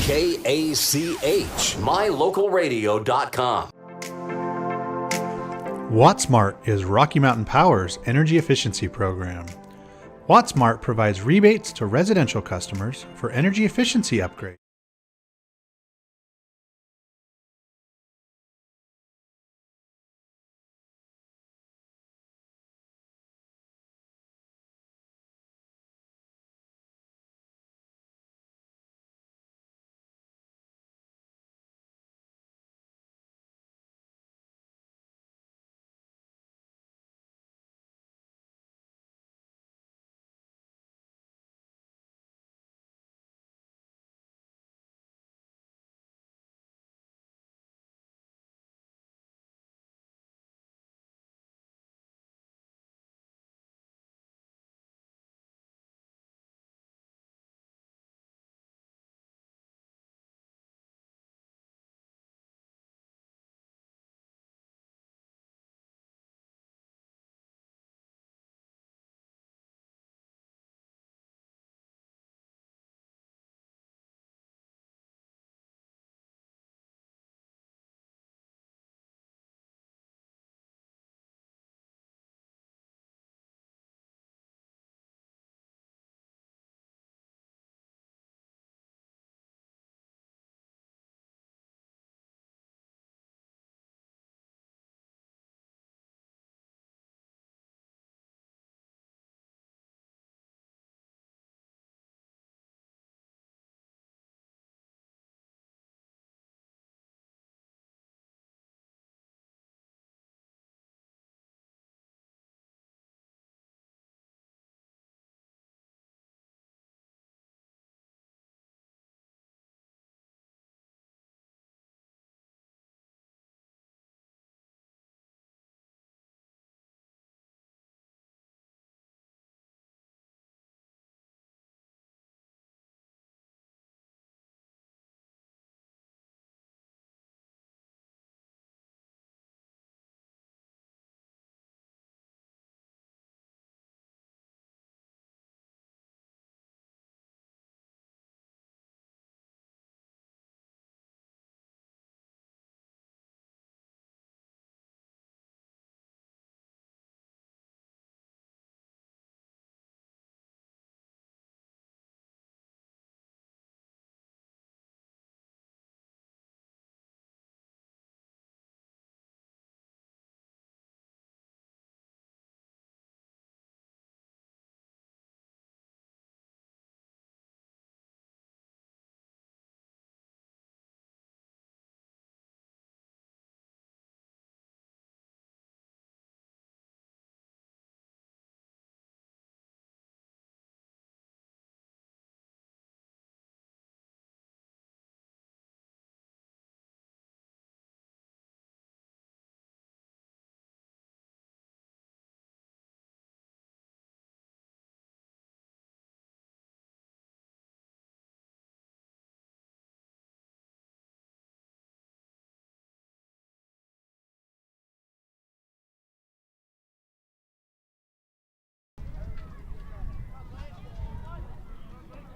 KACH, mylocalradio.com. WattSmart is Rocky Mountain Power's energy efficiency program. WattSmart provides rebates to residential customers for energy efficiency upgrades.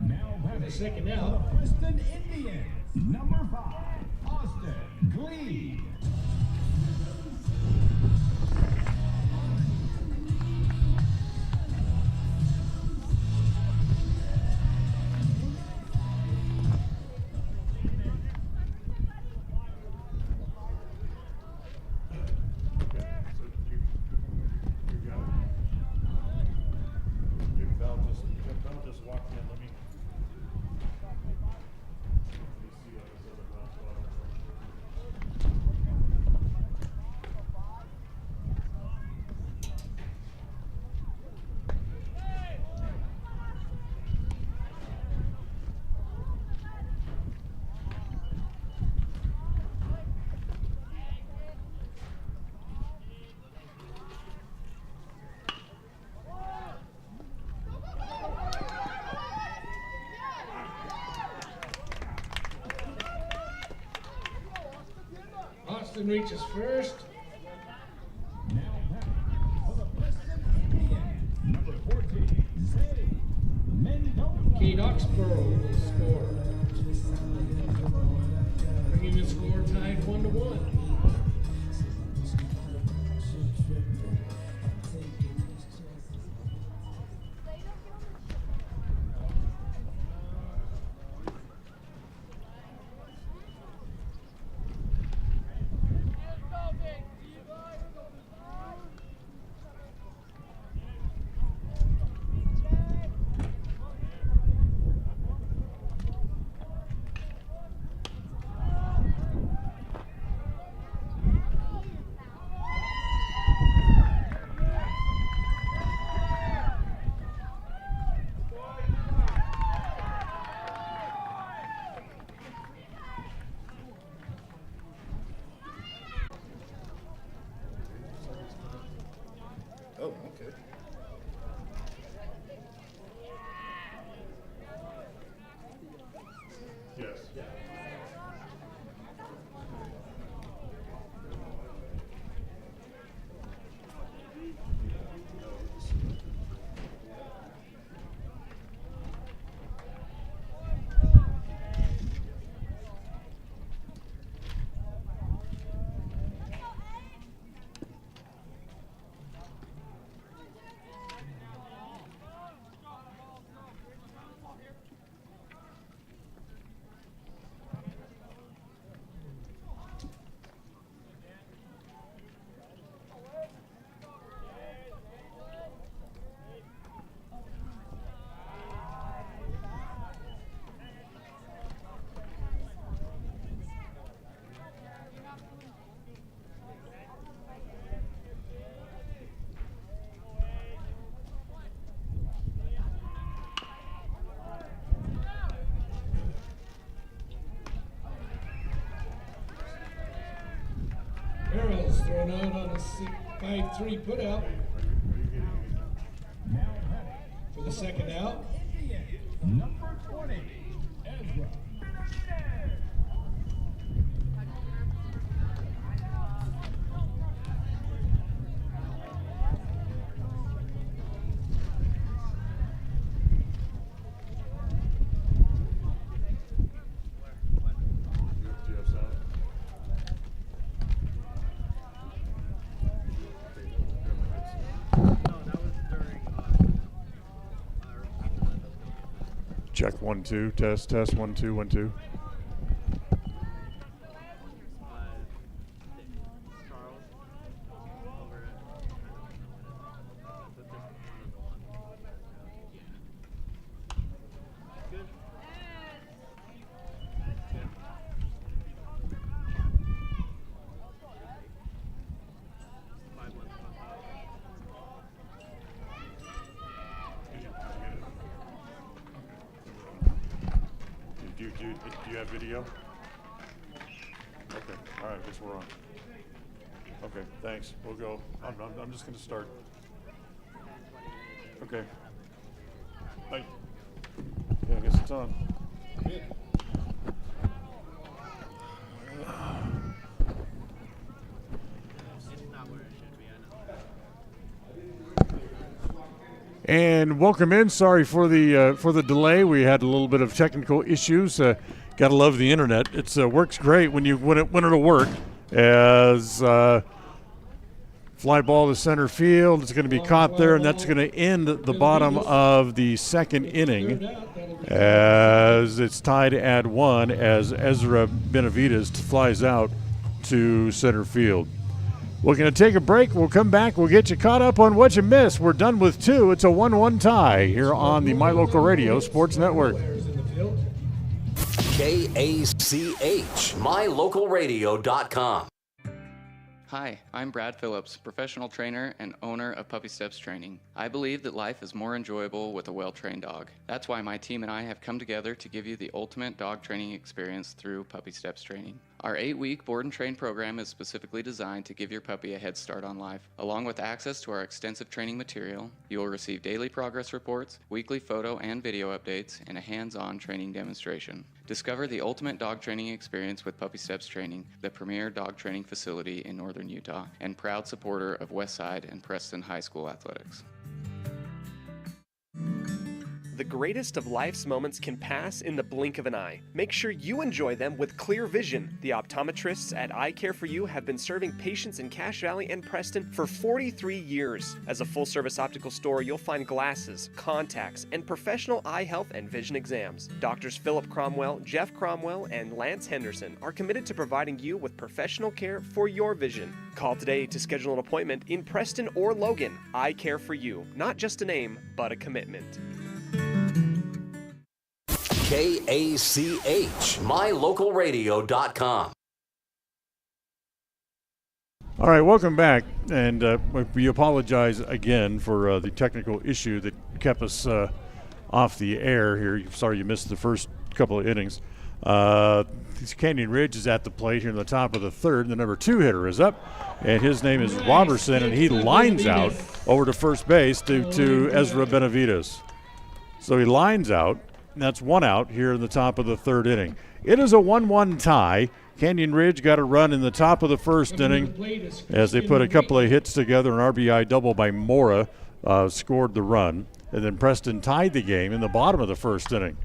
Now back to second out, Preston Indians, number 5, Austin Glee. Austin reaches first. Now back for the Preston Indians, number 14, Zay Mendoza. Keene Oxborough will score. Bringing the score tied 1-1. Oh, okay. Yes. Barrels thrown out on a 5-3 putout for the second out. Number 20, Ezra. Do you have sound? Check 1 2 test 1 2 1 2. Do you have video? Okay, all right, I guess we're on. Okay, thanks. We'll go. I'm just going to start. Okay. Bye. Yeah, I guess it's on. Good. And welcome in. Sorry for the delay. We had a little bit of technical issues. Gotta love the internet. It works great when it'll work. As fly ball to center field, it's going to be caught there, and that's going to end the bottom of the second inning. As it's tied at 1, as Ezra Benavides flies out to center field. We're going to take a break. We'll come back. We'll get you caught up on what you missed. We're done with 2. It's a 1-1 tie here on the My Local Radio Sports Network. KACH, mylocalradio.com. Hi, I'm Brad Phillips, professional trainer and owner of Puppy Steps Training. I believe that life is more enjoyable with a well-trained dog. That's why my team and I have come together to give you the ultimate dog training experience through Puppy Steps Training. Our 8-week board and train program is specifically designed to give your puppy a head start on life. Along with access to our extensive training material, you will receive daily progress reports, weekly photo and video updates, and a hands-on training demonstration. Discover the ultimate dog training experience with Puppy Steps Training, the premier dog training facility in northern Utah, and proud supporter of Westside and Preston High School athletics. the greatest of life's moments can pass in the blink of an eye. Make sure you enjoy them with clear vision. The optometrists at Eye Care for You have been serving patients in Cache Valley and Preston for 43 years. As a full-service optical store, you'll find glasses, contacts, and professional eye health and vision exams. Doctors Philip Cromwell, Jeff Cromwell, and Lance Henderson are committed to providing you with professional care for your vision. Call today to schedule an appointment in Preston or Logan. Eye Care for You. Not just a name, but a commitment. KACH, mylocalradio.com. All right, welcome back, and we apologize again for the technical issue that kept us off the air here. Sorry you missed the first couple of innings. Canyon Ridge is at the plate here in the top of the third. The number 2 hitter is up, and his name is Robertson, and he lines out over to first base to Ezra Benavides. So he lines out, and that's 1 out here in the top of the third inning. It is a 1-1 tie. Canyon Ridge got a run in the top of the first inning as they put a couple of hits together. An RBI double by Mora scored the run, and then Preston tied the game in the bottom of the first inning.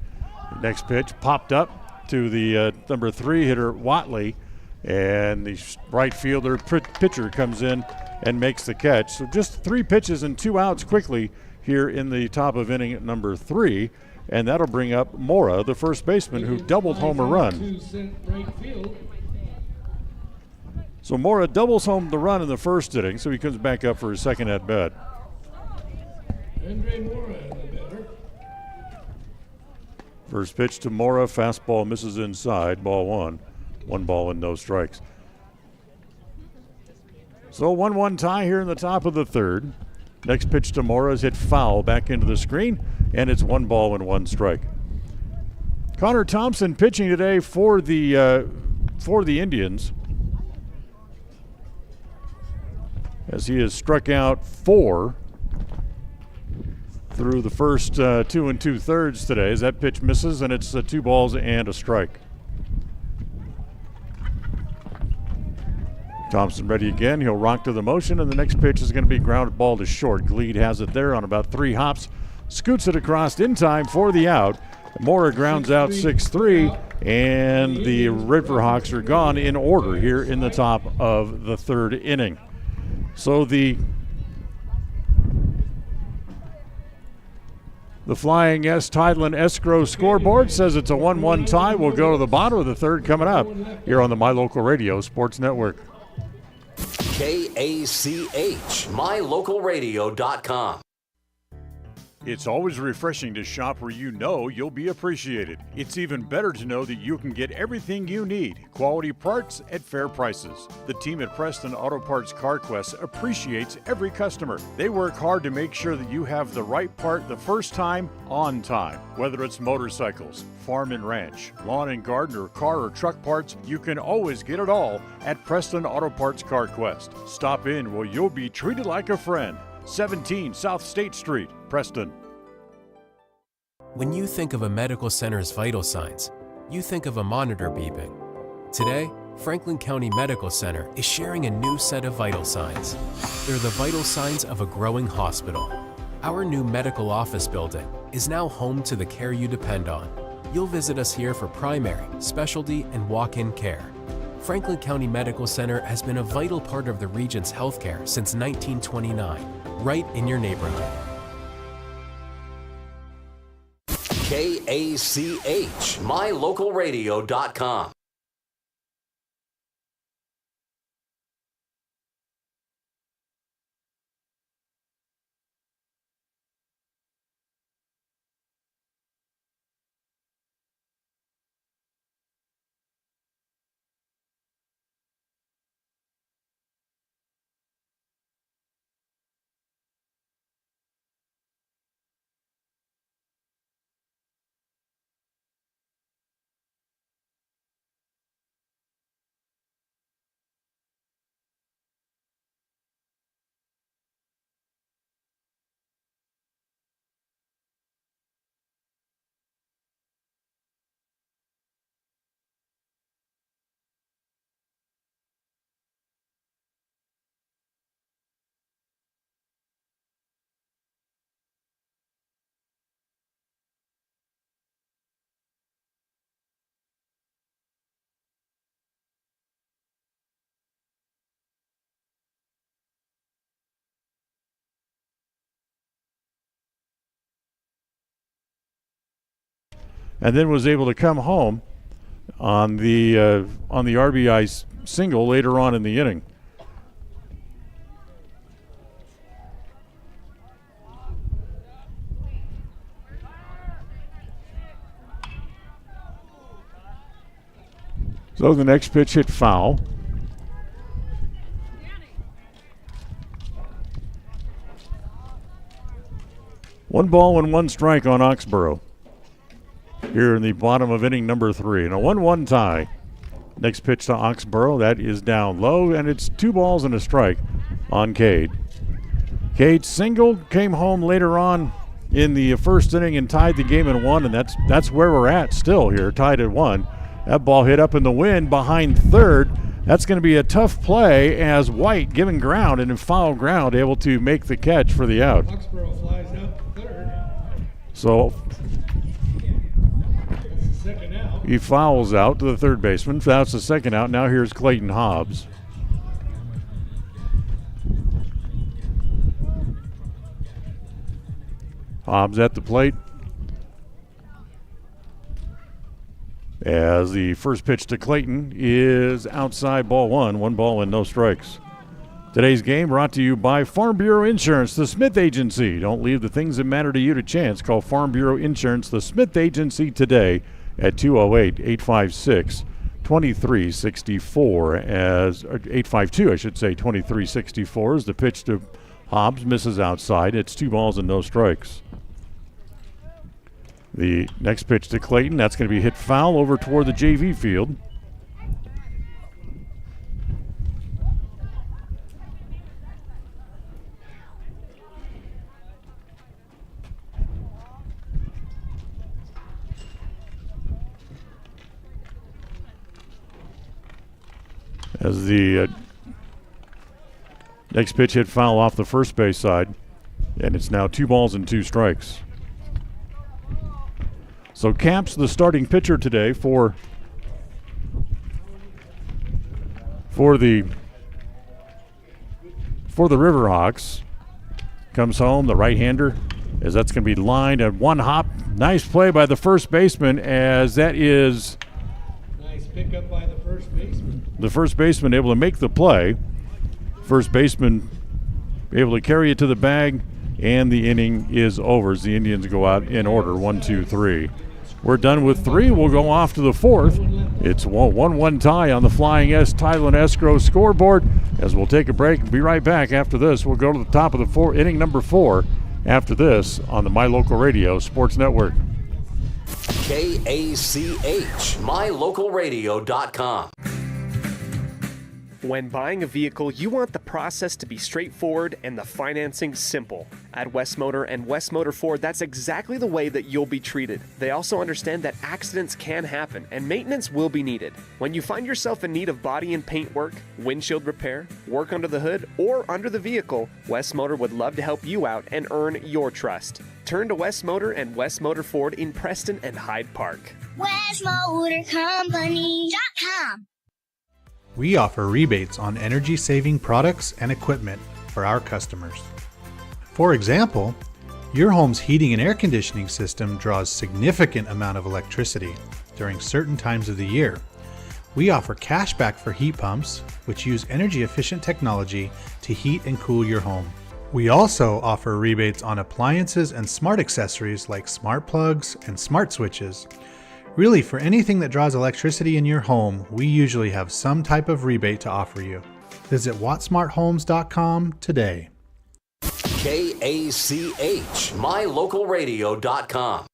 The next pitch popped up to the number 3 hitter, Watley, and the right fielder pitcher comes in and makes the catch. So just 3 pitches and 2 outs quickly here in the top of inning number 3, and that'll bring up Mora, the first baseman, who doubled home a run. So Mora doubles home the run in the first inning, so he comes back up for his second at bat. Andre Mora, the batter. First pitch to Mora, fastball misses inside, ball 1. 1 ball and no strikes. So 1-1 tie here in the top of the third. Next pitch to Mora is hit foul back into the screen, and it's 1 ball and 1 strike. Connor Thompson pitching today for the Indians, as he has struck out 4 through the first 2 2/3 today. As that pitch misses, and it's 2 balls and a strike. Thompson ready again. He'll rock to the motion, and the next pitch is going to be grounded ball to short. Gleed has it there on about 3 hops, scoots it across in time for the out. Mora grounds out 6-3, and the Riverhawks are gone in order here in the top of the third inning. So the Flying S Tideland Escrow scoreboard says it's a 1-1 tie. We'll go to the bottom of the third coming up here on the My Local Radio Sports Network. KACH, mylocalradio.com. It's always refreshing to shop where you know you'll be appreciated. It's even better to know that you can get everything you need, quality parts at fair prices. The team at Preston Auto Parts CarQuest appreciates every customer. They work hard to make sure that you have the right part the first time, on time. Whether it's motorcycles, farm and ranch, lawn and garden, or car or truck parts, you can always get it all at Preston Auto Parts CarQuest. Stop in where you'll be treated like a friend. 17 South State Street, Preston. When you think of a medical center's vital signs, you think of a monitor beeping. Today, Franklin County Medical Center is sharing a new set of vital signs. They're the vital signs of a growing hospital. Our new medical office building is now home to the care you depend on. You'll visit us here for primary, specialty, and walk-in care. Franklin County Medical Center has been a vital part of the region's healthcare since 1929, right in your neighborhood. KACH, mylocalradio.com. and then was able to come home on the RBI single later on in the inning. So the next pitch hit foul. One ball and one strike on Oxborough here in the bottom of inning number 3. And a 1-1 tie. Next pitch to Oxborough, that is down low, and it's 2 balls and a strike on Cade. Cade singled, came home later on in the first inning and tied the game at 1, and that's where we're at still here, tied at 1. That ball hit up in the wind behind third. That's going to be a tough play as White, given ground and in foul ground, able to make the catch for the out. Oxborough flies out to third. So That's the second out. he fouls out to the third baseman. That's the second out. Now here's Clayton Hobbs. Hobbs at the plate. As the first pitch to Clayton is outside, ball 1. 1 ball and no strikes. Today's game brought to you by Farm Bureau Insurance, the Smith Agency. Don't leave the things that matter to you to chance. Call Farm Bureau Insurance, the Smith Agency today at 208-856-2364 as 852, I should say, 2364 as the pitch to Hobbs misses outside. It's 2 balls and no strikes. The next pitch to Clayton, that's going to be hit foul over toward the JV field. As the next pitch hit foul off the first base side, and it's now 2 balls and 2 strikes. So Capps, the starting pitcher today for the Riverhawks, comes home, the right-hander, as that's going to be lined at 1 hop. Nice play by the first baseman, as that is Nice pickup by the first baseman. the first baseman able to make the play. First baseman able to carry it to the bag, and the inning is over as the Indians go out in order, 1, 2, 3. We're done with 3. We'll go off to the 4th. It's 1-1 tie on the Flying S Title and Escrow scoreboard. As we'll take a break and be right back after this. We'll go to the top of the inning number 4 after this on the My Local Radio Sports Network. KACH, mylocalradio.com. When buying a vehicle, you want the process to be straightforward and the financing simple. At West Motor and West Motor Ford, that's exactly the way that you'll be treated. They also understand that accidents can happen and maintenance will be needed. When you find yourself in need of body and paint work, windshield repair, work under the hood, or under the vehicle, West Motor would love to help you out and earn your trust. Turn to West Motor and West Motor Ford in Preston and Hyde Park. WestMotorCompany.com. We offer rebates on energy-saving products and equipment for our customers. For example, your home's heating and air conditioning system draws significant amount of electricity during certain times of the year. We offer cashback for heat pumps, which use energy-efficient technology to heat and cool your home. We also offer rebates on appliances and smart accessories like smart plugs and smart switches. Really, for anything that draws electricity in your home, we usually have some type of rebate to offer you. Visit wattsmarthomes.com today. KACH, mylocalradio.com.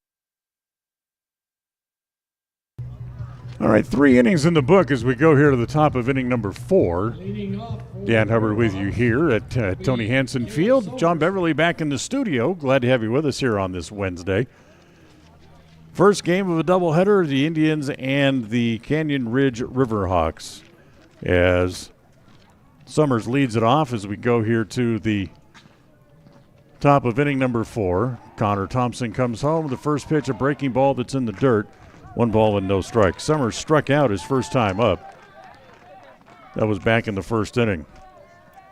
All right, 3 innings in the book as we go here to the top of inning number 4. Leading off for Dan Hubbard with you here at Tony Hansen Field. John Beverly back in the studio. Glad to have you with us here on this Wednesday. First game of a doubleheader, the Indians and the Canyon Ridge Riverhawks. As Summers leads it off as we go here to the top of inning number 4. Connor Thompson comes home. The first pitch, a breaking ball that's in the dirt. 1 ball and no strikes. Summers struck out his first time up. That was back in the first inning.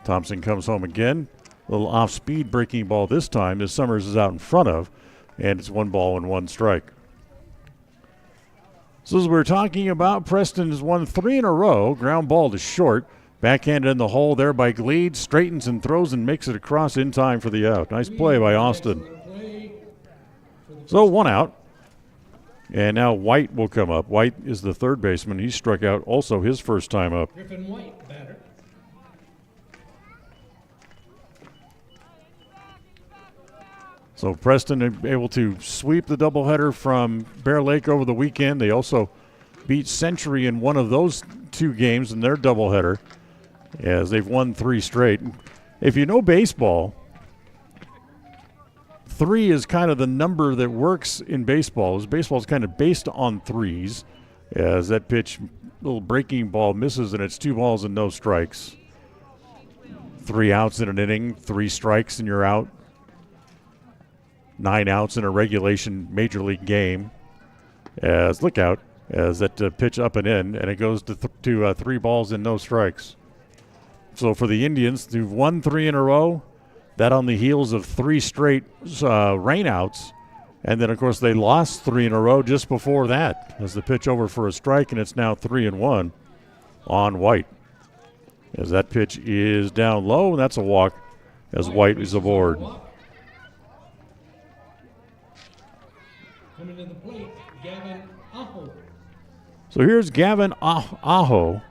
Thompson comes home again. A little off-speed breaking ball this time as Summers is out in front of, and it's 1 ball and 1 strike. So as we're talking about, Preston has won 3 in a row. Ground ball to short. Backhanded in the hole there by Gleed. Straightens and throws and makes it across in time for the out. Nice play by Austin. So 1 out. And now White will come up. White is the third baseman. He struck out also his first time up. Griffin White, batter. So Preston able to sweep the doubleheader from Bear Lake over the weekend. They also beat Century in one of those 2 games in their doubleheader, as they've won 3 straight. If you know baseball, 3 is kind of the number that works in baseball. Baseball is kind of based on threes, as that pitch, little breaking ball, misses, and it's 2 balls and no strikes. 3 outs in an inning, 3 strikes and you're out. 9 outs in a regulation major league game. As look out, as that pitch up and in, and it goes to 3 balls and no strikes. So for the Indians, they've won 3 in a row. That on the heels of 3 straight rainouts. And then, of course, they lost 3 in a row just before that, as the pitch over for a strike, and it's now 3-1 on White. As that pitch is down low, and that's a walk as White is aboard. Coming to the plate, Gavin Aho. So here's Gavin Aho.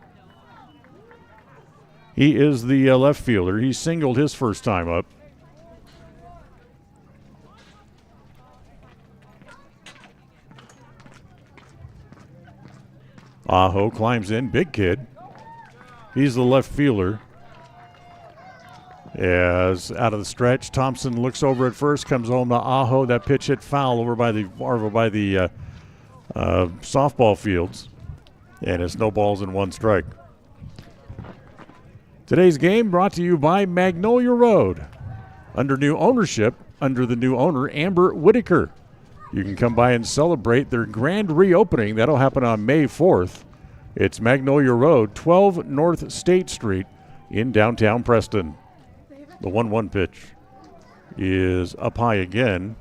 He is the left fielder. He singled his first time up. Aho climbs in, big kid. He's the left fielder. As out of the stretch, Thompson looks over at first, comes home to Aho. That pitch hit foul over by the softball fields, and it's no balls and 1 strike. Today's game brought to you by Magnolia Road. Under new ownership, under the new owner, Amber Whitaker. You can come by and celebrate their grand reopening. That'll happen on May 4th. It's Magnolia Road, 12 North State Street in downtown Preston. The 1-1 pitch is up high again.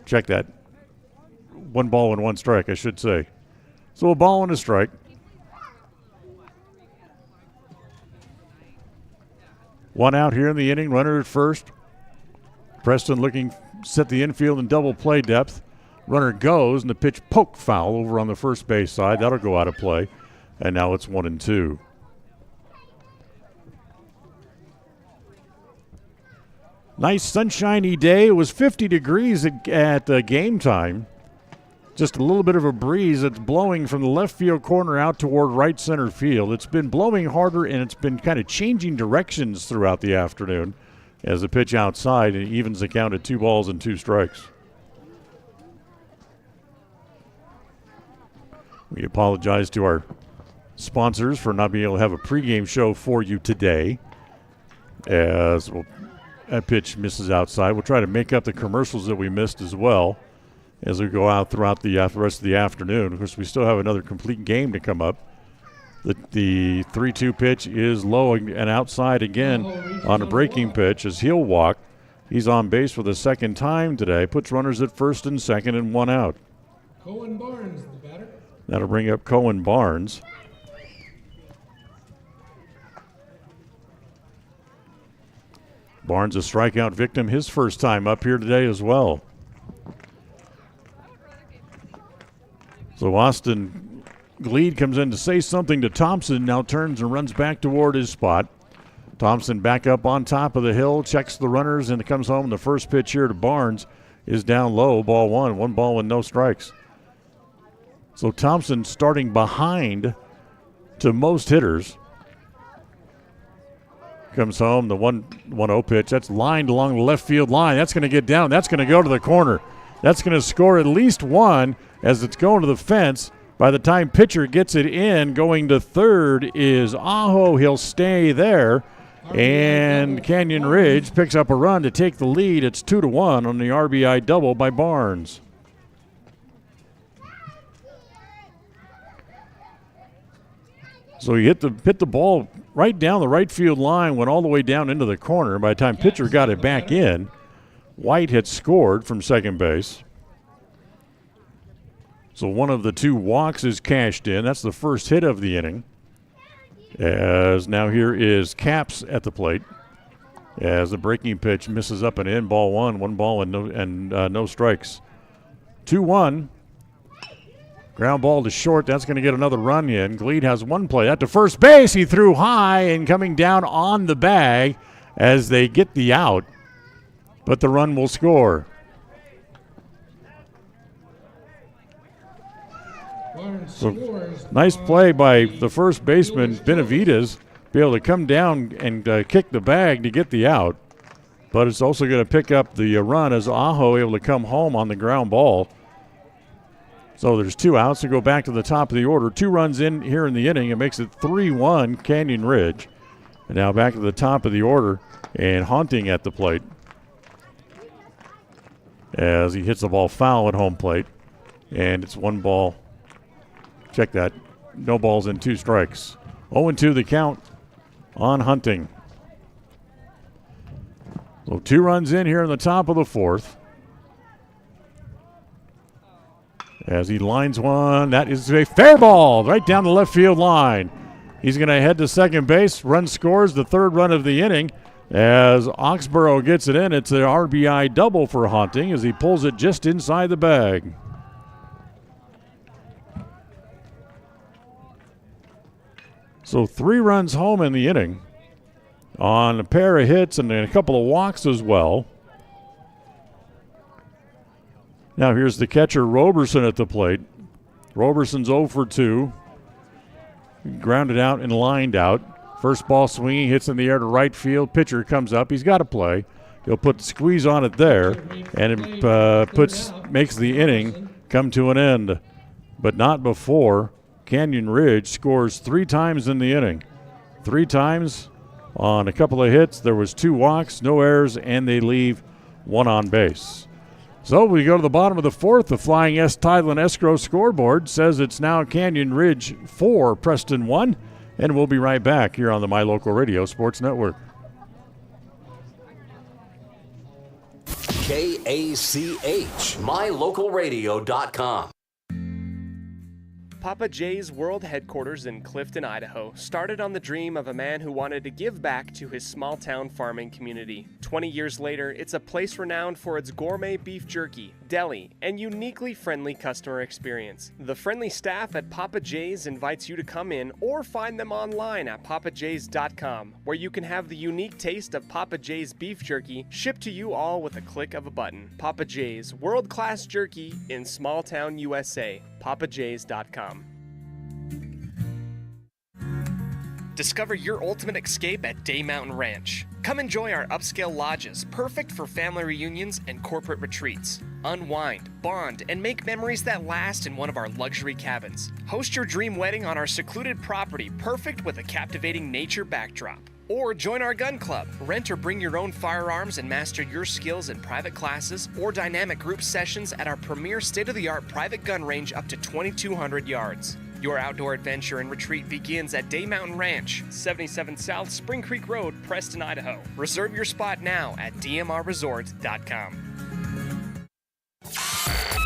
Check that. 1 ball and 1 strike, I should say. So a ball and a strike. One out here in the inning, runner at first. Preston looking, set the infield in double play depth. Runner goes, and the pitch poked foul over on the first base side. That'll go out of play. And now it's 1-2. Nice sunshiny day. It was 50 degrees at game time. Just a little bit of a breeze that's blowing from the left field corner out toward right center field. It's been blowing harder, and it's been kind of changing directions throughout the afternoon as the pitch outside and evens the count at 2 balls and 2 strikes. We apologize to our sponsors for not being able to have a pregame show for you today, as that pitch misses outside. We'll try to make up the commercials that we missed as well as we go out throughout the rest of the afternoon. Of course, we still have another complete game to come up. The 3-2 pitch is low and outside again on a breaking pitch as he'll walk. He's on base for the second time today. Puts runners at first and second and 1 out. Cohen Barnes, the batter. That'll bring up Cohen Barnes. Barnes a strikeout victim his first time up here today as well. So Austin Gleed comes in to say something to Thompson, now turns and runs back toward his spot. Thompson back up on top of the hill, checks the runners, and comes home. The first pitch here to Barnes is down low, ball 1. 1 ball and no strikes. So Thompson starting behind to most hitters. Comes home, the 1-0 pitch. That's lined along the left field line. That's going to get down. That's going to go to the corner. That's going to score at least 1 as it's going to the fence. By the time pitcher gets it in, going to third is Aho. He'll stay there. And Canyon Ridge picks up a run to take the lead. It's 2-1 on the RBI double by Barnes. So he hit the ball right down the right field line, went all the way down into the corner. By the time pitcher got it back in, White had scored from second base. So one of the 2 walks is cashed in. That's the first hit of the inning. As now here is Caps at the plate. As the breaking pitch misses up and in, ball 1 ball and no strikes. 2-1. Ground ball to short. That's going to get another run in. Gleed has 1 play. At to first base. He threw high and coming down on the bag as they get the out. But the run will score. So, nice play by the first baseman, Benavides, be able to come down and kick the bag to get the out. But it's also going to pick up the run as Aho able to come home on the ground ball. So there's 2 outs to go back to the top of the order. 2 runs in here in the inning. It makes it 3-1 Canyon Ridge. And now back to the top of the order and Hunting at the plate as he hits the ball foul at home plate. And it's 1 ball. Check that. No balls and 2 strikes. 0-2 the count on Hunting. So 2 runs in here in the top of the 4th. As he lines one, that is a fair ball right down the left field line. He's going to head to second base. Run scores the 3rd run of the inning. As Oxborough gets it in, it's an RBI double for Hunting as he pulls it just inside the bag. So 3 runs home in the inning on a pair of hits and a couple of walks as well. Now here's the catcher, Roberson, at the plate. Roberson's 0 for 2. Grounded out and lined out. First ball swinging, hits in the air to right field. Pitcher comes up. He's got to play. He'll put the squeeze on it there, and it makes the inning come to an end. But not before Canyon Ridge scores 3 times in the inning. 3 times on a couple of hits. There was 2 walks, no errors, and they leave 1 on base. So we go to the bottom of the 4th. The Flying S Tideland Escrow scoreboard says it's now Canyon Ridge 4, Preston 1. And we'll be right back here on the My Local Radio Sports Network. KACH, mylocalradio.com. Papa J's World Headquarters in Clifton, Idaho, started on the dream of a man who wanted to give back to his small-town farming community. 20 years later, it's a place renowned for its gourmet beef jerky, deli, and uniquely friendly customer experience. The friendly staff at Papa J's invites you to come in or find them online at papajs.com, where you can have the unique taste of Papa J's beef jerky shipped to you all with a click of a button. Papa J's, world-class jerky in small-town USA. papajs.com. Discover your ultimate escape at Day Mountain Ranch. Come enjoy our upscale lodges, perfect for family reunions and corporate retreats. Unwind, bond, and make memories that last in one of our luxury cabins. Host your dream wedding on our secluded property, perfect with a captivating nature backdrop. Or join our gun club. Rent or bring your own firearms and master your skills in private classes or dynamic group sessions at our premier state-of-the-art private gun range up to 2,200 yards. Your outdoor adventure and retreat begins at Day Mountain Ranch, 77 South Spring Creek Road, Preston, Idaho. Reserve your spot now at dmrresort.com.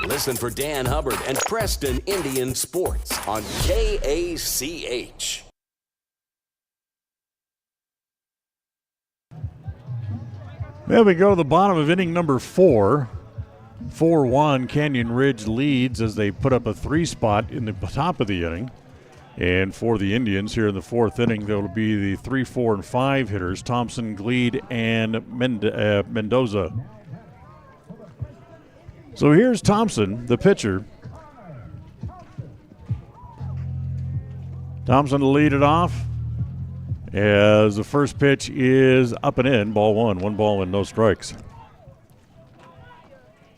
Listen for Dan Hubbard and Preston Indian Sports on KACH. Well, we go to the bottom of inning number 4. 4-1, Canyon Ridge leads as they put up a 3 spot in the top of the inning. And for the Indians here in the 4th inning, there will be the 3, 4, and 5 hitters, Thompson, Gleed, and Mendoza. So here's Thompson, the pitcher. Thompson to lead it off as the first pitch is up and in, ball 1 ball and no strikes.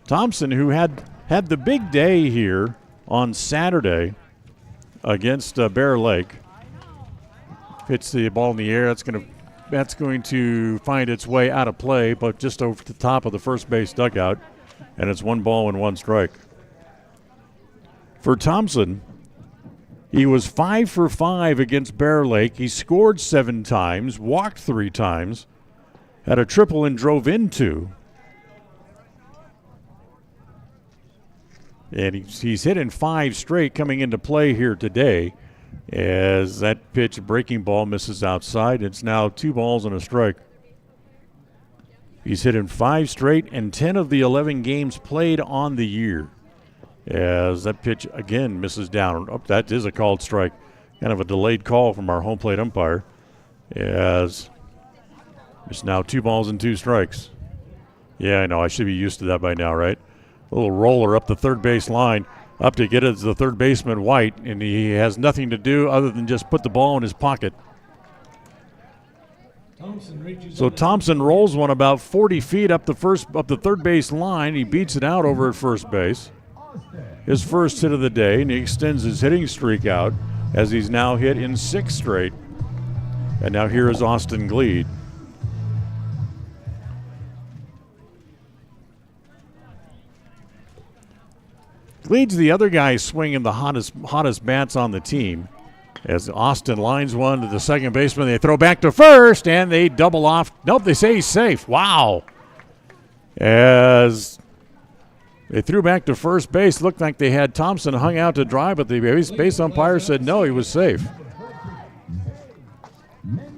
Thompson, who had the big day here on Saturday against Bear Lake, hits the ball in the air. That's going to find its way out of play, but just over the top of the first base dugout, and it's 1 ball and 1 strike. For Thompson, he was 5 for 5 against Bear Lake. He scored 7 times, walked 3 times, had a triple and drove in 2. And he's hitting 5 straight coming into play here today, as that pitch, breaking ball, misses outside. It's now 2 balls and a strike. He's hitting 5 straight and 10 of the 11 games played on the year, as that pitch again misses down. Oh, that is a called strike. Kind of a delayed call from our home plate umpire, as it's now 2 balls and 2 strikes. Yeah, I know. I should be used to that by now, right? A little roller up the third base line, up to get it to the third baseman, White, and he has nothing to do other than just put the ball in his pocket. So Thompson rolls one about 40 feet up the third base line. He beats it out over at first base. His first hit of the day, and he extends his hitting streak out as he's now hit in 6 straight. And now here is Austin Gleed. Gleed's the other guy swinging the hottest bats on the team. As Austin lines one to the second baseman, they throw back to first, and they double off. Nope, they say he's safe. Wow. As they threw back to first base, looked like they had Thompson hung out to dry, but the base umpire said no, he was safe.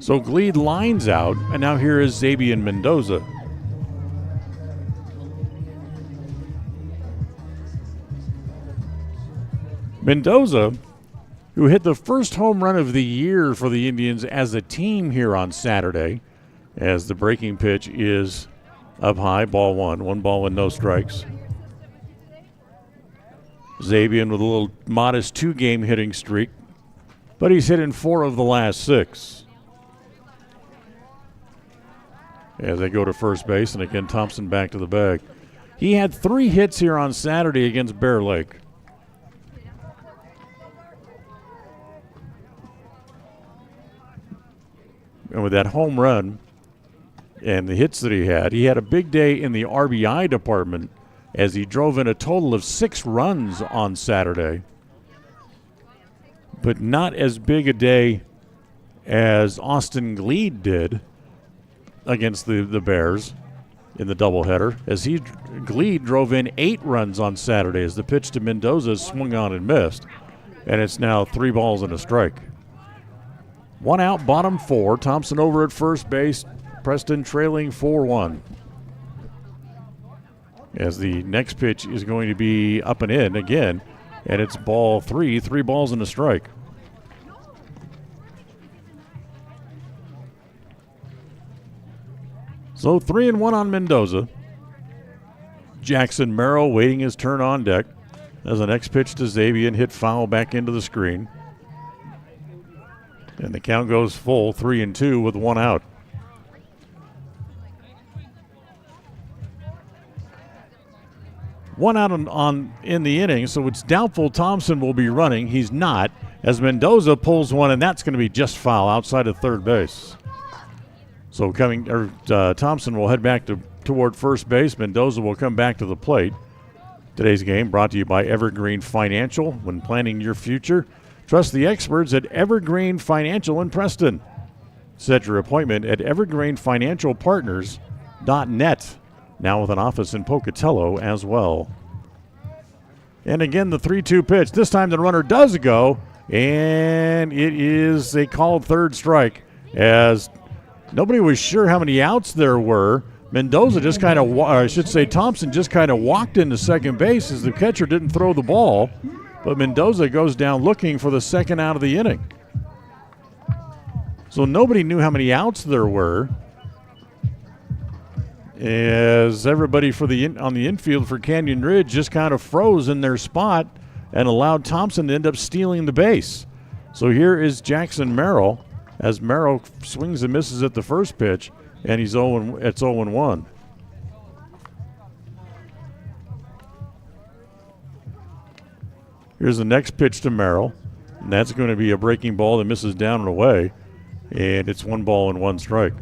So Gleed lines out, and now here is Xavier Mendoza. Mendoza, who hit the first home run of the year for the Indians as a team here on Saturday, as the breaking pitch is up high, ball 1. 1 ball and no strikes. Xavier with a little modest 2-game hitting streak, but he's hit in 4 of the last 6. As they go to first base, and again Thompson back to the bag. He had 3 hits here on Saturday against Bear Lake. And with that home run and the hits that he had a big day in the RBI department as he drove in a total of 6 runs on Saturday. But not as big a day as Austin Gleed did against the Bears in the doubleheader, as Gleed drove in 8 runs on Saturday as the pitch to Mendoza swung on and missed. And it's now 3 balls and a strike. 1 out, bottom 4. Thompson over at first base. Preston trailing 4-1. As the next pitch is going to be up and in again, and it's ball 3. 3 balls and a strike. So 3-1 on Mendoza. Jackson Merrill waiting his turn on deck as the next pitch to Xavier hit foul back into the screen. And the count goes full, 3-2 with 1 out. One out in the inning, so it's doubtful Thompson will be running. He's not, as Mendoza pulls one, and that's going to be just foul outside of third base. So Thompson will head back toward first base. Mendoza will come back to the plate. Today's game brought to you by Evergreen Financial. When planning your future, trust the experts at Evergreen Financial in Preston. Set your appointment at evergreenfinancialpartners.net. Now with an office in Pocatello as well. And again, the 3-2 pitch. This time the runner does go, and it is a called third strike, as nobody was sure how many outs there were. Mendoza just kind of, Thompson just kind of walked into second base as the catcher didn't throw the ball. But Mendoza goes down looking for the second out of the inning. So nobody knew how many outs there were, as everybody on the infield for Canyon Ridge just kind of froze in their spot and allowed Thompson to end up stealing the base. So here is Jackson Merrill, as Merrill swings and misses at the first pitch, and it's 0-1. Here's the next pitch to Merrill, and that's going to be a breaking ball that misses down and away, and it's 1 ball and 1 strike.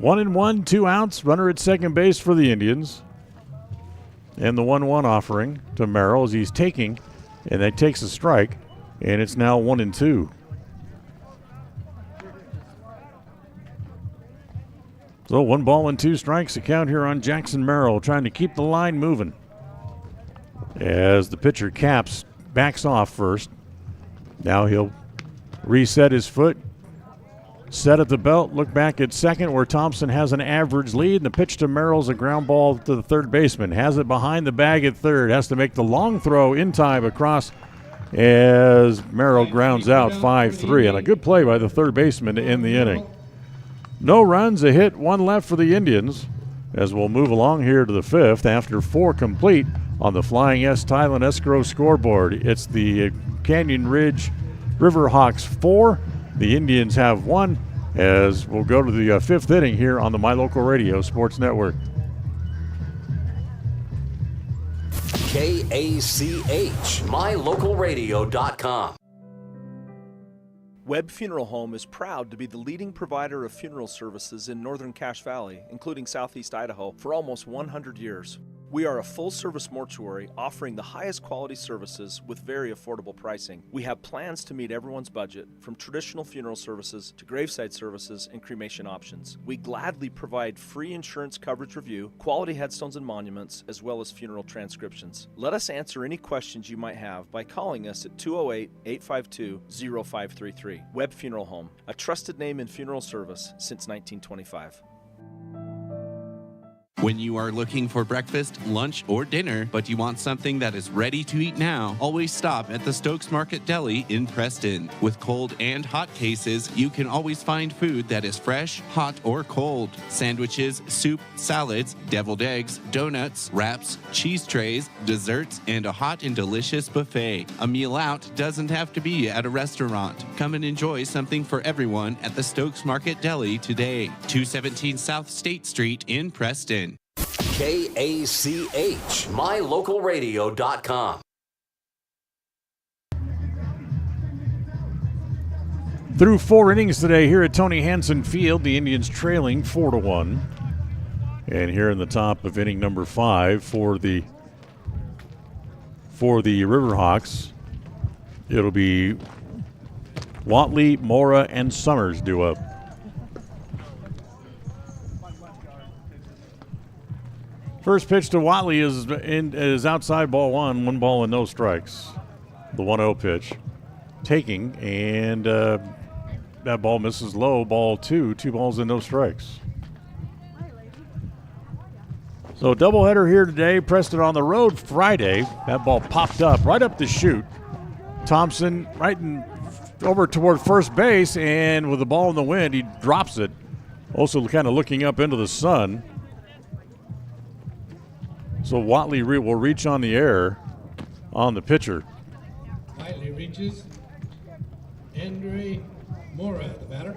1-1, 2 outs, runner at second base for the Indians. And the 1-1 offering to Merrill as he's taking, and that takes a strike, and it's now 1-2. So 1 ball and 2 strikes to count here on Jackson Merrill, trying to keep the line moving. As the pitcher Caps backs off first. Now he'll reset his foot, set at the belt, look back at second where Thompson has an average lead, and the pitch to Merrill's a ground ball to the third baseman. Has it behind the bag at third, has to make the long throw in time across as Merrill grounds out 5-3, and a good play by the third baseman to end the inning. No runs, a hit, 1 left for the Indians as we'll move along here to the 5th after 4 complete on the Flying S Thailand Escrow scoreboard. It's the Canyon Ridge Riverhawks 4. The Indians have 1 as we'll go to the 5th inning here on the My Local Radio Sports Network. KACH, mylocalradio.com. Webb Funeral Home is proud to be the leading provider of funeral services in northern Cache Valley, including southeast Idaho, for almost 100 years. We are a full-service mortuary offering the highest quality services with very affordable pricing. We have plans to meet everyone's budget, from traditional funeral services to graveside services and cremation options. We gladly provide free insurance coverage review, quality headstones and monuments, as well as funeral transcriptions. Let us answer any questions you might have by calling us at 208-852-0533. Webb Funeral Home, a trusted name in funeral service since 1925. When you are looking for breakfast, lunch, or dinner, but you want something that is ready to eat now, always stop at the Stokes Market Deli in Preston. With cold and hot cases, you can always find food that is fresh, hot, or cold. Sandwiches, soup, salads, deviled eggs, donuts, wraps, cheese trays, desserts, and a hot and delicious buffet. A meal out doesn't have to be at a restaurant. Come and enjoy something for everyone at the Stokes Market Deli today. 217 South State Street in Preston. KACH, mylocalradio.com. Through 4 innings today here at Tony Hansen Field, the Indians trailing 4-1. And here in the top of inning number 5 for the Riverhawks, it'll be Watley, Mora, and Summers due up. First pitch to Watley is outside ball 1 ball and no strikes. The 1-0 pitch. Taking, and that ball misses low, ball 2 balls and no strikes. So doubleheader here today. Preston on the road Friday. That ball popped up right up the chute. Thompson over toward first base, and with the ball in the wind, he drops it. Also kind of looking up into the sun. So Watley will reach on the air on the pitcher. Watley reaches. Andre Mora, the batter.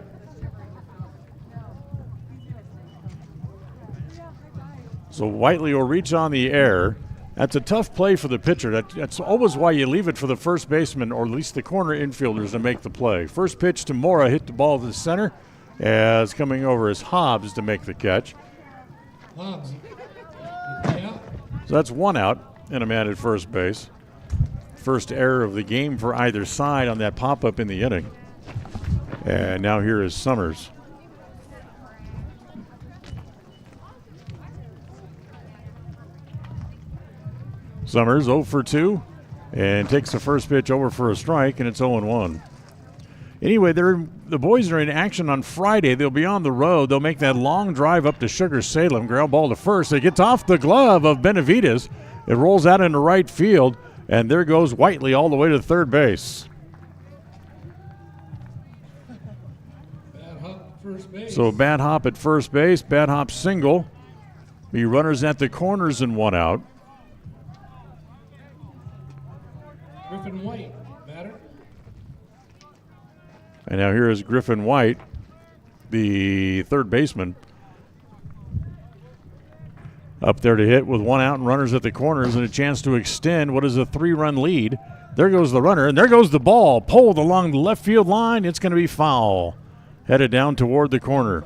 So Whiteley will reach on the air. That's a tough play for the pitcher. That's always why you leave it for the first baseman, or at least the corner infielders, to make the play. First pitch to Mora, hit the ball to the center, as coming over is Hobbs to make the catch. Hobbs. So that's 1 out and a man at first base. First error of the game for either side on that pop-up in the inning. And now here is Summers. Summers 0 for 2 and takes the first pitch over for a strike, and it's 0-1. Anyway, the boys are in action on Friday. They'll be on the road. They'll make that long drive up to Sugar Salem. Ground ball to first. It gets off the glove of Benavides. It rolls out into right field, and there goes Whiteley all the way to third base. Bad hop at first base. So bad hop at first base. Bad hop single. The runners at the corners and 1 out. Griffin White, batter. And now here is Griffin White, the third baseman. Up there to hit with 1 out and runners at the corners and a chance to extend what is a 3-run lead. There goes the runner, and there goes the ball. Pulled along the left field line. It's going to be foul. Headed down toward the corner.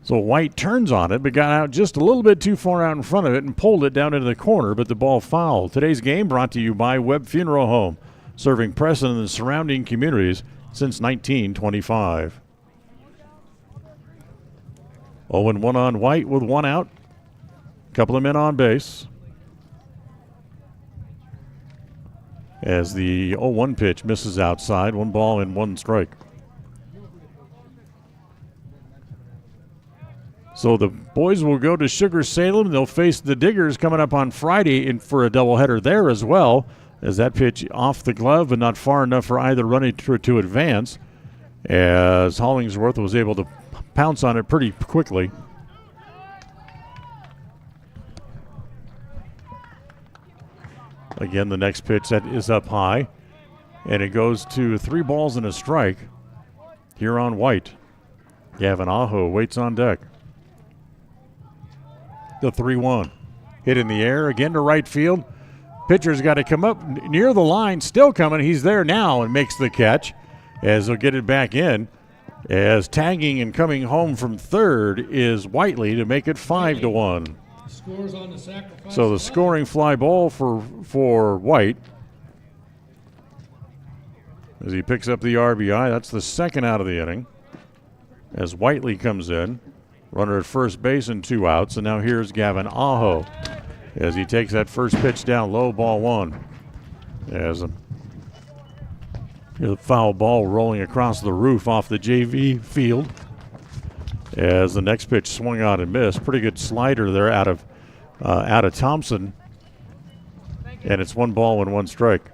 So White turns on it, but got out just a little bit too far out in front of it and pulled it down into the corner, but the ball fouled. Today's game brought to you by Webb Funeral Home, serving Preston and the surrounding communities since 1925. 0-1 on White with one out. Couple of men on base. As the 0-1 pitch misses outside, 1 ball and 1 strike. So the boys will go to Sugar Salem. They'll face the Diggers coming up on Friday for a doubleheader there as well, as that pitch off the glove but not far enough for either runner to advance, as Hollingsworth was able to pounce on it pretty quickly. Again, the next pitch that is up high, and it goes to 3 balls and a strike here on White. Gavin Aho waits on deck. The 3-1. Hit in the air, again to right field. Pitcher's got to come up near the line, still coming. He's there now and makes the catch as they'll get it back in. As tagging and coming home from third is Whiteley to make it 5-1. Scores on the sacrifice. So the scoring fly ball for White as he picks up the RBI. That's the second out of the inning. As Whiteley comes in, runner at first base and 2 outs. And now here's Gavin Aho as he takes that first pitch down low, ball 1. As the foul ball rolling across the roof off the JV field. As the next pitch swung out and missed. Pretty good slider there out of Thompson. And it's 1 ball and 1 strike.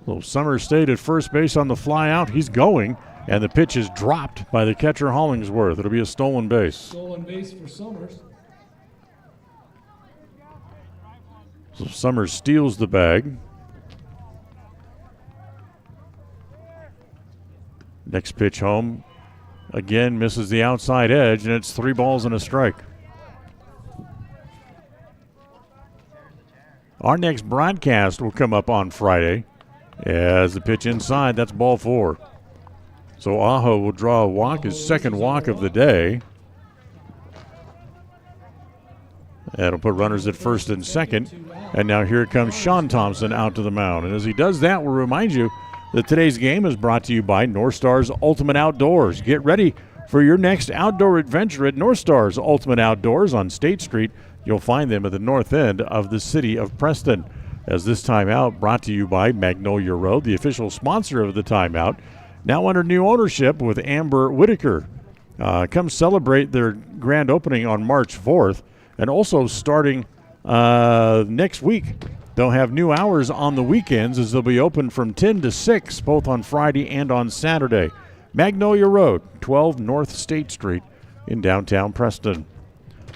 So Summers stayed at first base on the fly out. He's going, and the pitch is dropped by the catcher Hollingsworth. It'll be a stolen base. Stolen base for Summers. So Summers steals the bag. Next pitch home. Again, misses the outside edge, and it's 3 balls and a strike. Our next broadcast will come up on Friday. As the pitch inside, that's ball 4. So Aho will draw a walk, his second walk of the day. That'll put runners at first and second. And now here comes Sean Thompson out to the mound. And as he does that, we'll remind you that today's game is brought to you by North Stars Ultimate Outdoors. Get ready for your next outdoor adventure at North Stars Ultimate Outdoors on State Street. You'll find them at the north end of the city of Preston. As this timeout brought to you by Magnolia Road, the official sponsor of the timeout, now under new ownership with Amber Whitaker. Come celebrate their grand opening on March 4th, and also starting next week. They'll have new hours on the weekends as they'll be open from 10 to 6, both on Friday and on Saturday. Magnolia Road, 12 North State Street in downtown Preston.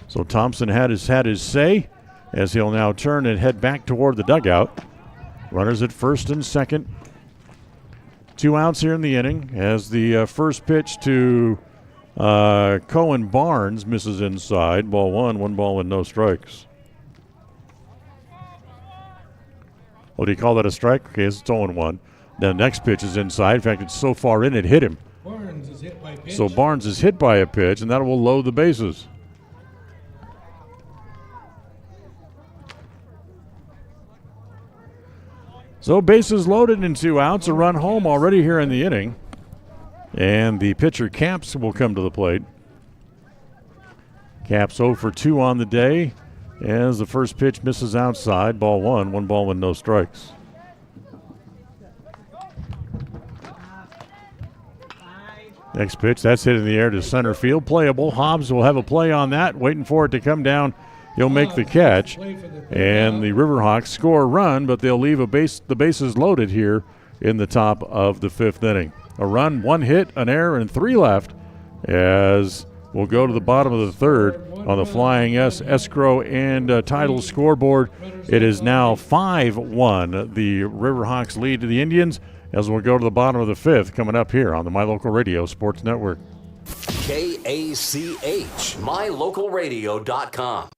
So Thompson had his say, as he'll now turn and head back toward the dugout. Runners at first and second. 2 outs here in the inning as the first pitch to Cohen Barnes misses inside. Ball 1 ball and no strikes. Oh, do you call that a strike? Okay, it's 0-1. The next pitch is inside. In fact, it's so far in it hit him. Barnes is hit by pitch. So Barnes is hit by a pitch, and that will load the bases. So bases loaded and 2 outs, a run home already here in the inning. And the pitcher Caps will come to the plate. Caps 0 for 2 on the day as the first pitch misses outside. Ball 1 ball with no strikes. Next pitch, that's hit in the air to center field. Playable. Hobbs will have a play on that, waiting for it to come down. He'll make the catch, and the Riverhawks score a run, but they'll leave the bases loaded here in the top of the 5th inning. A run, 1 hit, an error, and 3 left as we'll go to the bottom of the 3rd on the Flying S escrow and title scoreboard. It is now 5-1. The Riverhawks lead to the Indians as we'll go to the bottom of the 5th coming up here on the My Local Radio Sports Network. KACH, MyLocalRadio.com.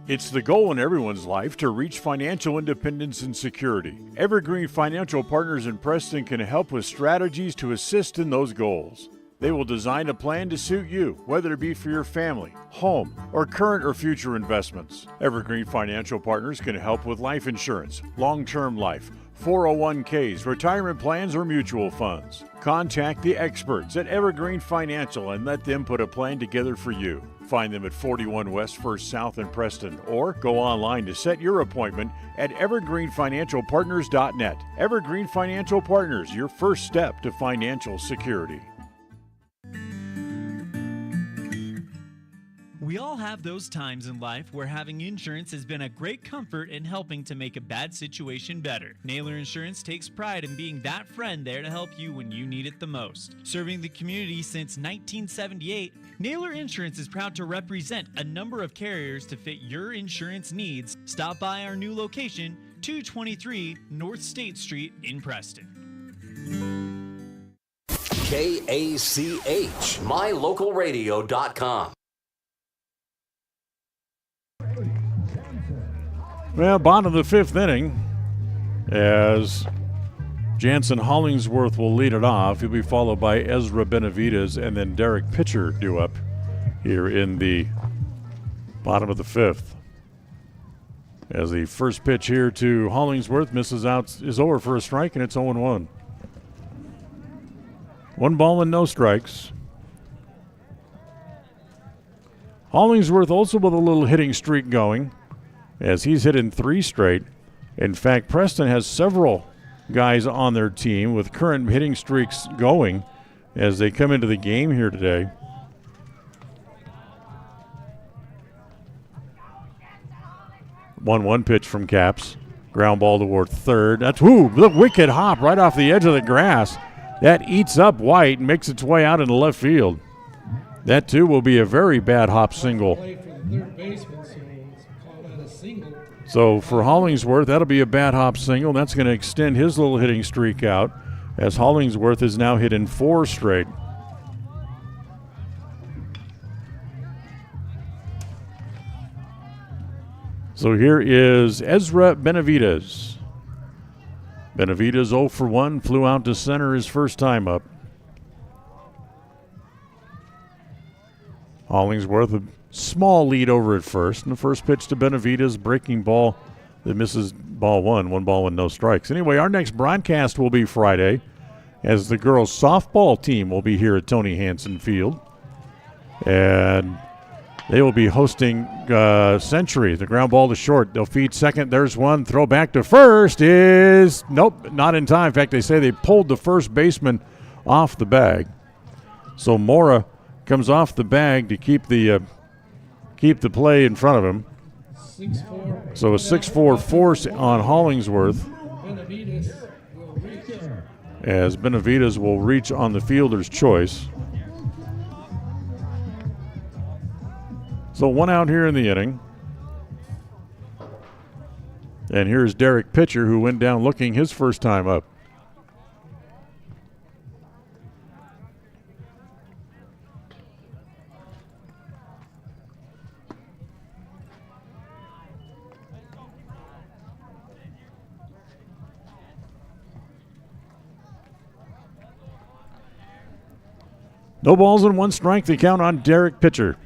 It's the goal in everyone's life to reach financial independence and security. Evergreen Financial Partners in Preston can help with strategies to assist in those goals. They will design a plan to suit you, whether it be for your family, home, or current or future investments. Evergreen Financial Partners can help with life insurance, long-term life, 401ks, retirement plans, or mutual funds. Contact the experts at Evergreen Financial and let them put a plan together for you. Find them at 41 West 1st South in Preston, or go online to set your appointment at evergreenfinancialpartners.net. Evergreen Financial Partners, your first step to financial security. We all have those times in life where having insurance has been a great comfort in helping to make a bad situation better. Naylor Insurance takes pride in being that friend there to help you when you need it the most. Serving the community since 1978, Naylor Insurance is proud to represent a number of carriers to fit your insurance needs. Stop by our new location, 223 North State Street in Preston. KACH, mylocalradio.com. Well, bottom of the fifth inning, as Jansen Hollingsworth will lead it off. He'll be followed by Ezra Benavides and then Derek Pitcher due up here in the bottom of the fifth. As the first pitch here to Hollingsworth misses out, is over for a strike, and it's 0-1. 1 ball and no strikes. Hollingsworth also with a little hitting streak going, as he's hit in 3 straight. In fact, Preston has several guys on their team with current hitting streaks going as they come into the game here today. One pitch from Caps. Ground ball toward third. That's the wicked hop right off the edge of the grass. That eats up White and makes its way out into left field. That too will be a very bad hop single. So for Hollingsworth, that'll be a bad hop single. That's going to extend his little hitting streak out, as Hollingsworth is now hit in 4 straight. So here is Ezra Benavides. Benavides 0 for 1, flew out to center his first time up. Hollingsworth, a small lead over at first. And the first pitch to Benavides, breaking ball that misses ball 1. 1 ball and no strikes. Anyway, our next broadcast will be Friday, as the girls' softball team will be here at Tony Hansen Field. And they will be hosting Century. The ground ball to short. They'll feed second. There's one. Throw back to first is, nope, not in time. In fact, they say they pulled the first baseman off the bag. So Mora comes off the bag to keep the play in front of him. 6-4. So a 6-4 force on Hollingsworth, as Benavides will reach on the fielder's choice. So 1 out here in the inning. And here's Derek Pitcher, who went down looking his first time up. No balls and 1 strike. The count on Derek Pitcher.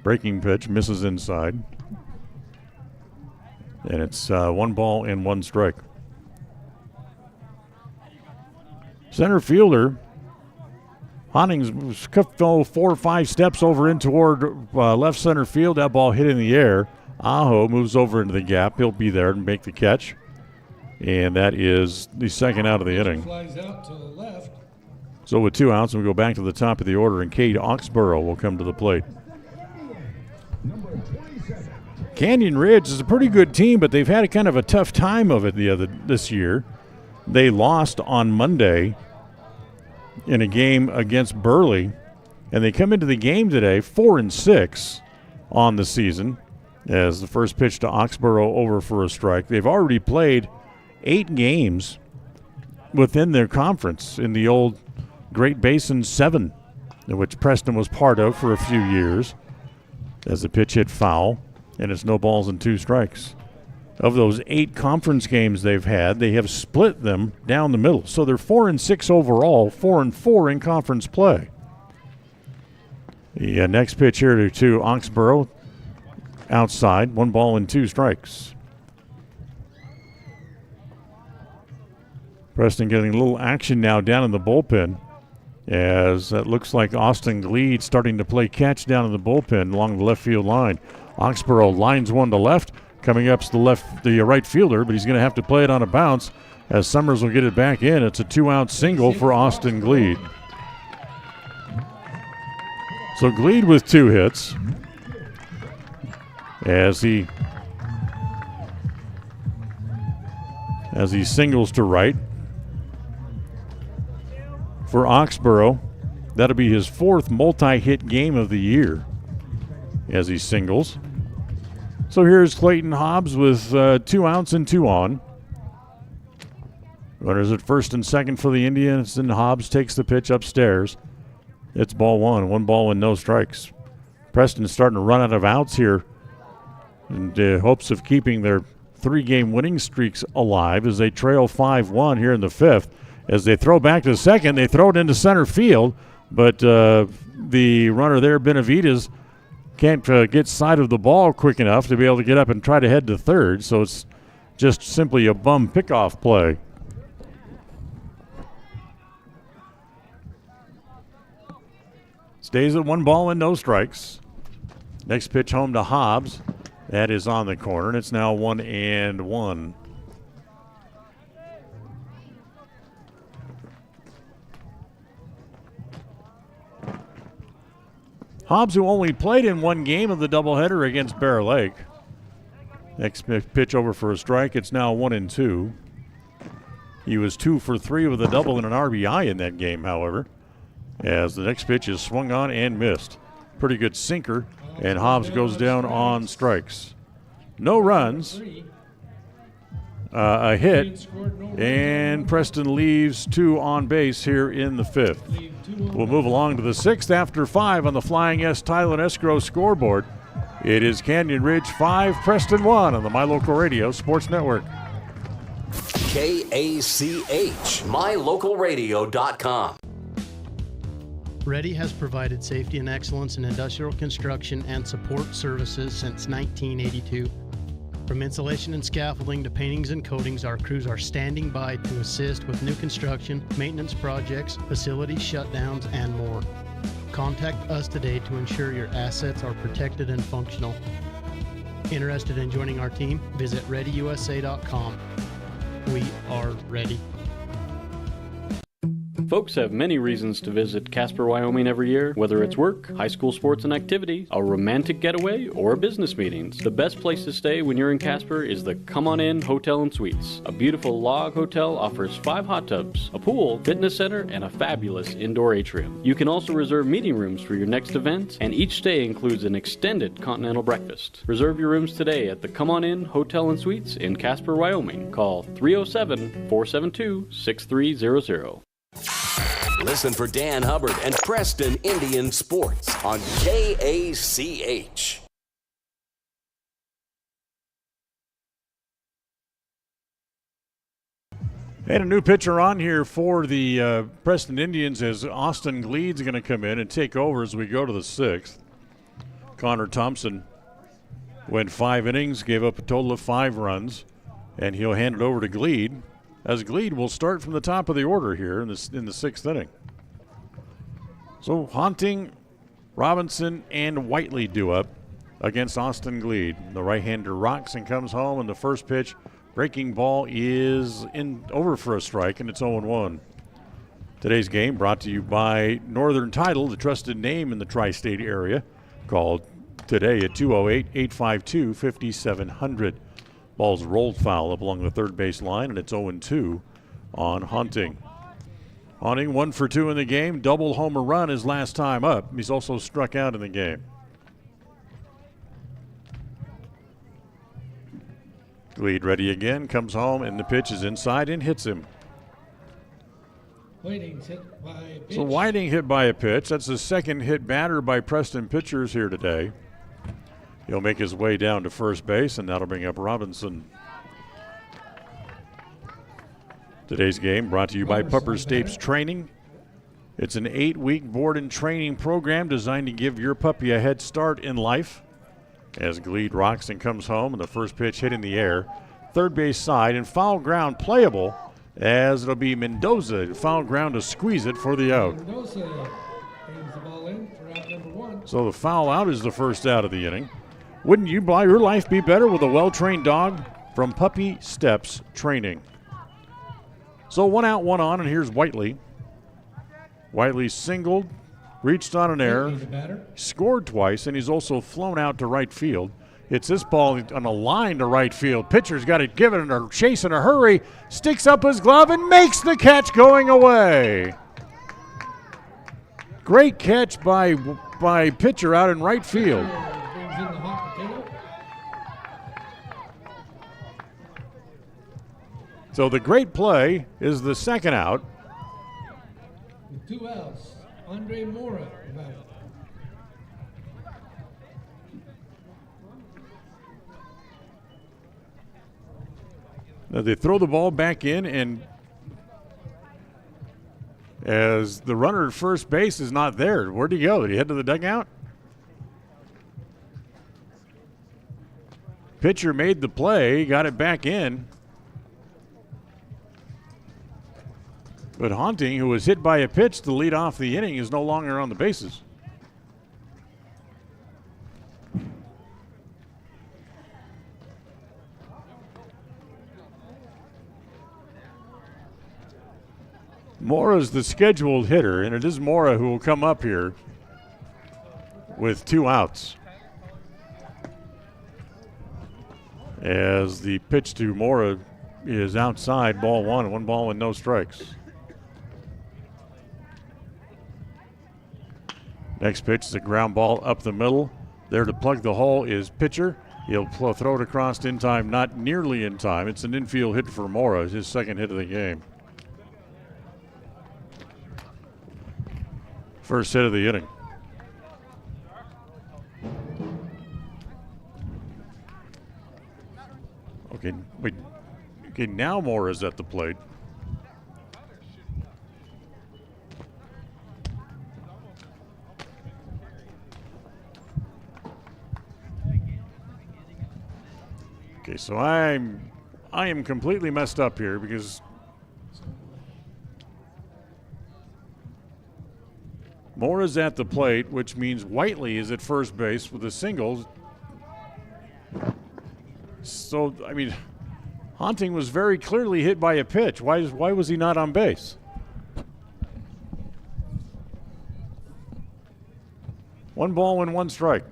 Breaking pitch misses inside. And it's 1 ball and 1 strike. Center fielder Honnings fell 4 or 5 steps over in toward left center field. That ball hit in the air. Aho moves over into the gap. He'll be there to make the catch. And that is the second out of the inning. Flies out to the left. So with 2 outs, we go back to the top of the order, and Cade Oxborough will come to the plate. Canyon Ridge is a pretty good team, but they've had a kind of a tough time of it this year. They lost on Monday in a game against Burley, and they come into the game today 4-6 on the season, as the first pitch to Oxborough over for a strike. They've already played 8 games within their conference in the old Great Basin 7, which Preston was part of for a few years, as the pitch hit foul, and it's no balls and 2 strikes. Of those 8 conference games they've had, they have split them down the middle. So they're 4-6 overall, 4-4 in conference play. The next pitch here to Oxborough, outside, 1 ball and 2 strikes. Preston getting a little action now down in the bullpen, as it looks like Austin Gleed starting to play catch down in the bullpen along the left field line. Oxborough lines one to left. Coming up's the right fielder, but he's going to have to play it on a bounce as Summers will get it back in. It's a 2-out single for Austin Gleed. So Gleed with 2 hits as he singles to right. For Oxborough, that'll be his 4th multi-hit game of the year as he singles. So here's Clayton Hobbs with 2 outs and 2 on. Runners at first and second for the Indians, and Hobbs takes the pitch upstairs. It's ball 1, 1 ball and no strikes. Preston's starting to run out of outs here in hopes of keeping their 3-game winning streaks alive as they trail 5-1 here in the 5th. As they throw back to second, they throw it into center field, but the runner there, Benavides, can't get sight of the ball quick enough to be able to get up and try to head to third, so it's just simply a bum pickoff play. Stays at 1 ball and no strikes. Next pitch home to Hobbs. That is on the corner, and it's now 1-1. Hobbs, who only played in 1 game of the doubleheader against Bear Lake. Next pitch over for a strike. It's now 1-2. He was 2 for 3 with a double and an RBI in that game, however, as the next pitch is swung on and missed. Pretty good sinker, and Hobbs goes down on strikes. No runs, a hit, and Preston leaves 2 on base here in the 5th. We'll move along to the 6th after 5 on the Flying S Tile and Escrow scoreboard. It is Canyon Ridge 5, Preston 1 on the My Local Radio Sports Network. KACH, mylocalradio.com. Ready has provided safety and excellence in industrial construction and support services since 1982. From insulation and scaffolding to paintings and coatings, our crews are standing by to assist with new construction, maintenance projects, facility shutdowns, and more. Contact us today to ensure your assets are protected and functional. Interested in joining our team? Visit ReadyUSA.com. We are ready. Folks have many reasons to visit Casper, Wyoming every year, whether it's work, high school sports and activities, a romantic getaway, or business meetings. The best place to stay when you're in Casper is the Come On In Hotel and Suites. A beautiful log hotel offers 5 hot tubs, a pool, fitness center, and a fabulous indoor atrium. You can also reserve meeting rooms for your next event, and each stay includes an extended continental breakfast. Reserve your rooms today at the Come On In Hotel and Suites in Casper, Wyoming. Call 307-472-6300. Listen for Dan Hubbard and Preston Indian Sports on KACH. And a new pitcher on here for the Preston Indians as Austin Gleed's going to come in and take over as we go to the 6th. Connor Thompson went 5 innings, gave up a total of 5 runs, and he'll hand it over to Gleed, as Gleed will start from the top of the order here in the 6th inning. So Haunting, Robinson, and Whiteley do up against Austin Gleed. The right-hander rocks and comes home, and the first pitch, breaking ball, is over for a strike, and it's 0-1. Today's game brought to you by Northern Title, the trusted name in the tri-state area. Called today at 208-852-5700. Ball's rolled foul up along the third base line, and it's 0-2 on Haunting. Haunting 1 for 2 in the game. Double homer run his last time up. He's also struck out in the game. Gleed ready again, comes home, and the pitch is inside and hits him. Whiting's hit by a pitch. So Whiting hit by a pitch. That's the second hit batter by Preston pitchers here today. He'll make his way down to first base, and that'll bring up Robinson. Today's game brought to you by Pupper Stapes Training. It's an 8-week board and training program designed to give your puppy a head start in life. As Gleed rocks and comes home, and the first pitch hit in the air. Third base side and foul ground playable as it'll be Mendoza foul ground to squeeze it for the out. Mendoza aims the ball in for out number 1. So the foul out is the first out of the inning. Wouldn't your life be better with a well-trained dog from Puppy Steps Training? So 1 out, 1 on, and here's Whiteley. Whiteley singled, reached on an error, scored twice, and he's also flown out to right field. It's this ball on a line to right field. Pitcher's got to give it a chase in a hurry, sticks up his glove and makes the catch going away. Great catch by pitcher out in right field. Brings in the hot potato. So the great play is the second out. With 2 outs, Andre Mora about it. Now they throw the ball back in, and as the runner at first base is not there, where'd he go? Did he head to the dugout? Pitcher made the play, got it back in. But Haunting, who was hit by a pitch to lead off the inning, is no longer on the bases. Mora's the scheduled hitter, and it is Mora who will come up here with 2 outs. As the pitch to Mora is outside, ball 1, 1 ball and no strikes. Next pitch is a ground ball up the middle. There to plug the hole is pitcher. He'll throw it across in time, not nearly in time. It's an infield hit for Mora, his second hit of the game. First hit of the inning. Okay, now Mora's at the plate. Okay, so I am completely messed up here because Mora's at the plate, which means Whiteley is at first base with a single. So, I mean, Haunting was very clearly hit by a pitch. Why was he not on base? One ball and 1 strike.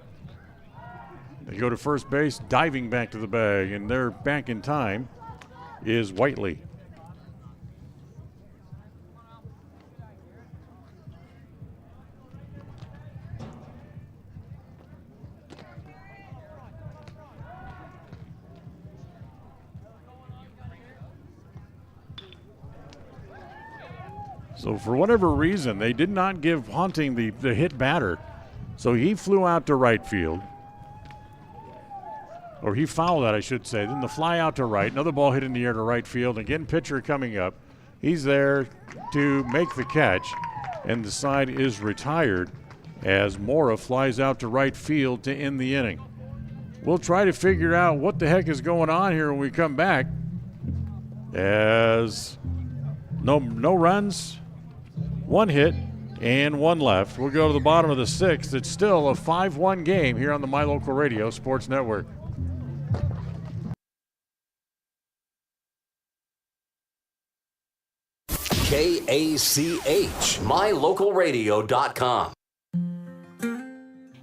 They go to first base, diving back to the bag, and they're back in time is Whiteley. So for whatever reason, they did not give Haunting the hit batter. So he flew out to right field. Or he fouled out, I should say. Then the fly out to right. Another ball hit in the air to right field. Again, pitcher coming up. He's there to make the catch. And the side is retired as Mora flies out to right field to end the inning. We'll try to figure out what the heck is going on here when we come back. As no runs, 1 hit, and 1 left. We'll go to the bottom of the 6th. It's still a 5-1 game here on the My Local Radio Sports Network. KACH, mylocalradio.com.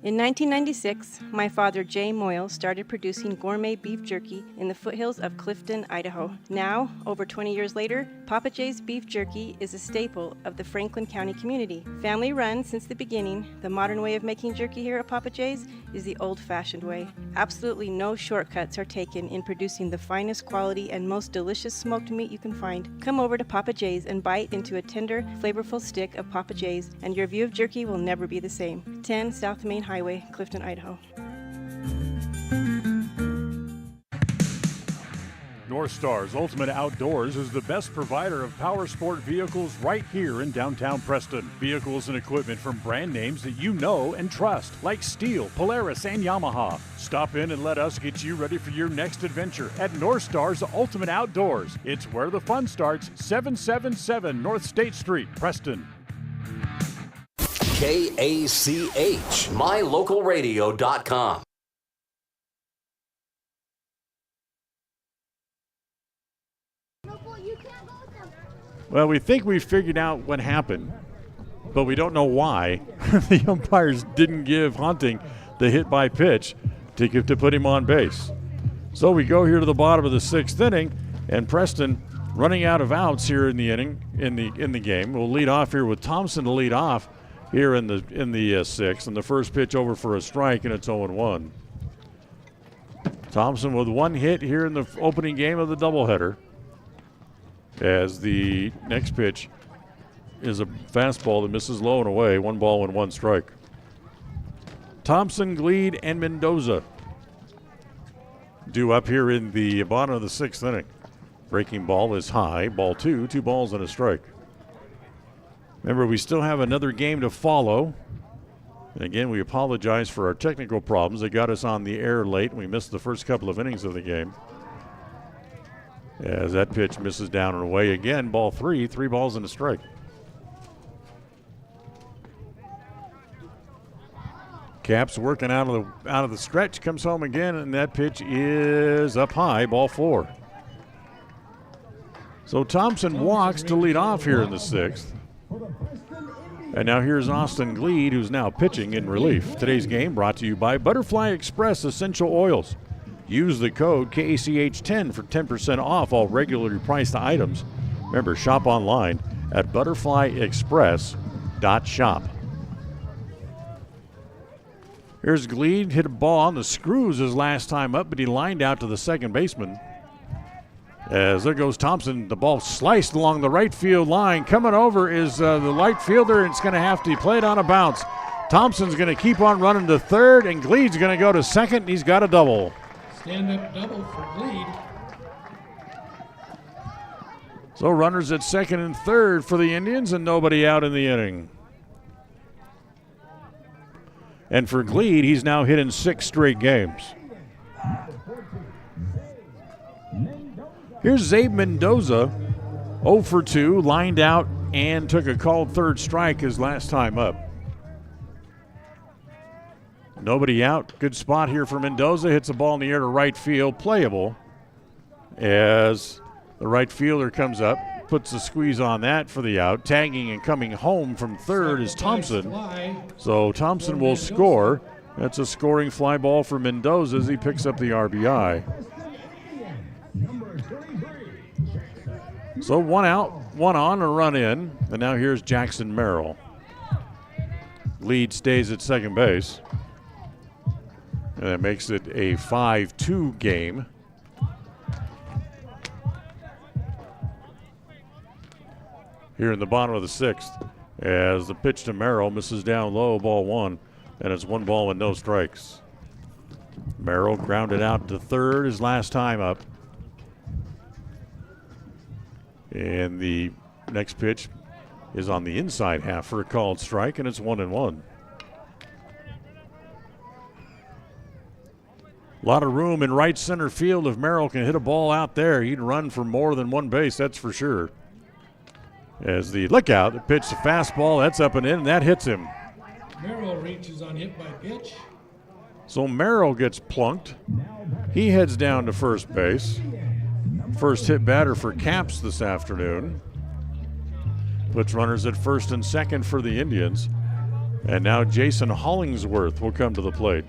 In 1996, my father, Jay Moyle, started producing gourmet beef jerky in the foothills of Clifton, Idaho. Now, over 20 years later, Papa Jay's beef jerky is a staple of the Franklin County community. Family run since the beginning, the modern way of making jerky here at Papa Jay's is the old-fashioned way. Absolutely no shortcuts are taken in producing the finest quality and most delicious smoked meat you can find. Come over to Papa Jay's and bite into a tender, flavorful stick of Papa Jay's, and your view of jerky will never be the same. 10 South Main Highway, Clifton, Idaho. North Stars Ultimate Outdoors is the best provider of power sport vehicles right here in downtown Preston. Vehicles and equipment from brand names that you know and trust, like Steel, Polaris, and Yamaha. Stop in and let us get you ready for your next adventure at North Stars Ultimate Outdoors. It's where the fun starts, 777 North State Street, Preston. KACH, mylocalradio.com. Well, we think we figured out what happened, but we don't know why the umpires didn't give Hunting the hit by pitch to put him on base. So we go here to the bottom of the 6th inning, and Preston running out of outs here in the inning in the game. We'll lead off here with Thompson to lead off here in the 6th, and the first pitch over for a strike, and it's 0-1. Thompson with one hit here in the opening game of the doubleheader. As the next pitch is a fastball that misses low and away. 1 ball and 1 strike. Thompson, Gleed, and Mendoza due up here in the bottom of the 6th inning. Breaking ball is high. Ball 2, 2 balls and a strike. Remember, we still have another game to follow. And again, we apologize for our technical problems. They got us on the air late, and we missed the first couple of innings of the game. As that pitch misses down and away again, ball 3, 3 balls and a strike. Caps working out of the stretch, comes home again, and that pitch is up high, ball 4. So Thompson walks to lead off here in the 6th. And now here's Austin Gleed, who's now pitching in relief. Today's game brought to you by Butterfly Express Essential Oils. Use the code KACH10 for 10% off all regularly priced items. Remember, shop online at butterflyexpress.shop. Here's Gleed, hit a ball on the screws his last time up, but he lined out to the second baseman. As there goes Thompson, the ball sliced along the right field line. Coming over is the right fielder, and it's going to have to be played on a bounce. Thompson's going to keep on running to third, and Gleed's going to go to second, and he's got a double. Stand-up double for Gleed. So runners at second and third for the Indians, and nobody out in the inning. And for Gleed, he's now hit in 6 straight games. Here's Zabe Mendoza, 0 for 2, lined out and took a called third strike his last time up. Nobody out. Good spot here for Mendoza. Hits the ball in the air to right field. Playable as the right fielder comes up. Puts the squeeze on that for the out. Tagging and coming home from third is Thompson. So Thompson will score. That's a scoring fly ball for Mendoza as he picks up the RBI. So 1 out, 1 on, a run in. And now here's Jackson Merrill. Lead stays at second base. And that makes it a 5-2 game. Here in the bottom of the 6th, as the pitch to Merrill misses down low, ball 1, and it's 1 ball and no strikes. Merrill grounded out to third his last time up. And the next pitch is on the inside half for a called strike, and it's 1-1. A lot of room in right center field. If Merrill can hit a ball out there, he'd run for more than one base, that's for sure. As the lookout, the pitch, the fastball, that's up and in, and that hits him. Merrill reaches on hit by pitch. So Merrill gets plunked. He heads down to first base. First hit batter for Caps this afternoon. Puts runners at first and second for the Indians. And now Jason Hollingsworth will come to the plate.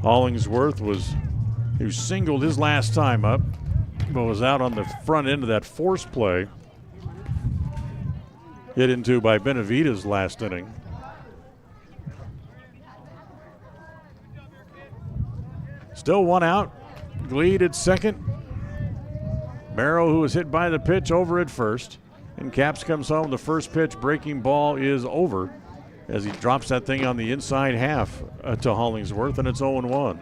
Hollingsworth who singled his last time up, but was out on the front end of that force play. Hit into by Benavides last inning. Still 1 out. Gleed at second. Merrill, who was hit by the pitch, over at first. And Caps comes home. The first pitch, breaking ball, is over as he drops that thing on the inside half to Hollingsworth, and it's 0-1.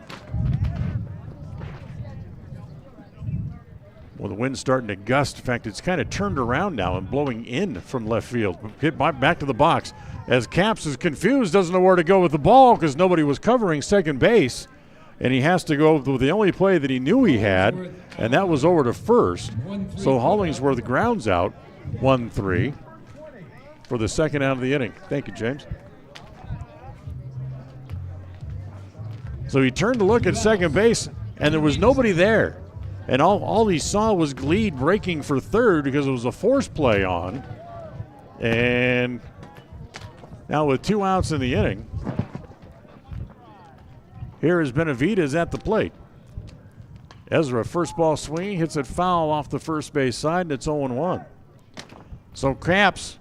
Well, the wind's starting to gust. In fact, it's kind of turned around now and blowing in from left field. Hit back to the box as Capps is confused, doesn't know where to go with the ball because nobody was covering second base. And he has to go with the only play that he knew he had, and that was over to first. So Hollingsworth grounds out 1-3 for the second out of the inning. Thank you, James. So he turned to look at second base, and there was nobody there. And all he saw was Gleed breaking for third because it was a force play on. And now with 2 outs in the inning, here is Benavidez at the plate. Ezra, first ball swing, hits it foul off the first base side, and it's 0-1. So Capps,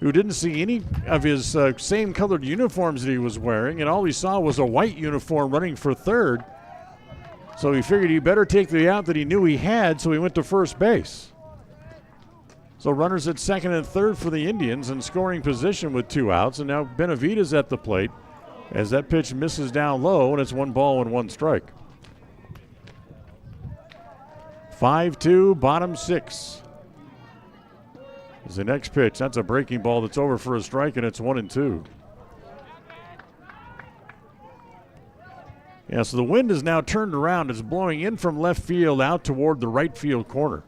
who didn't see any of his same colored uniforms that he was wearing, and all he saw was a white uniform running for third. So he figured he better take the out that he knew he had, so he went to first base. So runners at second and third for the Indians in scoring position with 2 outs, and now Benavidez at the plate as that pitch misses down low, and it's 1 ball and 1 strike. 5-2, bottom 6. Is the next pitch. That's a breaking ball that's over for a strike, and it's 1-2. Yeah, so the wind is now turned around. It's blowing in from left field out toward the right field corner.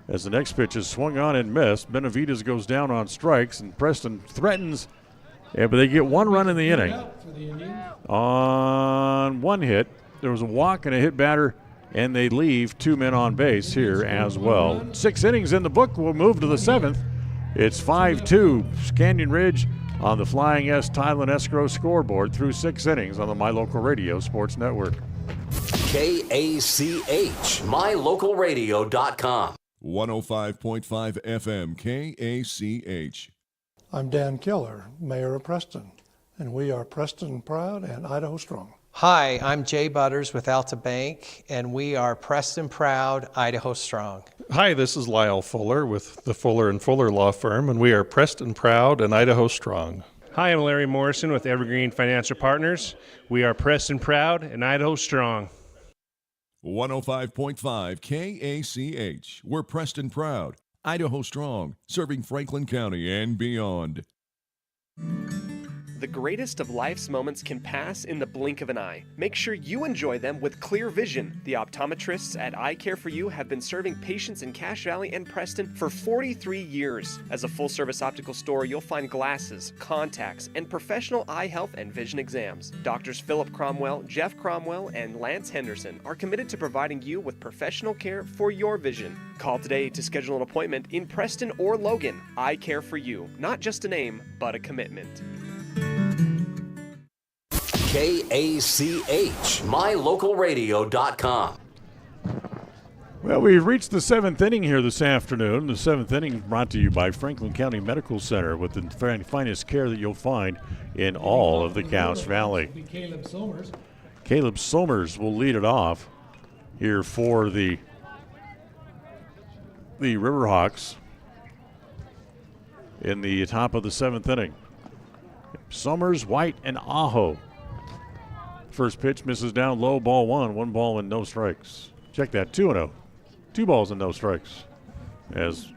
As the next pitch is swung on and missed, Benavidez goes down on strikes, and Preston threatens. Yeah, but they get 1 run in the inning. On 1 hit, there was a walk and a hit batter, and they leave 2 men on base here as well. 6 innings in the book. We'll move to the 7th. It's 5-2, Canyon Ridge on the Flying S Thailand Escrow scoreboard through 6 innings on the My Local Radio Sports Network. KACH, MyLocalRadio.com. 105.5 FM KACH. I'm Dan Keller, Mayor of Preston, and we are Preston Proud and Idaho Strong. Hi, I'm Jay Butters with Alta Bank, and we are Preston Proud, Idaho Strong. Hi, this is Lyle Fuller with the Fuller & Fuller Law Firm, and we are Preston Proud and Idaho Strong. Hi, I'm Larry Morrison with Evergreen Financial Partners. We are Preston Proud and Idaho Strong. 105.5 KACH. We're Preston Proud, Idaho Strong, serving Franklin County and beyond. The greatest of life's moments can pass in the blink of an eye. Make sure you enjoy them with clear vision. The optometrists at Eye Care for You have been serving patients in Cache Valley and Preston for 43 years. As a full-service optical store, you'll find glasses, contacts, and professional eye health and vision exams. Doctors Philip Cromwell, Jeff Cromwell, and Lance Henderson are committed to providing you with professional care for your vision. Call today to schedule an appointment in Preston or Logan. Eye Care for You, not just a name, but a commitment. KACH, MyLocalRadio.com. Well, we've reached the 7th inning here this afternoon. The 7th inning brought to you by Franklin County Medical Center with the finest care that you'll find in all of the Cache Valley. Caleb Somers will lead it off here for the Riverhawks in the top of the 7th inning. Somers, White, and Aho. First pitch misses down low, ball 1. 1 ball and no strikes. Check that, 2-0. 2 balls and no strikes. As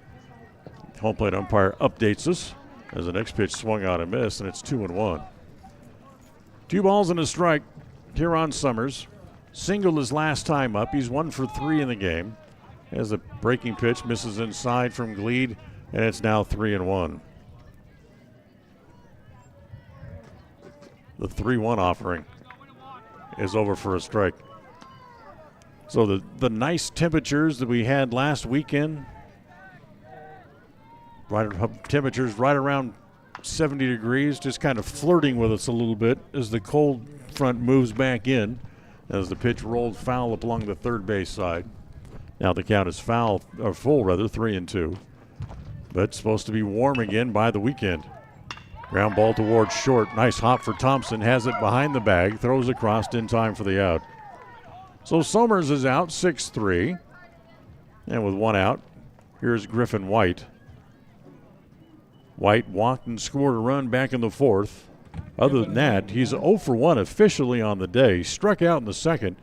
home plate umpire updates us as the next pitch swung out and missed, and it's 2-1. 2 balls and a strike here on Somers. Singled his last time up. He's 1 for 3 in the game. As the breaking pitch misses inside from Gleed, and it's now 3-1. The 3-1 offering is over for a strike. So the nice temperatures that we had last weekend, temperatures right around 70 degrees, just kind of flirting with us a little bit as the cold front moves back in, as the pitch rolled foul up along the third base side. Now the count is full, 3-2. But it's supposed to be warm again by the weekend. Ground ball towards short. Nice hop for Thompson. Has it behind the bag. Throws across in time for the out. So Somers is out 6-3. And with 1 out, here's Griffin White. White walked and scored a run back in the 4th. Other than that, he's 0 for 1 officially on the day. He struck out in the 2nd.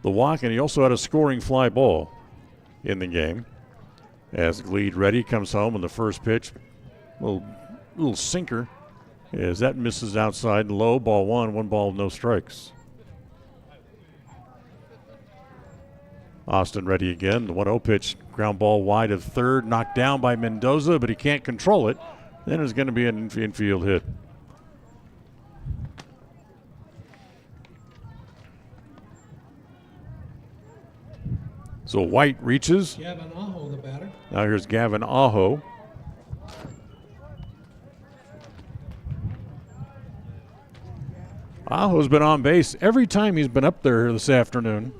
The walk, and he also had a scoring fly ball. in the game. As lead ready comes home on the first pitch. Little sinker as that misses outside low. Ball one ball, no strikes. Austin ready again. The 1-0 pitch, ground ball wide of third, knocked down by Mendoza, but he can't control it. Then it's going to be an infield hit. So White reaches. Gavin Aho, the batter. Now here's Gavin Aho. Aho's been on base every time he's been up there this afternoon.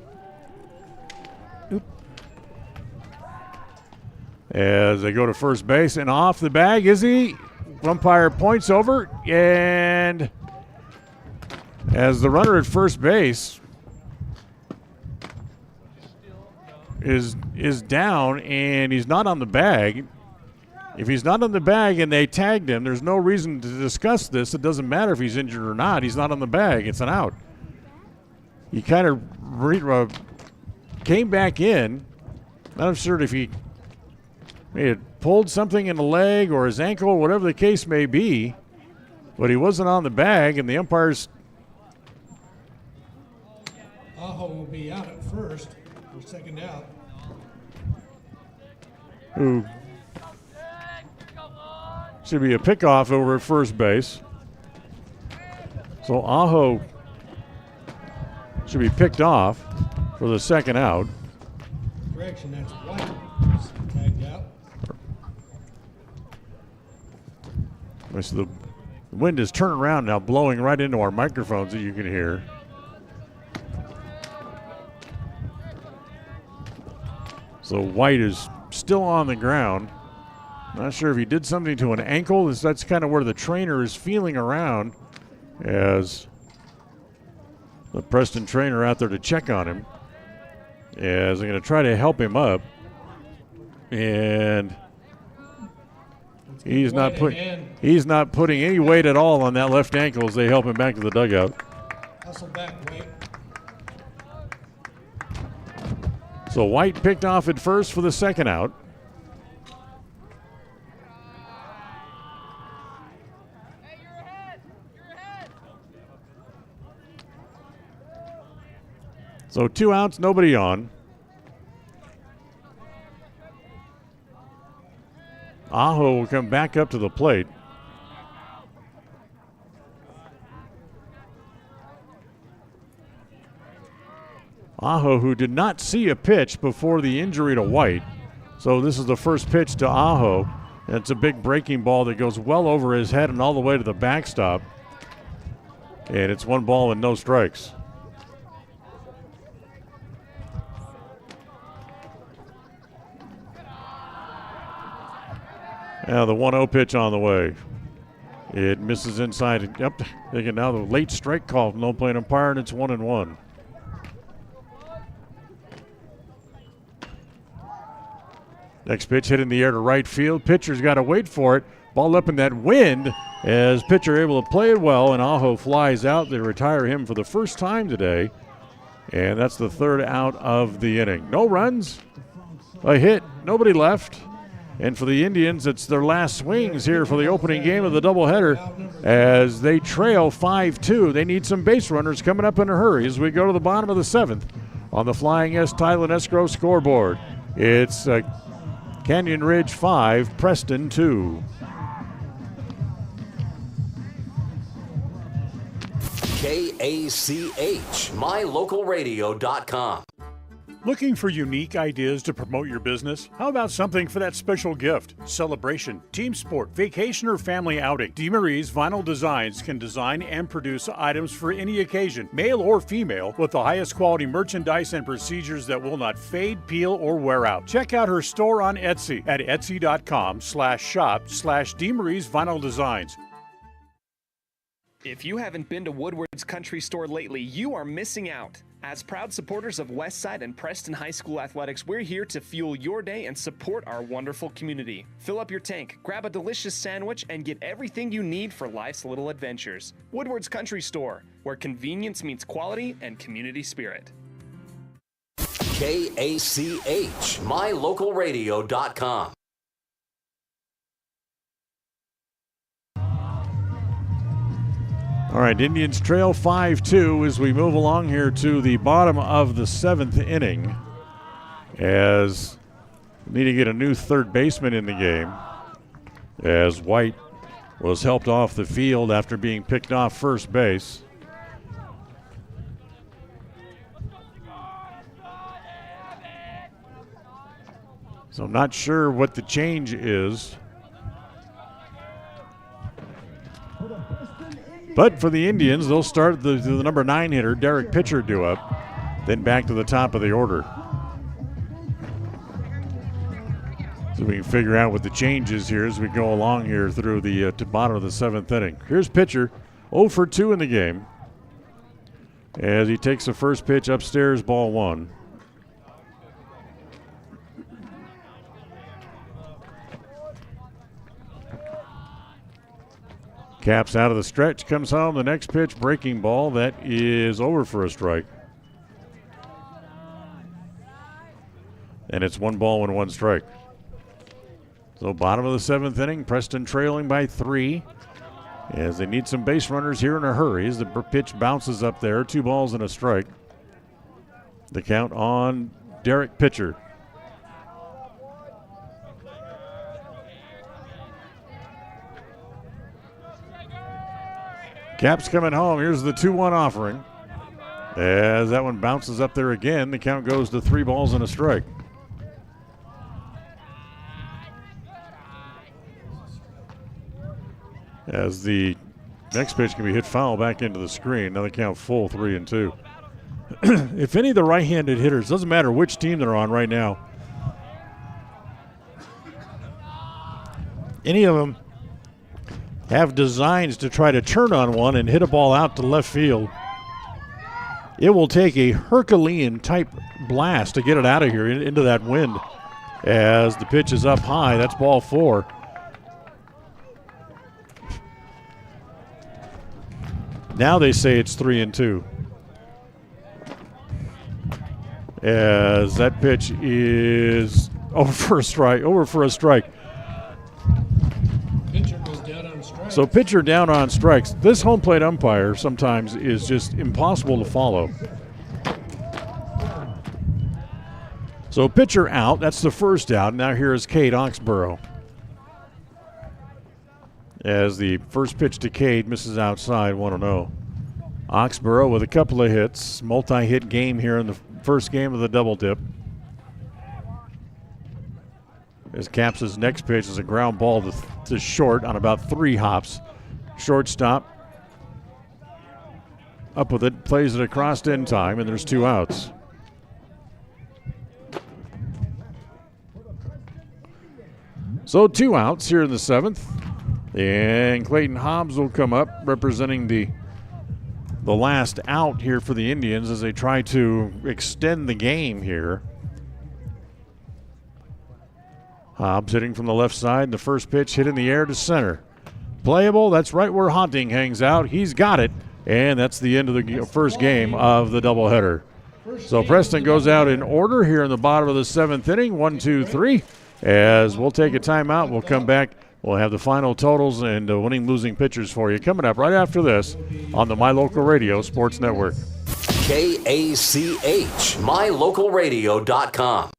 As they go to first base, and off the bag is he. Umpire points over, and as the runner at first base is down and he's not on the bag. If he's not on the bag and they tagged him, there's no reason to discuss this. It doesn't matter if he's injured or not. He's not on the bag. It's an out. He kind of came back in. Not sure if he may have pulled something in the leg or his ankle or whatever the case may be, but he wasn't on the bag, and the umpires. Aho will be out at first for second out. Who should be a pickoff over at first base. So Aho should be picked off for the second out. Correction, that's White tagged out. So the wind is turning around now, blowing right into our microphones that you can hear. So White is still on the ground. Not sure if he did something to an ankle. That's kind of where the trainer is feeling around as the Preston trainer out there to check on him. As they're going to try to help him up. And he's not putting any weight at all on that left ankle as they help him back to the dugout. Hustle back, White. So White picked off at first for the second out. So 2 outs, nobody on. Aho will come back up to the plate. Aho, who did not see a pitch before the injury to White. So this is the first pitch to Aho. And it's a big breaking ball that goes well over his head and all the way to the backstop. And it's 1 ball and no strikes. Now the 1-0 pitch on the way. It misses inside. Yep. They get now the late strike call from no plate umpire, and it's 1-1. Next pitch hit in the air to right field. Pitcher's got to wait for it. Ball up in that wind as pitcher able to play it well, and Aho flies out. They retire him for the first time today, and that's the 3rd out of the inning. No runs, a hit, nobody left. And for the Indians, it's their last swings here for the opening game of the doubleheader as they trail 5-2. They need some base runners coming up in a hurry as we go to the bottom of the 7th on the Flying S Tile and Escrow scoreboard. It's Canyon Ridge 5, Preston 2. KACH, mylocalradio.com. Looking for unique ideas to promote your business? How about something for that special gift, celebration, team sport, vacation, or family outing? DeMarie's Vinyl Designs can design and produce items for any occasion, male or female, with the highest quality merchandise and procedures that will not fade, peel, or wear out. Check out her store on Etsy at etsy.com/shop/DeMarie's Vinyl Designs. If you haven't been to Woodward's Country Store lately, you are missing out. As proud supporters of Westside and Preston High School athletics, we're here to fuel your day and support our wonderful community. Fill up your tank, grab a delicious sandwich, and get everything you need for life's little adventures. Woodward's Country Store, where convenience meets quality and community spirit. KACH, mylocalradio.com. All right, Indians trail 5-2 as we move along here to the bottom of the 7th inning, as we need to get a new third baseman in the game, as White was helped off the field after being picked off first base. So I'm not sure what the change is. But for the Indians, they'll start the number 9 hitter, Derek Pitcher, due up, then back to the top of the order. So we can figure out what the change is here as we go along here through the bottom of the 7th inning. Here's Pitcher, 0 for 2 in the game, as he takes the first pitch upstairs, ball 1. Caps out of the stretch, comes home. The next pitch, breaking ball, that is over for a strike. And it's 1 ball and 1 strike. So bottom of the 7th inning, Preston trailing by 3, as they need some base runners here in a hurry as the pitch bounces up there. 2 balls and a strike. The count on Derek Pitcher. Caps coming home. Here's the 2-1 offering. As that one bounces up there again, the count goes to 3 balls and a strike. As the next pitch can be hit foul back into the screen. Now the count full, 3-2. If any of the right-handed hitters, doesn't matter which team they're on right now, any of them have designs to try to turn on one and hit a ball out to left field, it will take a Herculean-type blast to get it out of here into that wind. As the pitch is up high, that's ball 4. Now they say it's 3-2. As that pitch is over for a strike. So pitcher down on strikes. This home plate umpire sometimes is just impossible to follow. So pitcher out. That's the first out. Now here is Cade Oxborough. As the first pitch to Cade misses outside, 1-0. Oxborough with a couple of hits. Multi-hit game here in the first game of the double dip. As Caps' next pitch is a ground ball to short on about 3 hops. Shortstop up with it, plays it across in time, and there's 2 outs. So 2 outs here in the 7th. And Clayton Hobbs will come up representing the last out here for the Indians as they try to extend the game here. Hobbs hitting from the left side. The first pitch hit in the air to center. Playable. That's right where Hunting hangs out. He's got it. And that's the end of the first game of the doubleheader. So Preston goes out in order here in the bottom of the 7th inning. 1, 2, 3. As we'll take a timeout. We'll come back. We'll have the final totals and winning, losing pitchers for you coming up right after this on the My Local Radio Sports Network. KACH, mylocalradio.com.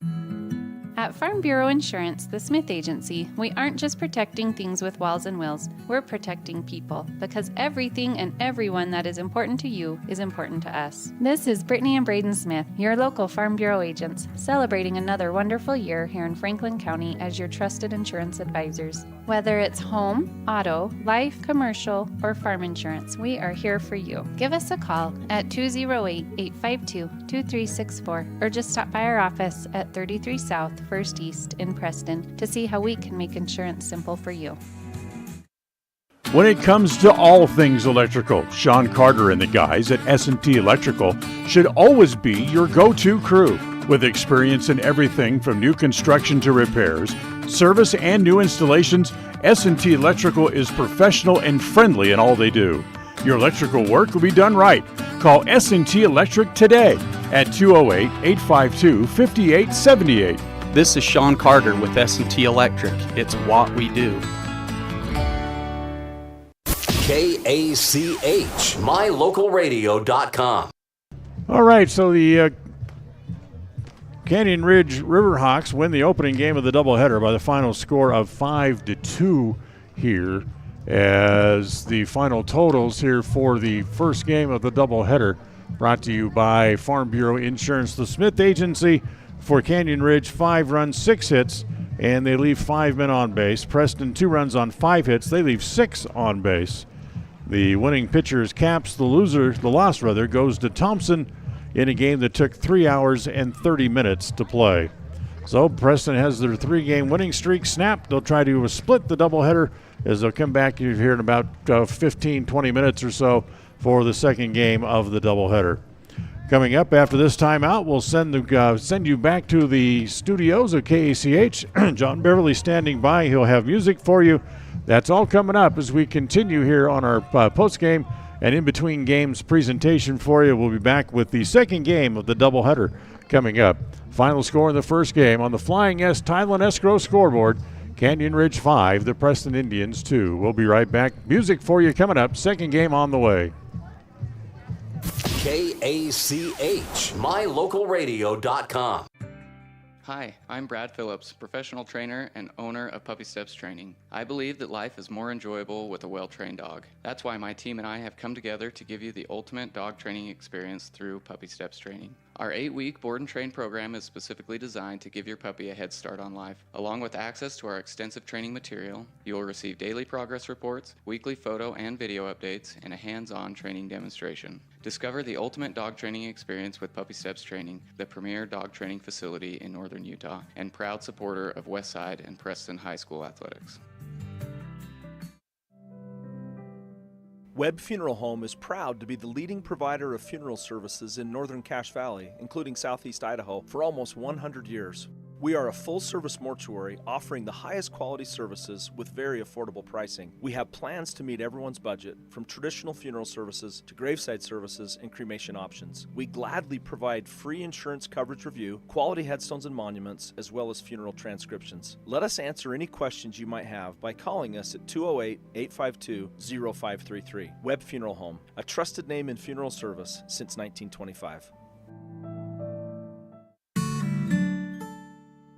At Farm Bureau Insurance, the Smith Agency, we aren't just protecting things with walls and wills. We're protecting people, because everything and everyone that is important to you is important to us. This is Brittany and Braden Smith, your local Farm Bureau agents, celebrating another wonderful year here in Franklin County as your trusted insurance advisors. Whether it's home, auto, life, commercial, or farm insurance, we are here for you. Give us a call at 208-852-2364 or just stop by our office at 33 South 1st East in Preston to see how we can make insurance simple for you. When it comes to all things electrical, Sean Carter and the guys at S&T Electrical should always be your go-to crew. With experience in everything from new construction to repairs, service, and new installations, S&T Electrical is professional and friendly in all they do. Your electrical work will be done right. Call S&T Electric today at 208-852-5878. This is Sean Carter with S&T Electric. It's what we do. KACH, mylocalradio.com. All right, so the Canyon Ridge Riverhawks win the opening game of the doubleheader by the final score of 5-2 here, as the final totals here for the first game of the doubleheader brought to you by Farm Bureau Insurance. The Smith Agency for Canyon Ridge, 5 runs, 6 hits, and they leave 5 men on base. Preston, 2 runs on 5 hits. They leave 6 on base. The winning pitcher is Caps. The loss goes to Thompson in a game that took 3 hours and 30 minutes to play. So Preston has their 3-game winning streak snapped. They'll try to split the doubleheader as they'll come back here in about 15, 20 minutes or so for the second game of the doubleheader. Coming up after this timeout, we'll send you back to the studios of KACH. John Beverly standing by. He'll have music for you. That's all coming up as we continue here on our post-game and in-between games presentation for you. We'll be back with the second game of the doubleheader coming up. Final score in the first game on the Flying S Title and Escrow scoreboard, Canyon Ridge 5, the Preston Indians 2. We'll be right back. Music for you coming up. Second game on the way. KACH, mylocalradio.com. Hi, I'm Brad Phillips, professional trainer and owner of Puppy Steps Training. I believe that life is more enjoyable with a well-trained dog. That's why my team and I have come together to give you the ultimate dog training experience through Puppy Steps Training. Our 8-week board and train program is specifically designed to give your puppy a head start on life. Along with access to our extensive training material, you will receive daily progress reports, weekly photo and video updates, and a hands-on training demonstration. Discover the ultimate dog training experience with Puppy Steps Training, the premier dog training facility in northern Utah, and proud supporter of Westside and Preston High School athletics. Webb Funeral Home is proud to be the leading provider of funeral services in northern Cache Valley, including southeast Idaho, for almost 100 years. We are a full-service mortuary offering the highest quality services with very affordable pricing. We have plans to meet everyone's budget, from traditional funeral services to graveside services and cremation options. We gladly provide free insurance coverage review, quality headstones and monuments, as well as funeral transcriptions. Let us answer any questions you might have by calling us at 208-852-0533. Webb Funeral Home, a trusted name in funeral service since 1925.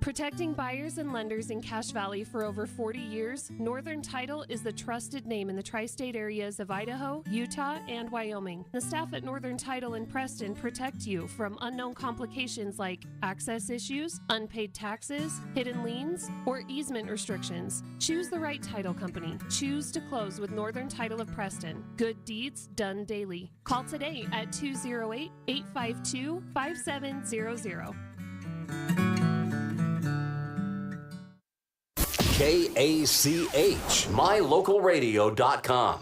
Protecting buyers and lenders in Cache Valley for over 40 years, Northern Title is the trusted name in the tri-state areas of Idaho, Utah, and Wyoming. The staff at Northern Title in Preston protect you from unknown complications like access issues, unpaid taxes, hidden liens, or easement restrictions. Choose the right title company. Choose to close with Northern Title of Preston. Good deeds done daily. Call today at 208-852-5700. KACH, mylocalradio.com.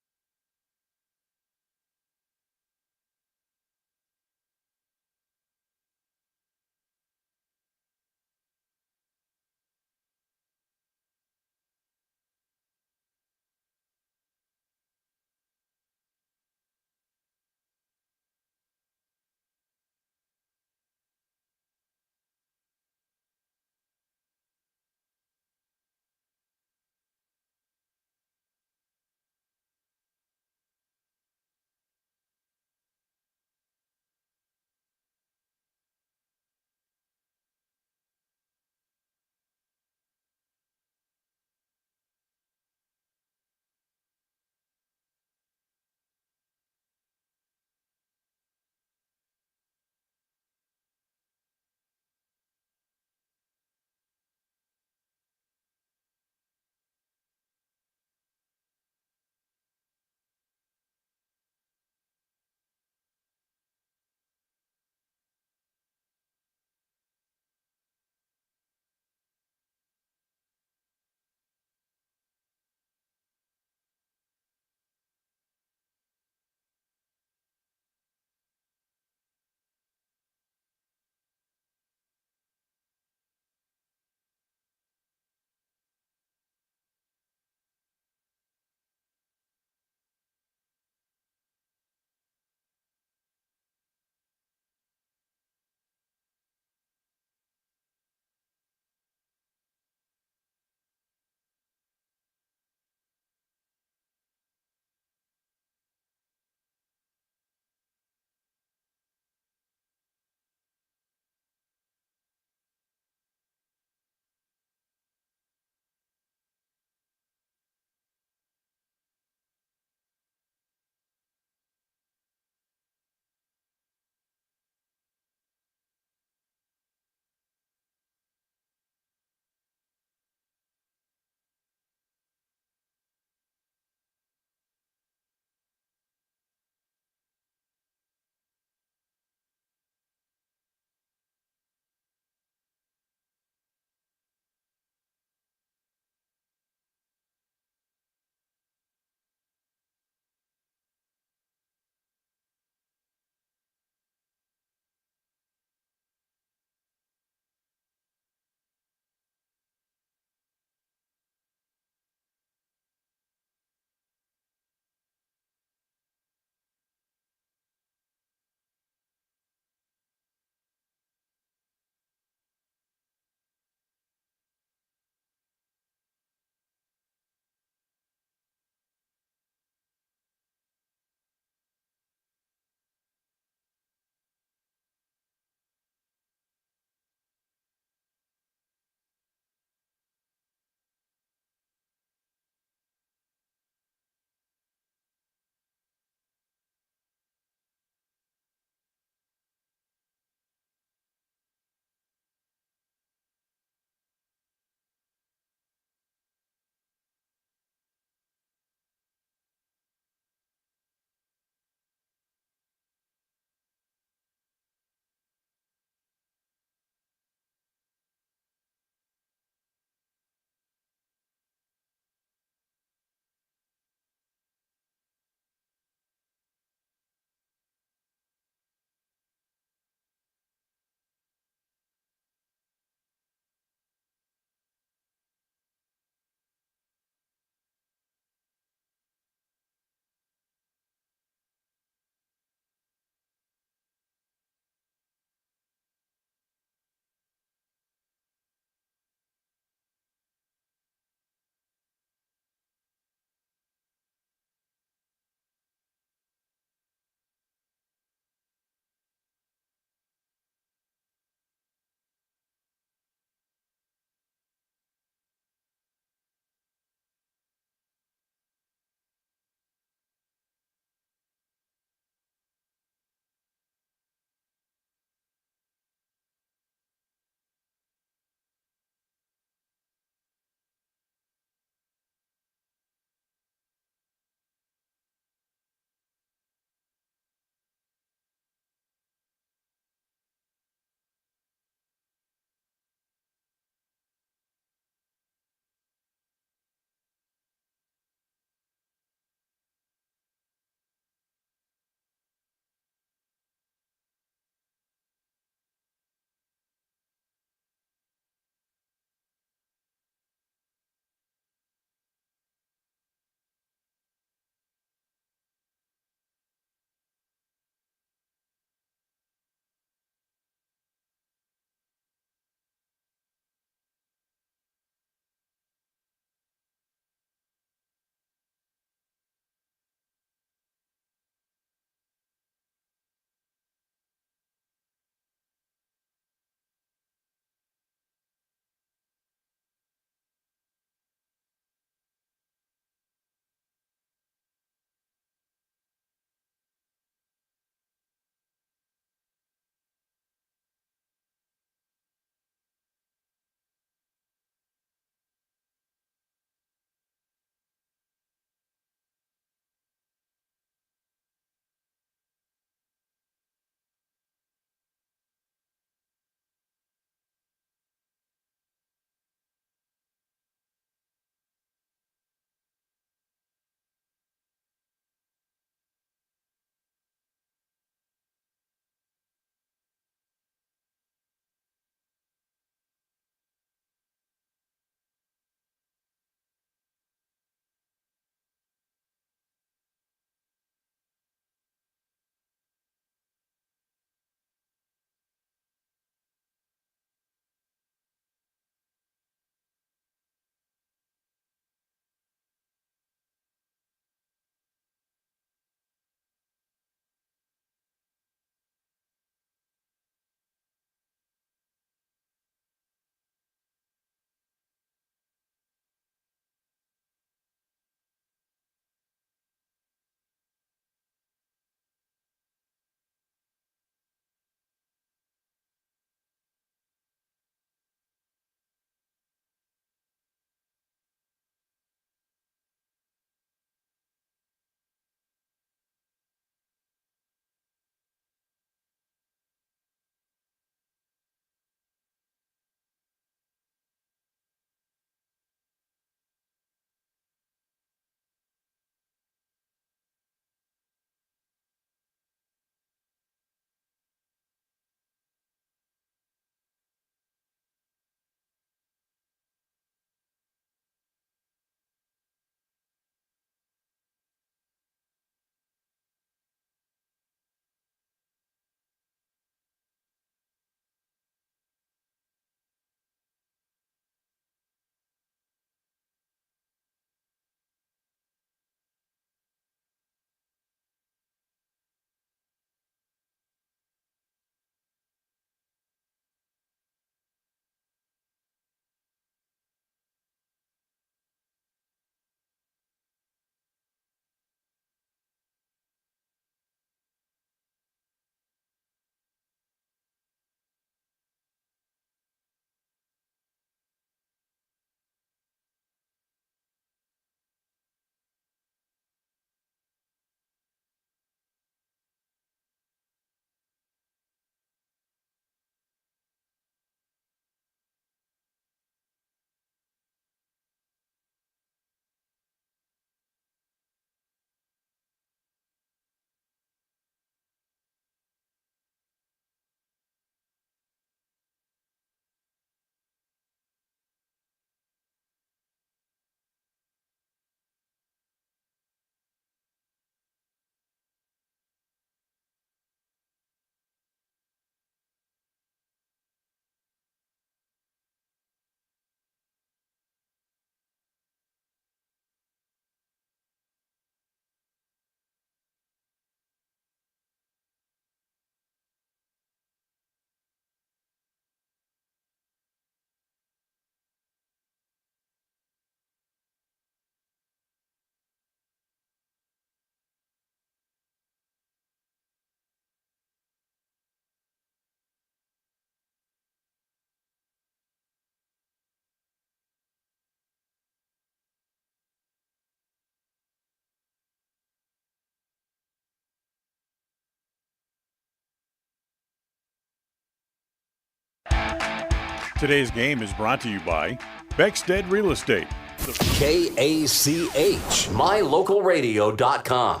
Today's game is brought to you by Beckstead Real Estate. KACH, mylocalradio.com.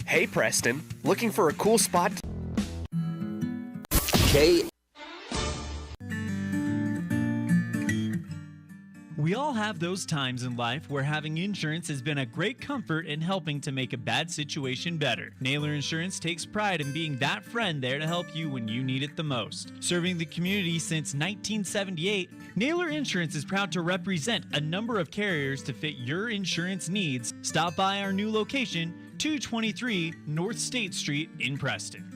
Hey Preston, looking for a cool spot? We all have those times in life where having insurance has been a great comfort in helping to make a bad situation better. Naylor Insurance takes pride in being that friend there to help you when you need it the most. Serving the community since 1978, Naylor Insurance is proud to represent a number of carriers to fit your insurance needs. Stop by our new location, 223 North State Street in Preston.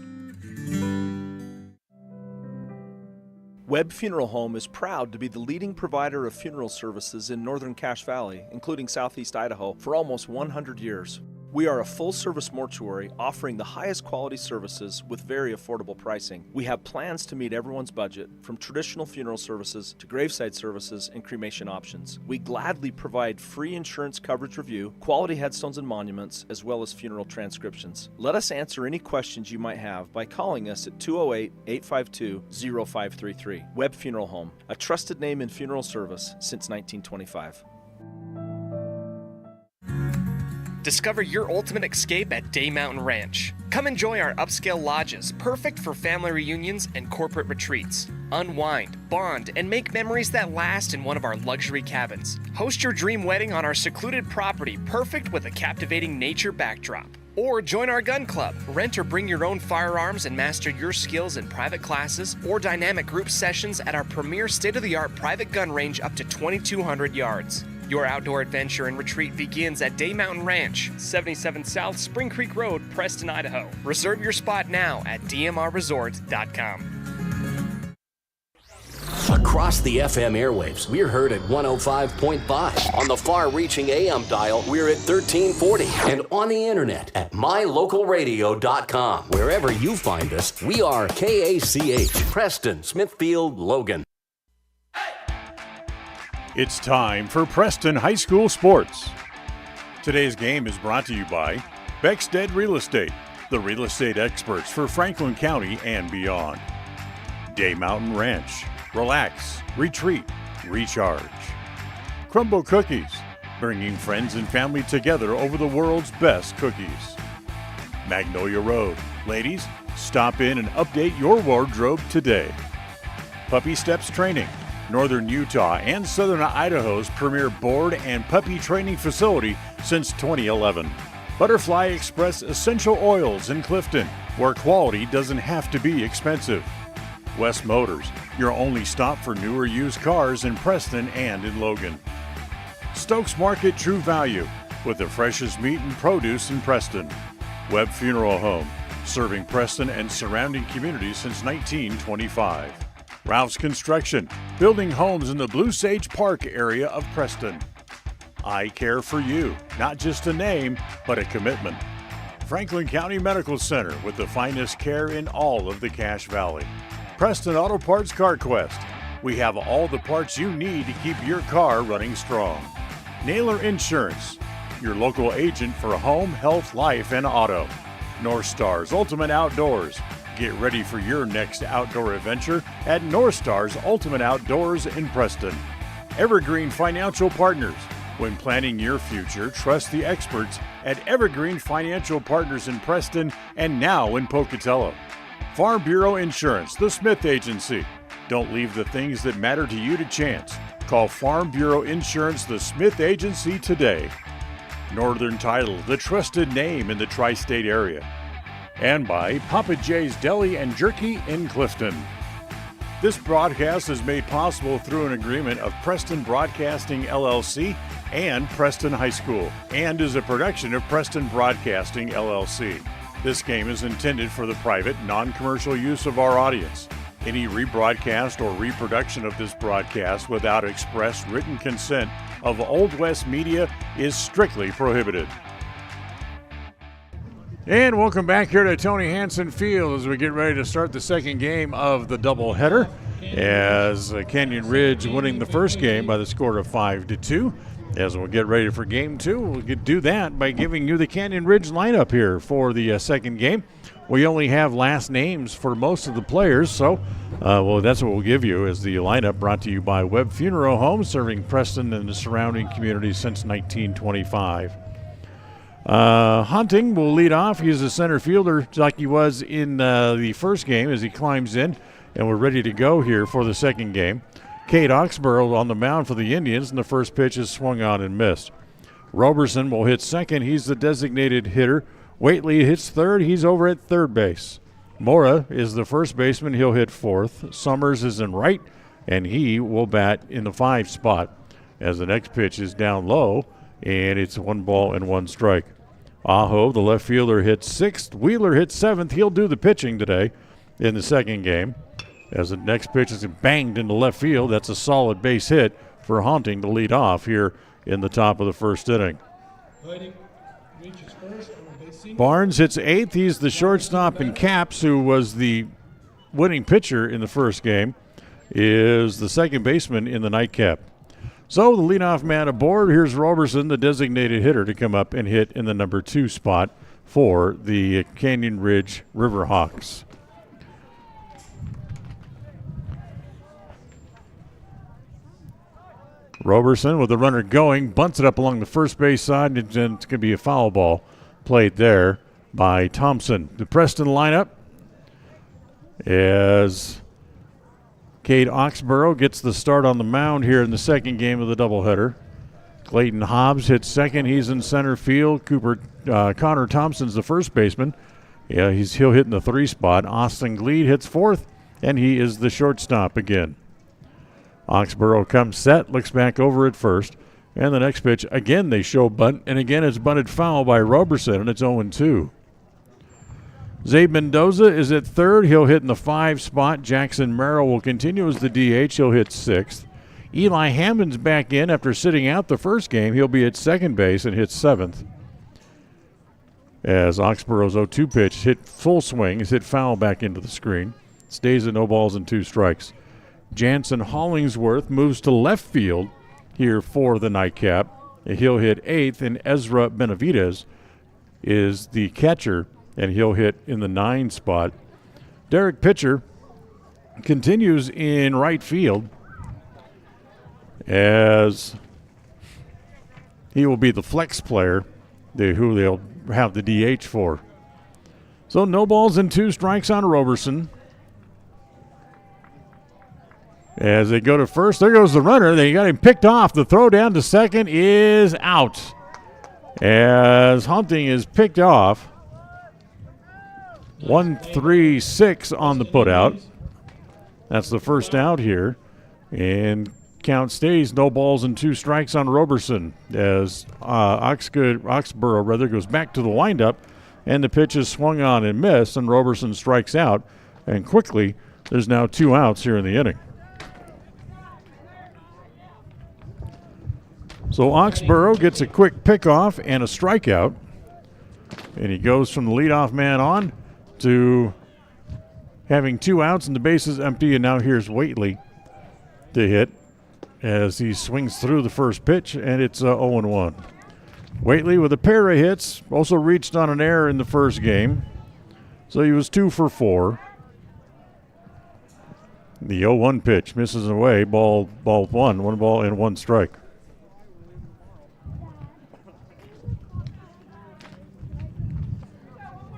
Webb Funeral Home is proud to be the leading provider of funeral services in northern Cache Valley, including southeast Idaho, for almost 100 years. We are a full-service mortuary offering the highest quality services with very affordable pricing. We have plans to meet everyone's budget, from traditional funeral services to graveside services and cremation options. We gladly provide free insurance coverage review, quality headstones and monuments, as well as funeral transcriptions. Let us answer any questions you might have by calling us at 208-852-0533. Webb Funeral Home, a trusted name in funeral service since 1925. Discover your ultimate escape at Day Mountain Ranch. Come enjoy our upscale lodges, perfect for family reunions and corporate retreats. Unwind, bond, and make memories that last in one of our luxury cabins. Host your dream wedding on our secluded property, perfect with a captivating nature backdrop. Or join our gun club. Rent or bring your own firearms and master your skills in private classes or dynamic group sessions at our premier state-of-the-art private gun range up to 2,200 yards. Your outdoor adventure and retreat begins at Day Mountain Ranch, 77 South Spring Creek Road, Preston, Idaho. Reserve your spot now at dmrresort.com. Across the FM airwaves, we're heard at 105.5. On the far-reaching AM dial, we're at 1340. And on the internet at mylocalradio.com. Wherever you find us, we are KACH, Preston, Smithfield, Logan. It's time for Preston High School Sports. Today's game is brought to you by Beckstead Real Estate, the real estate experts for Franklin County and beyond. Day Mountain Ranch, relax, retreat, recharge. Crumble Cookies, bringing friends and family together over the world's best cookies. Magnolia Road, ladies, stop in and update your wardrobe today. Puppy Steps Training, Northern Utah and Southern Idaho's premier board and puppy training facility since 2011. Butterfly Express Essential Oils in Clifton, where quality doesn't have to be expensive. West Motors, your only stop for newer used cars in Preston and in Logan. Stokes Market True Value, with the freshest meat and produce in Preston. Webb Funeral Home, serving Preston and surrounding communities since 1925. Ralph's Construction, building homes in the Blue Sage Park area of Preston. I Care for You, not just a name, but a commitment. Franklin County Medical Center, with the finest care in all of the Cache Valley. Preston Auto Parts Car Quest, we have all the parts you need to keep your car running strong. Naylor Insurance, your local agent for home, health, life, and auto. North Stars Ultimate Outdoors, get ready for your next outdoor adventure at North Stars Ultimate Outdoors in Preston. Evergreen Financial Partners. When planning your future, trust the experts at Evergreen Financial Partners in Preston and now in Pocatello. Farm Bureau Insurance, the Smith Agency. Don't leave the things that matter to you to chance. Call Farm Bureau Insurance, the Smith Agency today. Northern Title, the trusted name in the tri-state area. And by Papa J's Deli and Jerky in Clifton. This broadcast is made possible through an agreement of Preston Broadcasting LLC and Preston High School, and is a production of Preston Broadcasting LLC. This game is intended for the private, non-commercial use of our audience. Any rebroadcast or reproduction of this broadcast without express written consent of Old West Media is strictly prohibited. And welcome back here to Tony Hansen Field as we get ready to start the second game of the doubleheader. As Canyon Ridge winning the first game by the score of 5-2. As we'll get ready for game two, we'll do that by giving you the Canyon Ridge lineup here for the second game. we only have last names for most of the players, so that's what we'll give you as the lineup, brought to you by Webb Funeral Home, serving Preston and the surrounding communities since 1925. Hunting will lead off. He's a center fielder like he was in the first game as he climbs in, and we're ready to go here for the second game. Cade Oxborough on the mound for the Indians, and the first pitch is swung on and missed. Roberson will hit second. He's the designated hitter. Waitley hits third. He's over at third base. Mora is the first baseman. He'll hit fourth. Summers is in right, and he will bat in the 5 spot as the next pitch is down low, and it's 1-1 strike. Aho, the left fielder, hits 6th. Wheeler hits 7th. He'll do the pitching today in the second game. As the next pitch is banged into left field, that's a solid base hit for Hunting to lead off here in the top of the first inning. Barnes hits 8th. He's the shortstop, and Capps, who was the winning pitcher in the first game, is the second baseman in the nightcap. So the leadoff man aboard. Here's Roberson, the designated hitter, to come up and hit in the number 2 spot for the Canyon Ridge Riverhawks. Roberson with the runner going, bunts it up along the first base side, and it's going to be a foul ball played there by Thompson. The Preston lineup as Cade Oxborough gets the start on the mound here in the second game of the doubleheader. Clayton Hobbs hits second. He's in center field. Connor Thompson's the first baseman. Yeah, he'll hit in the 3 spot. Austin Gleed hits 4th, and he is the shortstop again. Oxborough comes set, looks back over at first, and the next pitch, again they show bunt, and again it's bunted foul by Roberson, and it's 0-2. Zabe Mendoza is at third. He'll hit in the 5 spot. Jackson Merrill will continue as the DH. He'll hit 6th. Eli Hammond's back in after sitting out the first game. He'll be at second base and hit 7th. As Oxborough's 0-2 pitch hit full swing, is hit foul back into the screen. Stays at no balls and 2 strikes. Jansen Hollingsworth moves to left field here for the nightcap. He'll hit 8th, and Ezra Benavidez is the catcher, and he'll hit in the 9 spot. Derek Pitcher continues in right field as he will be the flex player who they'll have the DH for. So no balls and 2 strikes on Roberson. As they go to first, there goes the runner. They got him picked off. The throw down to second is out. As Hunting is picked off. 1-3-6 on the putout. That's the first out here. And count stays no balls and 2 strikes on Roberson as Oxborough goes back to the windup, and the pitch is swung on and missed, and Roberson strikes out. And quickly, there's now 2 outs here in the inning. So Oxborough gets a quick pickoff and a strikeout, and he goes from the leadoff man on to having 2 outs and the bases empty, and now here's Waitley to hit as he swings through the first pitch, and it's 0-1. Waitley with a pair of hits, also reached on an error in the first game, so he was 2 for 4. The 0-1 pitch misses away, ball 1, 1 ball and 1 strike.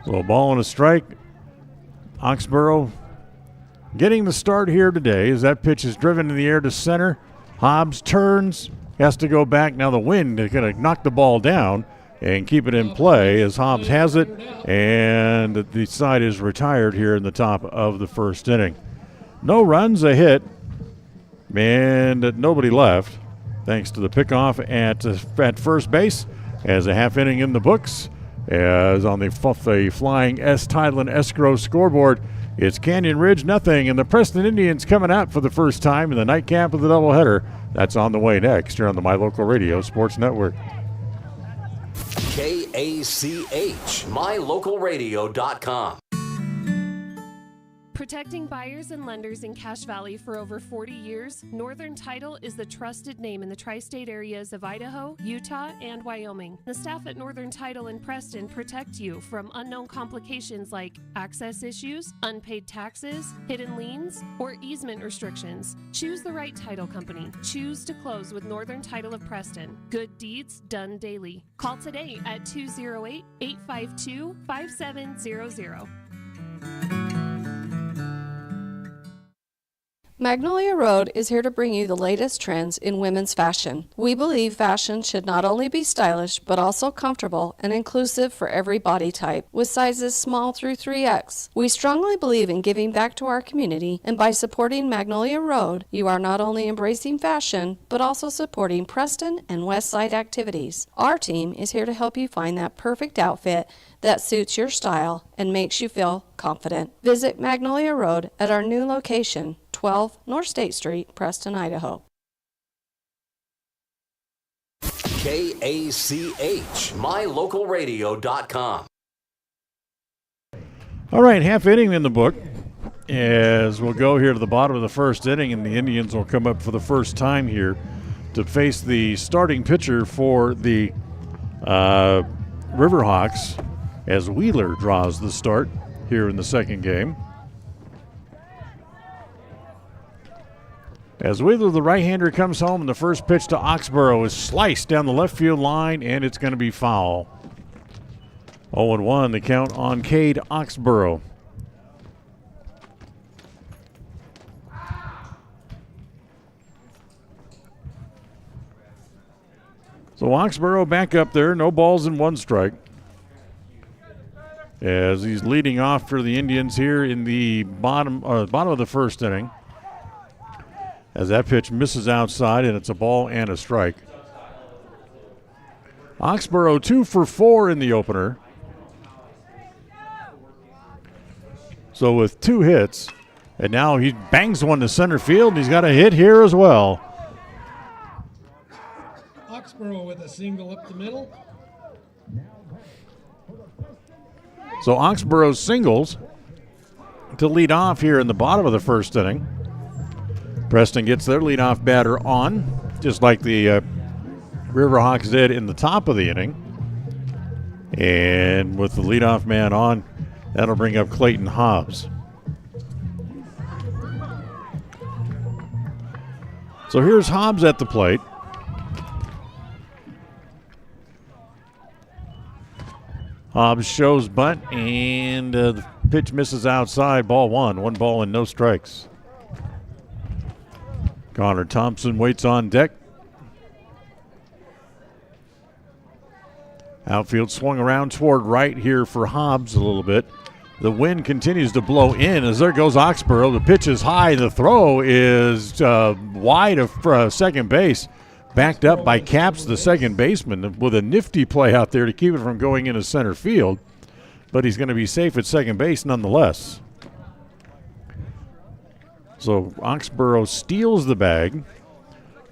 So a ball and a strike. Oxborough getting the start here today as that pitch is driven in the air to center. Hobbs turns, has to go back. Now the wind is going to knock the ball down and keep it in play as Hobbs has it, and the side is retired here in the top of the first inning. No runs, a hit, and nobody left thanks to the pickoff at first base as a half inning in the books. As on the flying S. Tideland Escrow scoreboard, it's Canyon Ridge 0, and the Preston Indians coming out for the first time in the nightcap of the doubleheader. That's on the way next here on the My Local Radio Sports Network. KACH, mylocalradio.com. Protecting buyers and lenders in Cache Valley for over 40 years, Northern Title is the trusted name in the tri-state areas of Idaho, Utah, and Wyoming. The staff at Northern Title in Preston protect you from unknown complications like access issues, unpaid taxes, hidden liens, or easement restrictions. Choose the right title company. Choose to close with Northern Title of Preston. Good deeds done daily. Call today at 208-852-5700. Magnolia Road is here to bring you the latest trends in women's fashion. We believe fashion should not only be stylish, but also comfortable and inclusive for every body type, with sizes small through 3X. We strongly believe in giving back to our community, and by supporting Magnolia Road, you are not only embracing fashion, but also supporting Preston and Westside activities. Our team is here to help you find that perfect outfit that suits your style and makes you feel confident. Visit Magnolia Road at our new location, 12 North State Street, Preston, Idaho. KACH, mylocalradio.com. All right, half inning in the book as we'll go here to the bottom of the first inning, and the Indians will come up for the first time here to face the starting pitcher for the Riverhawks as Wheeler draws the start here in the second game. As Wheeler, the right-hander, comes home, and the first pitch to Oxborough is sliced down the left field line, and it's going to be foul. 0-1, the count on Cade Oxborough. So Oxborough back up there, no balls and one strike, as he's leading off for the Indians here in the bottom of the first inning. As that pitch misses outside, and it's a ball and a strike. Oxborough 2 for 4 in the opener. So with 2 hits, and now he bangs one to center field, and he's got a hit here as well. Oxborough with a single up the middle. So Oxborough singles to lead off here in the bottom of the first inning. Preston gets their leadoff batter on, just like the Riverhawks did in the top of the inning. And with the leadoff man on, that'll bring up Clayton Hobbs. So here's Hobbs at the plate. Hobbs shows bunt, and the pitch misses outside, ball 1. 1 ball and no strikes. Connor Thompson waits on deck. Outfield swung around toward right here for Hobbs a little bit. The wind continues to blow in as there goes Oxborough. The pitch is high. The throw is wide of second base. Backed up by Caps, the second baseman, with a nifty play out there to keep it from going into center field. But he's going to be safe at second base nonetheless. So Oxborough steals the bag.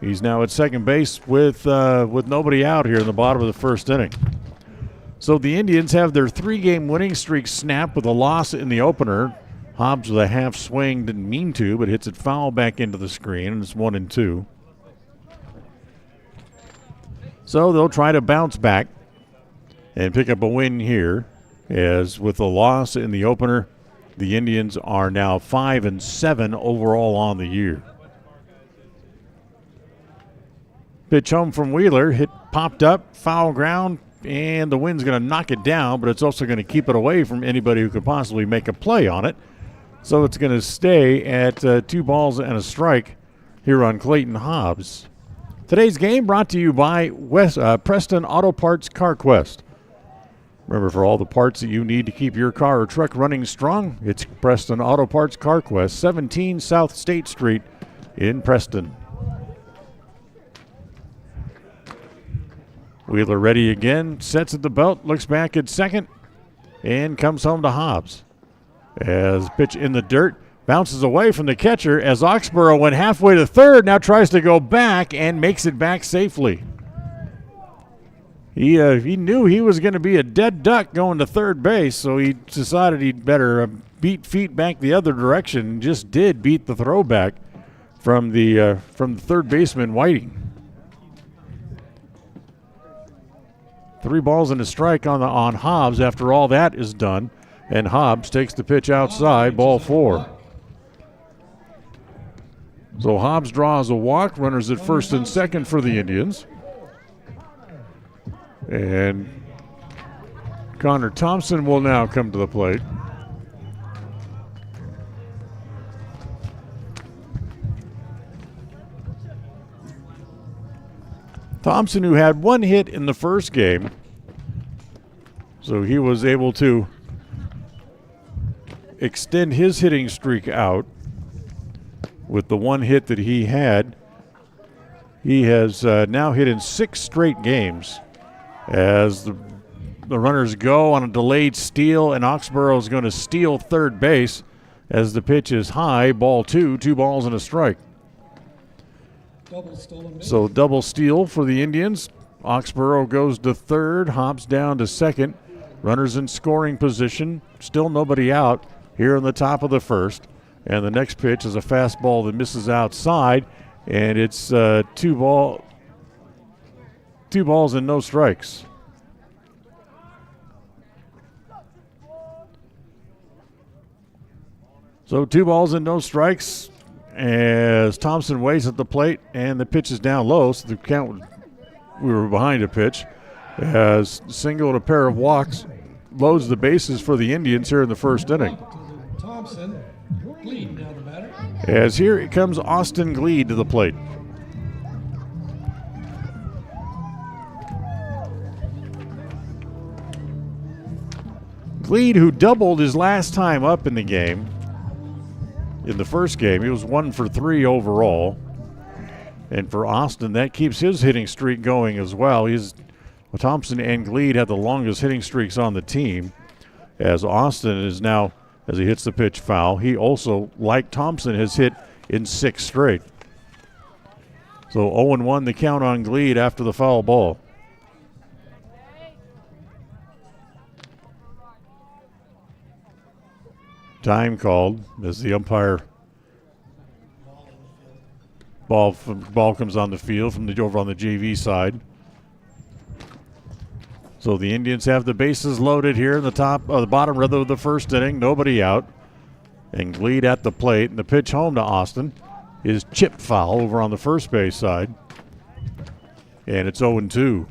He's now at second base with nobody out here in the bottom of the first inning. So the Indians have their 3-game winning streak snapped with a loss in the opener. Hobbs with a half swing, didn't mean to, but hits it foul back into the screen, and it's 1-2. So they'll try to bounce back and pick up a win here, as with the loss in the opener, the Indians are now 5-7 overall on the year. Pitch home from Wheeler, hit popped up, foul ground, and the wind's going to knock it down, but it's also going to keep it away from anybody who could possibly make a play on it. So it's going to stay at 2 balls and a strike here on Clayton Hobbs. Today's game brought to you by Preston Auto Parts CarQuest. Remember, for all the parts that you need to keep your car or truck running strong, it's Preston Auto Parts CarQuest, 17 South State Street in Preston. Wheeler ready again, sets at the belt, looks back at second, and comes home to Hobbs. As pitch in the dirt, bounces away from the catcher as Oxborough went halfway to third, now tries to go back and makes it back safely. He knew he was going to be a dead duck going to third base, so he decided he'd better beat feet back the other direction, and just did beat the throwback from the third baseman Whiting. 3 balls and a strike on Hobbs after all that is done, and Hobbs takes the pitch outside, ball 4. So Hobbs draws a walk, runners at first and second for the Indians. And Connor Thompson will now come to the plate. Thompson, who had 1 hit in the first game, so he was able to extend his hitting streak out with the 1 hit that he had. He has now hit in 6 straight games as the runners go on a delayed steal, and Oxborough is going to steal third base as the pitch is high, ball 2, 2 balls and a strike. So double steal for the Indians. Oxborough goes to third, Hobbs down to second. Runners in scoring position, still nobody out here in the top of the first. And the next pitch is a fastball that misses outside, and it's 2 balls and no strikes. So 2 balls and no strikes as Thompson waits at the plate, and the pitch is down low, so the count, we were behind a pitch, as single and a pair of walks loads the bases for the Indians here in the first inning. Thompson, Gleed now the batter. As here comes Austin Gleed to the plate. Gleed, who doubled his last time up in the game, in the first game, he was 1 for 3 overall. And for Austin, that keeps his hitting streak going as well. Thompson and Gleed have the longest hitting streaks on the team, as Austin is now, as he hits the pitch foul, he also, like Thompson, has hit in 6 straight. So 0-1 the count on Gleed after the foul ball. Time called as the umpire ball comes on the field from over on the JV side. So the Indians have the bases loaded here in the bottom rather of the first inning. Nobody out. And Gleed at the plate. And the pitch home to Austin is chipped foul over on the first base side. And it's 0-2.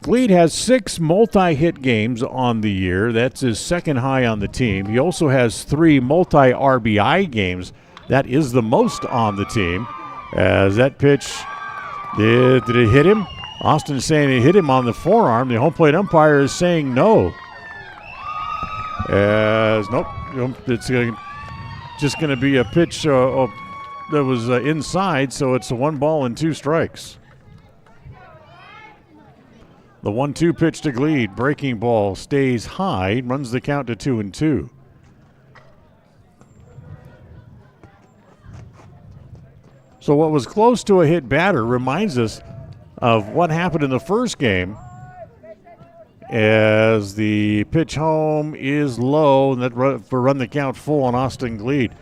Gleed has 6 multi-hit games on the year. That's his second high on the team. He also has 3 multi-RBI games. That is the most on the team. As that pitch, did it hit him? Austin is saying it hit him on the forearm. The home plate umpire is saying no. As nope, it's just going to be a pitch that was inside, so it's a 1 ball and 2 strikes. The 1-2 pitch to Gleed, breaking ball, stays high, runs the count to 2-2. So what was close to a hit batter reminds us of what happened in the first game, as the pitch home is low, and that run the count full on Austin Gleed.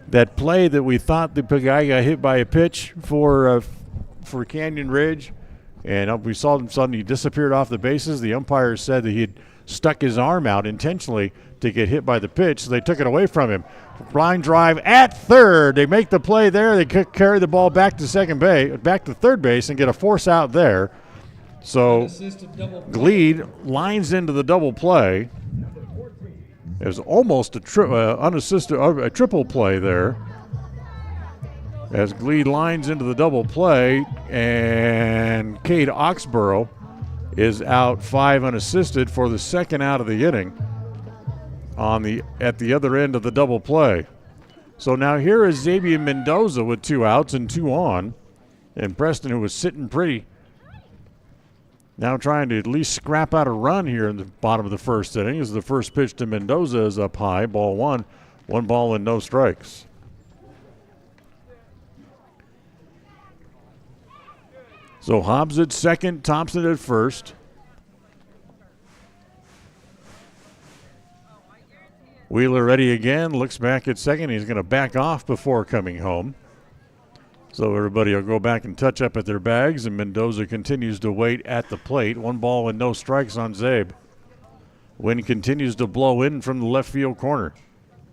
That play that we thought the guy got hit by a pitch for Canyon Ridge, and we saw him suddenly disappeared off the bases. The umpire said that he had stuck his arm out intentionally to get hit by the pitch, so they took it away from him. Blind drive at third. They make the play there. They carry the ball back to third base, and get a force out there. So Gleed lines into the double play. It was almost a triple play there. As Gleed lines into the double play, and Cade Oxborough is out 5 unassisted for the second out of the inning at the other end of the double play. So now here is Xavier Mendoza with 2 outs and 2 on, and Preston, who was sitting pretty, now trying to at least scrap out a run here in the bottom of the first inning, as the first pitch to Mendoza is up high, ball 1, 1 ball and no strikes. So Hobbs at second, Thompson at first. Wheeler ready again, looks back at second. He's going to back off before coming home. So everybody will go back and touch up at their bags, and Mendoza continues to wait at the plate. 1 ball and no strikes on Zabe. Wind continues to blow in from the left field corner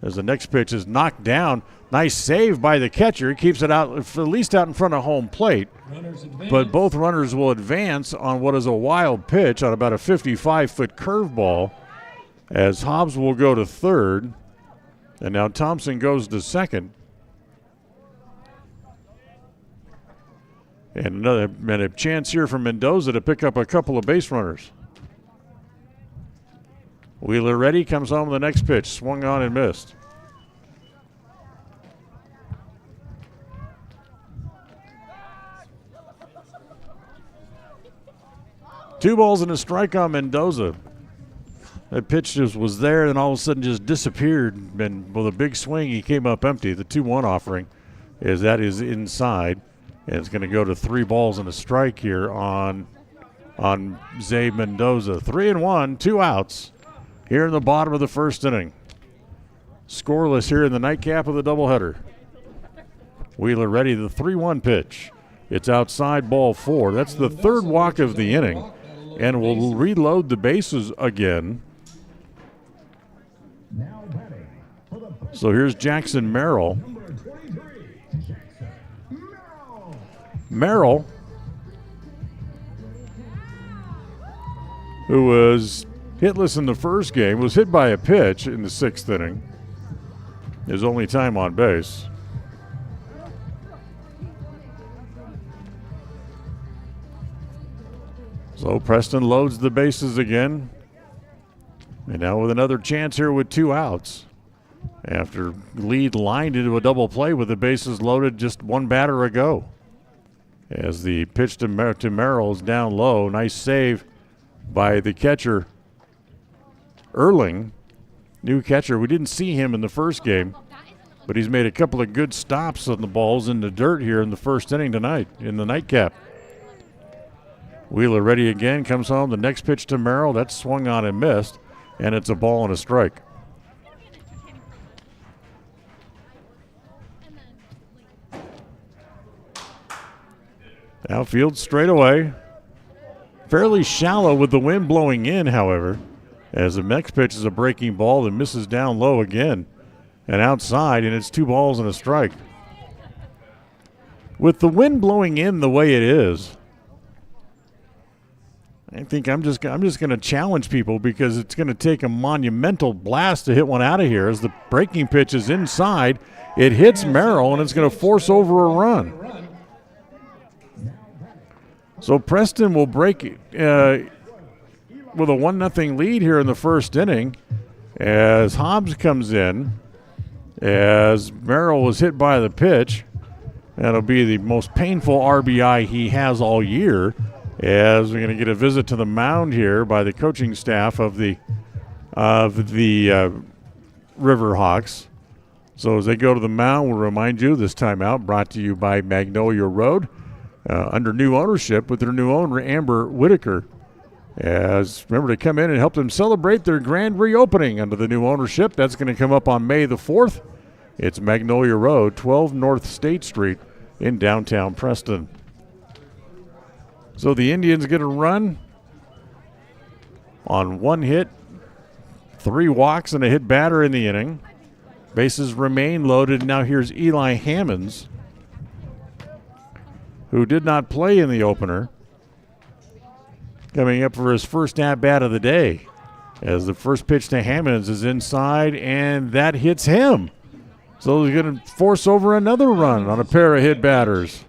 as the next pitch is knocked down. Nice save by the catcher. He keeps it out, at least out in front of home plate. But both runners will advance on what is a wild pitch on about a 55-foot curveball, as Hobbs will go to third, and now Thompson goes to second. And a chance here for Mendoza to pick up a couple of base runners. Wheeler ready, comes home with the next pitch, swung on and missed. Two balls and a strike on Mendoza. That pitch just was there, and all of a sudden just disappeared. And with a big swing, he came up empty. The 2-1 offering is inside, and it's going to go to 3 balls and a strike here on Zabe Mendoza. 3-1, 2 outs here in the bottom of the first inning. Scoreless here in the nightcap of the doubleheader. Wheeler ready, the 3-1 pitch. It's outside, ball 4. That's the third walk of the inning, and we'll reload the bases again. So here's Jackson Merrill. Merrill, who was hitless in the first game, was hit by a pitch in the 6th inning. His only time on base. So Preston loads the bases again. And now with another chance here with 2 outs. After lead lined into a double play with the bases loaded just 1 batter ago. As the pitch to Merrill is down low. Nice save by the catcher, Erling. New catcher. We didn't see him in the first game, but he's made a couple of good stops on the balls in the dirt here in the first inning tonight in the nightcap. Wheeler ready again, comes home. The next pitch to Merrill, that's swung on and missed, and it's a ball and a strike. Outfield straight away. Fairly shallow with the wind blowing in, however, as the next pitch is a breaking ball that misses down low again and outside, and it's 2 balls and a strike. With the wind blowing in the way it is, I think I'm just going to challenge people, because it's going to take a monumental blast to hit one out of here. As the breaking pitch is inside, it hits Merrill, and it's going to force over a run. So Preston will break with a 1-0 lead here in the first inning as Hobbs comes in, as Merrill was hit by the pitch. That'll be the most painful RBI he has all year, as we're going to get a visit to the mound here by the coaching staff of the Riverhawks. So as they go to the mound, we'll remind you this timeout brought to you by Magnolia Road. Under new ownership with their new owner, Amber Whitaker. As remember to come in and help them celebrate their grand reopening under the new ownership. That's going to come up on May the 4th. It's Magnolia Road, 12 North State Street in downtown Preston. So the Indians get a run on 1 hit, 3 walks, and a hit batter in the inning. Bases remain loaded. Now here's Eli Hammonds, who did not play in the opener, coming up for his first at-bat of the day. As the first pitch to Hammonds is inside, and that hits him. So he's going to force over another run on a pair of hit batters.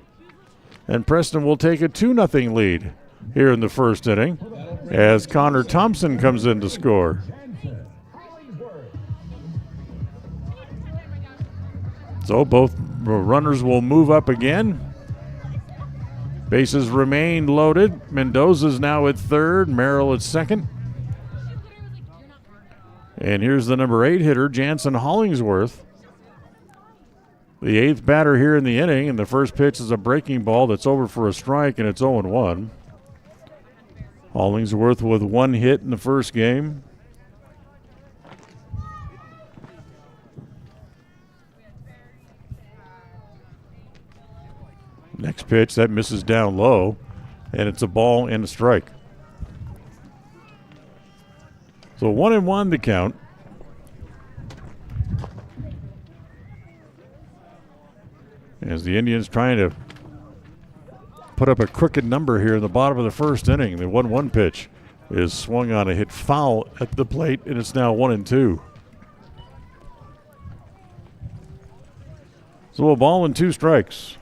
And Preston will take a 2-0 lead here in the first inning as Connor Thompson comes in to score. So both runners will move up again. Bases remain loaded. Mendoza's now at third, Merrill at second. And here's the number 8 hitter, Jansen Hollingsworth. The 8th batter here in the inning, and the first pitch is a breaking ball that's over for a strike, and it's 0-1. Hollingsworth with 1 hit in the first game. Next pitch, that misses down low, and it's a ball and a strike. So 1-1 the count. As the Indians trying to put up a crooked number here in the bottom of the first inning. The 1-1 pitch is swung on a hit foul at the plate, and it's now 1-2. So a ball and 2 strikes.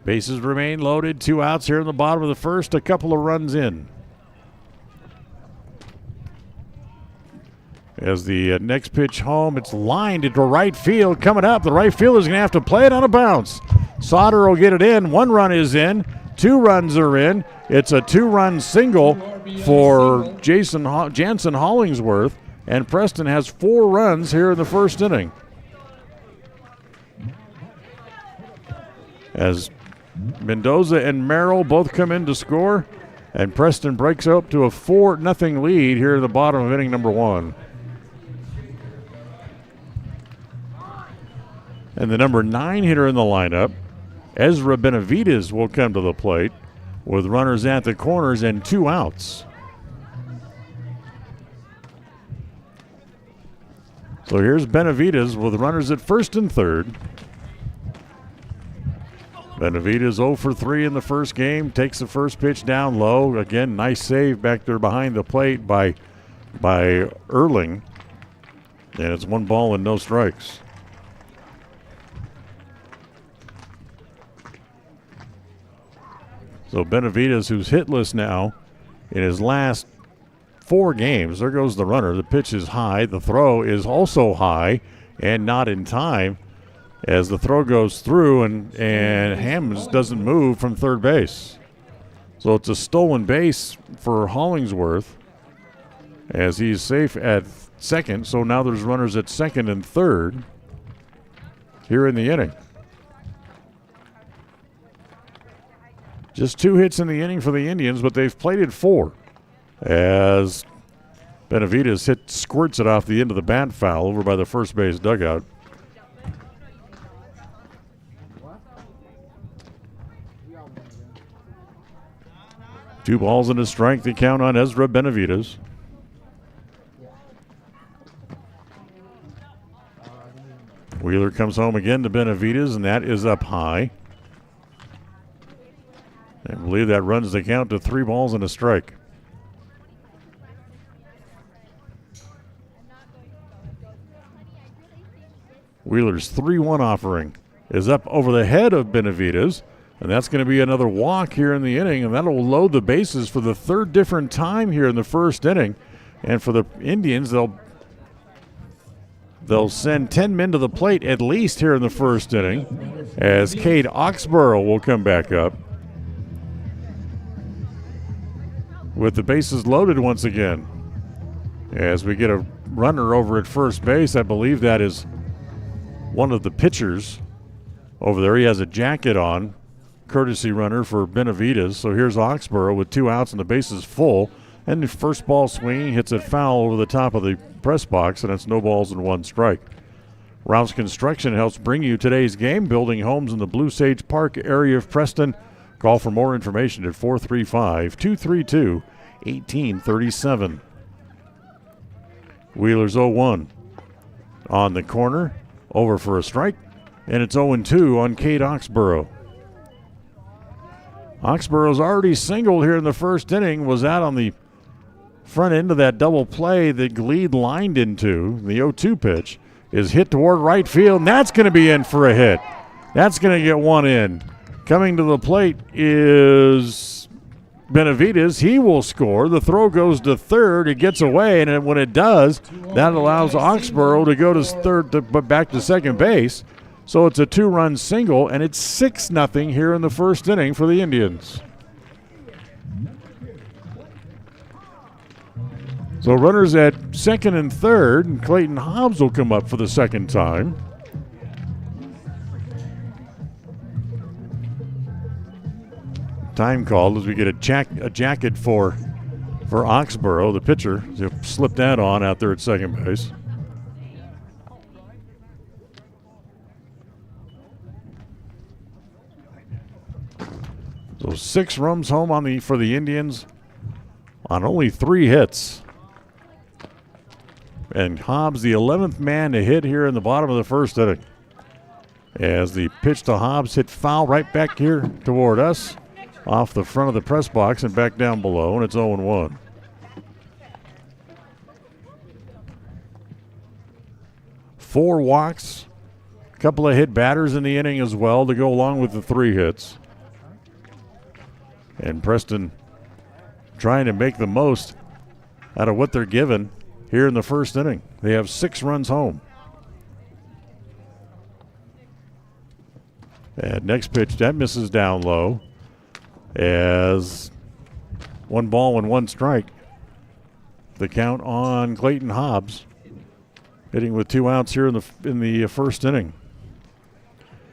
Bases remain loaded. 2 outs here in the bottom of the first. A couple of runs in. As the next pitch home, it's lined into right field. Coming up, the right fielder's going to have to play it on a bounce. Sauter will get it in. 1 run is in. 2 runs are in. It's a 2-run single for Jansen Hollingsworth. And Preston has 4 runs here in the first inning. As Mendoza and Merrill both come in to score, and Preston breaks up to a 4-0 lead here in the bottom of inning number 1. And the number 9 hitter in the lineup, Ezra Benavides, will come to the plate with runners at the corners and 2 outs. So here's Benavides with runners at first and third. Benavides 0 for 3 in the first game, takes the first pitch down low. Again, nice save back there behind the plate by Erling. And it's 1 ball and no strikes. So Benavides, who's hitless now in his last 4 games, there goes the runner. The pitch is high. The throw is also high and not in time, as the throw goes through and Hammonds doesn't move from third base. So it's a stolen base for Hollingsworth as he's safe at second. So now there's runners at second and third here in the inning. Just 2 hits in the inning for the Indians, but they've plated 4 as Benavides squirts it off the end of the bat foul over by the first base dugout. Two balls and a strike to count on Ezra Benavides. Wheeler comes home again to Benavides, and that is up high. I believe that runs the count to 3 balls and a strike. Wheeler's 3-1 offering is up over the head of Benavides, and that's going to be another walk here in the inning, and that'll load the bases for the 3rd different time here in the first inning. And for the Indians, they'll send 10 men to the plate at least here in the first inning, as Cade Oxborough will come back up with the bases loaded once again. As we get a runner over at first base, I believe that is one of the pitchers over there. He has a jacket on, courtesy runner for Benavides. So here's Oxborough with 2 outs and the bases full. And the first ball swinging hits it foul over the top of the press box, and it's no balls and 1 strike. Rouse Construction helps bring you today's game, building homes in the Blue Sage Park area of Preston. Call for more information at 435-232-1837. Wheeler's 0-1 on the corner, over for a strike, and it's 0-2 on Cade Oxborough. Oxborough's already singled here in the first inning, was out on the front end of that double play that Gleed lined into. The 0-2 pitch is hit toward right field, and that's going to be in for a hit. That's going to get 1 in. Coming to the plate is Benavides. He will score. The throw goes to third. It gets away, and when it does, that allows Oxborough to go to third, but back to second base. So it's a 2-run single, and it's 6-0 here in the first inning for the Indians. So runners at second and third, and Clayton Hobbs will come up for the second time. Time called as we get a jacket for Oxborough, the pitcher. He'll slip that on out there at second base. So 6 runs home for the Indians on only 3 hits. And Hobbs, the 11th man to hit here in the bottom of the first inning. As the pitch to Hobbs hit foul right back here toward us, off the front of the press box and back down below, and it's 0-1. Four walks, a couple of hit batters in the inning as well to go along with the 3 hits. And Preston trying to make the most out of what they're given here in the first inning. They have 6 runs home. And next pitch, that misses down low as 1 ball and 1 strike. The count on Clayton Hobbs, hitting with 2 outs here in the first inning.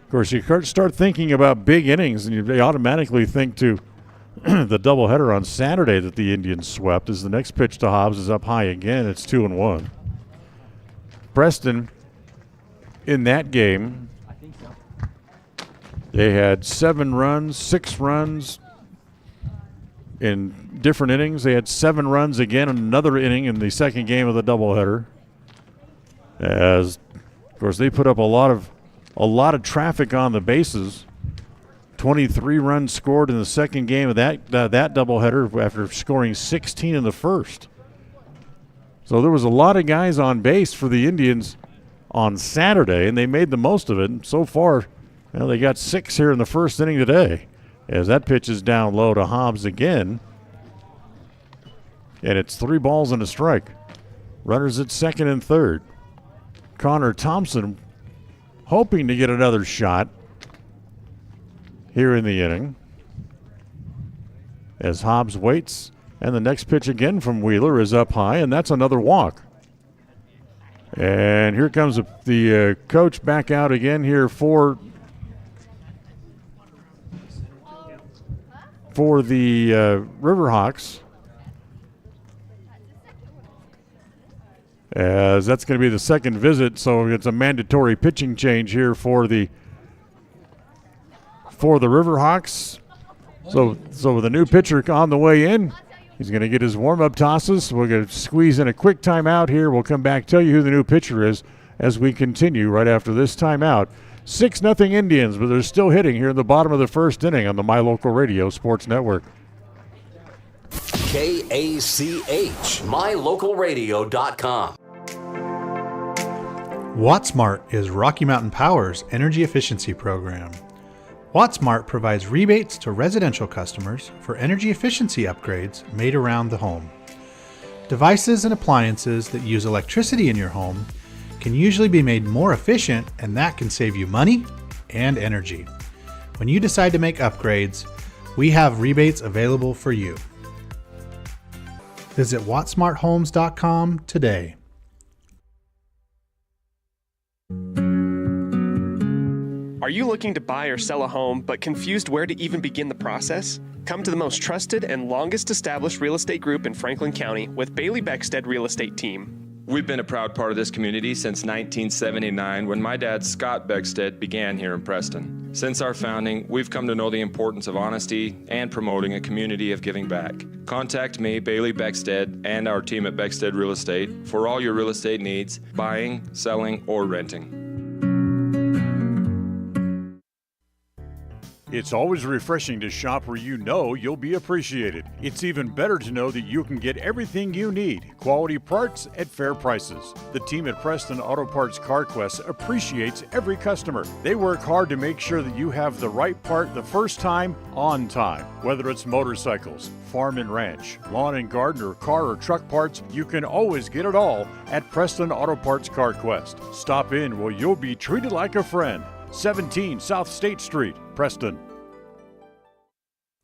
Of course, you start thinking about big innings, and you automatically think to the doubleheader on Saturday that the Indians swept. As the next pitch to Hobbs is up high again, it's 2-1. Preston, in that game, they had 7 runs, 6 runs in different innings. They had 7 runs again in another inning in the second game of the doubleheader. As, of course, they put up a lot of traffic on the bases. 23 runs scored in the second game of that doubleheader after scoring 16 in the first. So there was a lot of guys on base for the Indians on Saturday, and they made the most of it. And so far, they got 6 here in the first inning today. As that pitch is down low to Hobbs again. And it's 3 balls and a strike. Runners at second and third. Connor Thompson hoping to get another shot here in the inning. As Hobbs waits, and the next pitch again from Wheeler is up high, and that's another walk. And here comes the coach back out again here for the Riverhawks. As that's going to be the second visit, so it's a mandatory pitching change here for the Riverhawks. So with a new pitcher on the way in, he's going to get his warm-up tosses. We're going to squeeze in a quick timeout here. We'll come back, tell you who the new pitcher is as we continue right after this timeout. 6-0 Indians, but they're still hitting here in the bottom of the first inning on the My Local Radio Sports Network. KACH, mylocalradio.com. WattSmart is Rocky Mountain Power's energy efficiency program. WattSmart provides rebates to residential customers for energy efficiency upgrades made around the home. Devices and appliances that use electricity in your home can usually be made more efficient, and that can save you money and energy. When you decide to make upgrades, we have rebates available for you. Visit wattsmarthomes.com today. Are you looking to buy or sell a home but confused where to even begin the process? Come to the most trusted and longest established real estate group in Franklin County with Bailey Beckstead Real Estate Team. We've been a proud part of this community since 1979 when my dad, Scott Beckstead, began here in Preston. Since our founding, we've come to know the importance of honesty and promoting a community of giving back. Contact me, Bailey Beckstead, and our team at Beckstead Real Estate for all your real estate needs, buying, selling, or renting. It's always refreshing to shop where you know you'll be appreciated. It's even better to know that you can get everything you need, quality parts at fair prices. The team at Preston Auto Parts CarQuest appreciates every customer. They work hard to make sure that you have the right part the first time, on time. Whether it's motorcycles, farm and ranch, lawn and garden, or car or truck parts, you can always get it all at Preston Auto Parts CarQuest. Stop in where you'll be treated like a friend. 17 South State Street, Preston.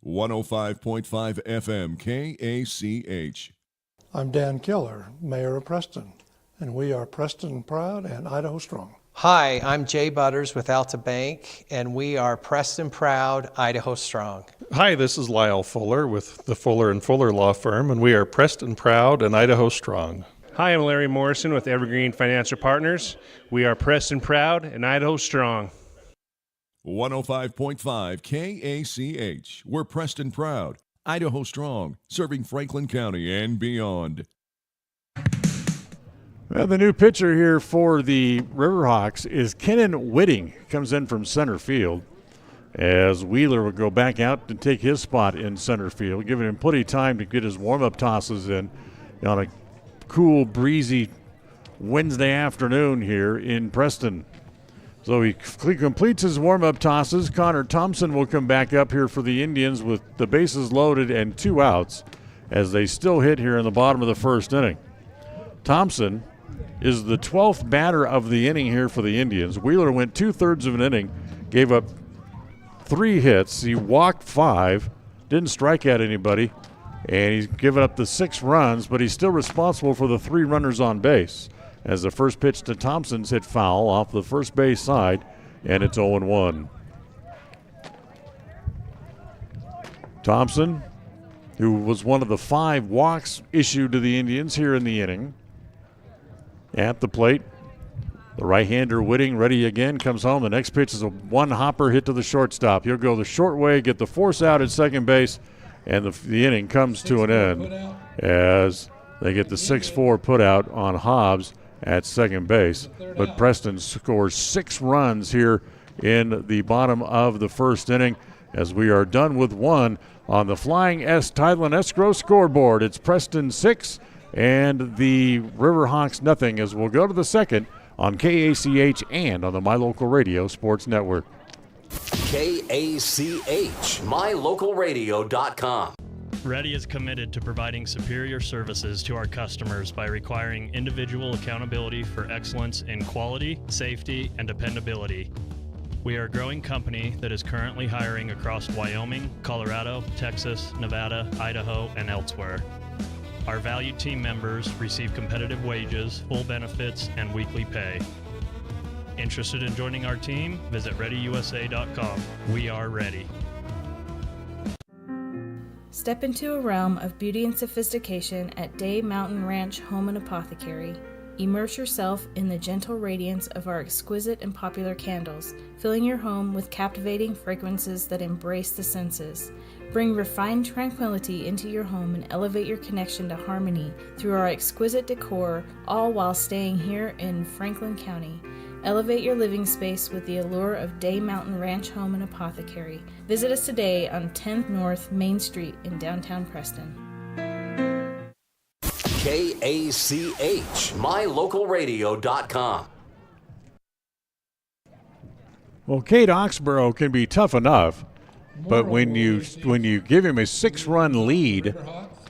105.5 FM KACH. I'm Dan Killer, Mayor of Preston, and we are Preston Proud and Idaho Strong. Hi, I'm Jay Butters with Alta Bank, and we are Preston Proud, Idaho Strong. Hi, this is Lyle Fuller with the Fuller & Fuller Law Firm, and we are Preston Proud and Idaho Strong. Hi, I'm Larry Morrison with Evergreen Financial Partners. We are Preston Proud and Idaho Strong. 105.5 KACH. We're Preston Proud, Idaho Strong, serving Franklin County and beyond. Well, the new pitcher here for the Riverhawks is Kennan Whitting. Comes in from center field as Wheeler will go back out to take his spot in center field, giving him plenty of time to get his warm-up tosses in on a cool, breezy Wednesday afternoon here in Preston. So he completes his warm-up tosses. Connor Thompson will come back up here for the Indians with the bases loaded and 2 outs as they still hit here in the bottom of the first inning. Thompson is the 12th batter of the inning here for the Indians. Wheeler went 2/3 of an inning, gave up 3 hits. He walked 5, didn't strike out anybody, and he's given up the 6 runs, but he's still responsible for the 3 runners on base. As the first pitch to Thompson's hit foul off the first base side, and it's 0-1. Thompson, who was one of the 5 walks issued to the Indians here in the inning, at the plate, the right-hander Whitting ready again, comes home. The next pitch is a one-hopper hit to the shortstop. He'll go the short way, get the force out at second base, and the inning comes to an end as they get the 6-4 put out on Hobbs at second base. But Preston scores 6 runs here in the bottom of the first inning as we are done with 1 on the Flying S Title and Escrow scoreboard. It's Preston 6 and the Riverhawks nothing, as we'll go to the second on KACH and on the My Local Radio Sports Network. KACH, mylocalradio.com. Ready is committed to providing superior services to our customers by requiring individual accountability for excellence in quality, safety, and dependability. We are a growing company that is currently hiring across Wyoming, Colorado, Texas, Nevada, Idaho, and elsewhere. Our valued team members receive competitive wages, full benefits, and weekly pay. Interested in joining our team? Visit ReadyUSA.com. We are ready. Step into a realm of beauty and sophistication at Day Mountain Ranch Home and Apothecary. Immerse yourself in the gentle radiance of our exquisite and popular candles, filling your home with captivating fragrances that embrace the senses. Bring refined tranquility into your home and elevate your connection to harmony through our exquisite decor, all while staying here in Franklin County. Elevate your living space with the allure of Day Mountain Ranch Home and Apothecary. Visit us today on 10th North Main Street in downtown Preston. KACH, mylocalradio.com. Well, Cade Oxborough can be tough enough, but when you give him a 6-run lead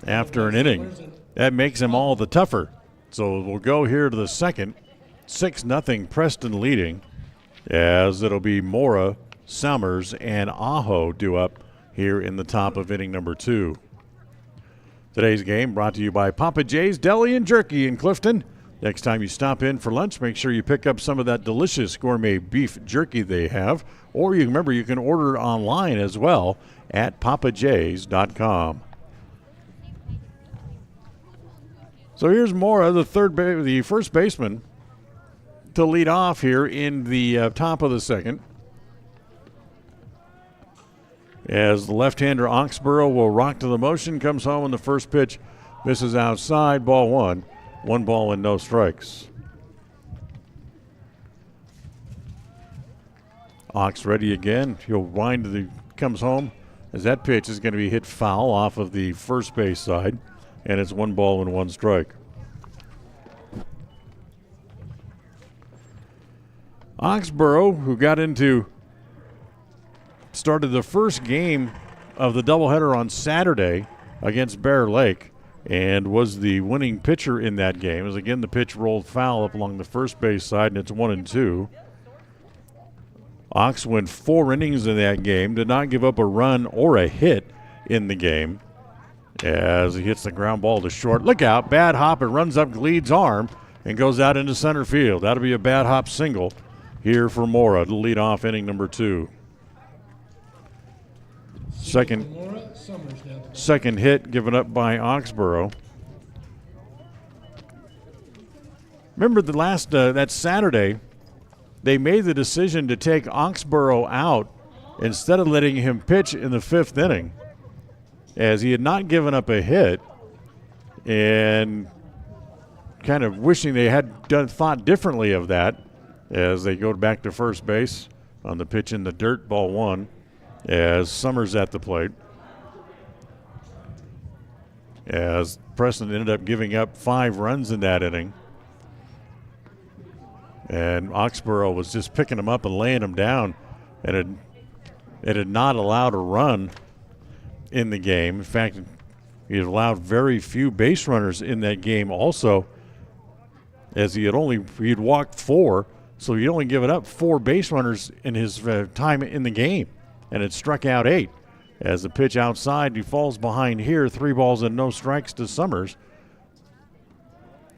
after an inning, that makes him all the tougher. So we'll go here to the second. 6-0 Preston leading, as it'll be Mora, Summers, and Aho due up here in the top of inning number 2. Today's game brought to you by Papa J's Deli and Jerky in Clifton. Next time you stop in for lunch, make sure you pick up some of that delicious gourmet beef jerky they have. Or you remember you can order it online as well at papajs.com. So here's Mora, the first baseman, to lead off here in the top of the second. As the left-hander Oxborough will rock to the motion, comes home on the first pitch, misses outside, ball 1. 1 ball and no strikes. Ox ready again. He'll wind comes home as that pitch is going to be hit foul off of the first base side, and it's 1 ball and 1 strike. Oxborough, who started the first game of the doubleheader on Saturday against Bear Lake and was the winning pitcher in that game. As again, the pitch rolled foul up along the first base side, and it's 1-2. Ox went 4 innings in that game, did not give up a run or a hit in the game, as he hits the ground ball to short. Look out, bad hop, and runs up Gleed's arm and goes out into center field. That'll be a bad hop single here for Mora to lead off inning number 2. Second hit given up by Oxborough. Remember the last that Saturday, they made the decision to take Oxborough out instead of letting him pitch in the 5th inning, as he had not given up a hit, and kind of wishing they had thought differently of that, as they go back to first base on the pitch in the dirt, ball 1, as Summers at the plate. As Preston ended up giving up 5 runs in that inning, and Oxborough was just picking them up and laying them down, and it had not allowed a run in the game. In fact, he had allowed very few base runners in that game also, as he'd walked 4, so he'd only given up 4 base runners in his time in the game, and had struck out 8. As the pitch outside, he falls behind here, 3 balls and no strikes to Summers,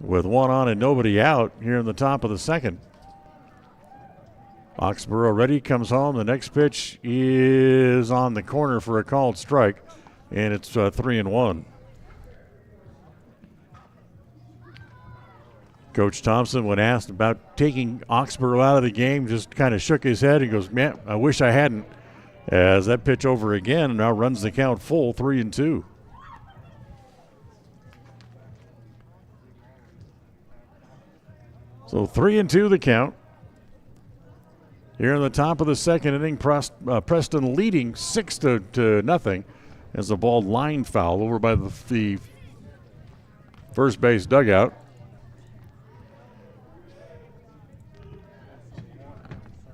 with 1 on and nobody out here in the top of the 2nd. Oxborough ready, comes home. The next pitch is on the corner for a called strike, and it's 3-1. Coach Thompson, when asked about taking Oxborough out of the game, just kind of shook his head and goes, man, I wish I hadn't. As that pitch over again, and now runs the count full, 3-2. So 3-2 the count. Here in the top of the 2nd inning, Preston leading 6-0 as the ball line foul over by the first base dugout.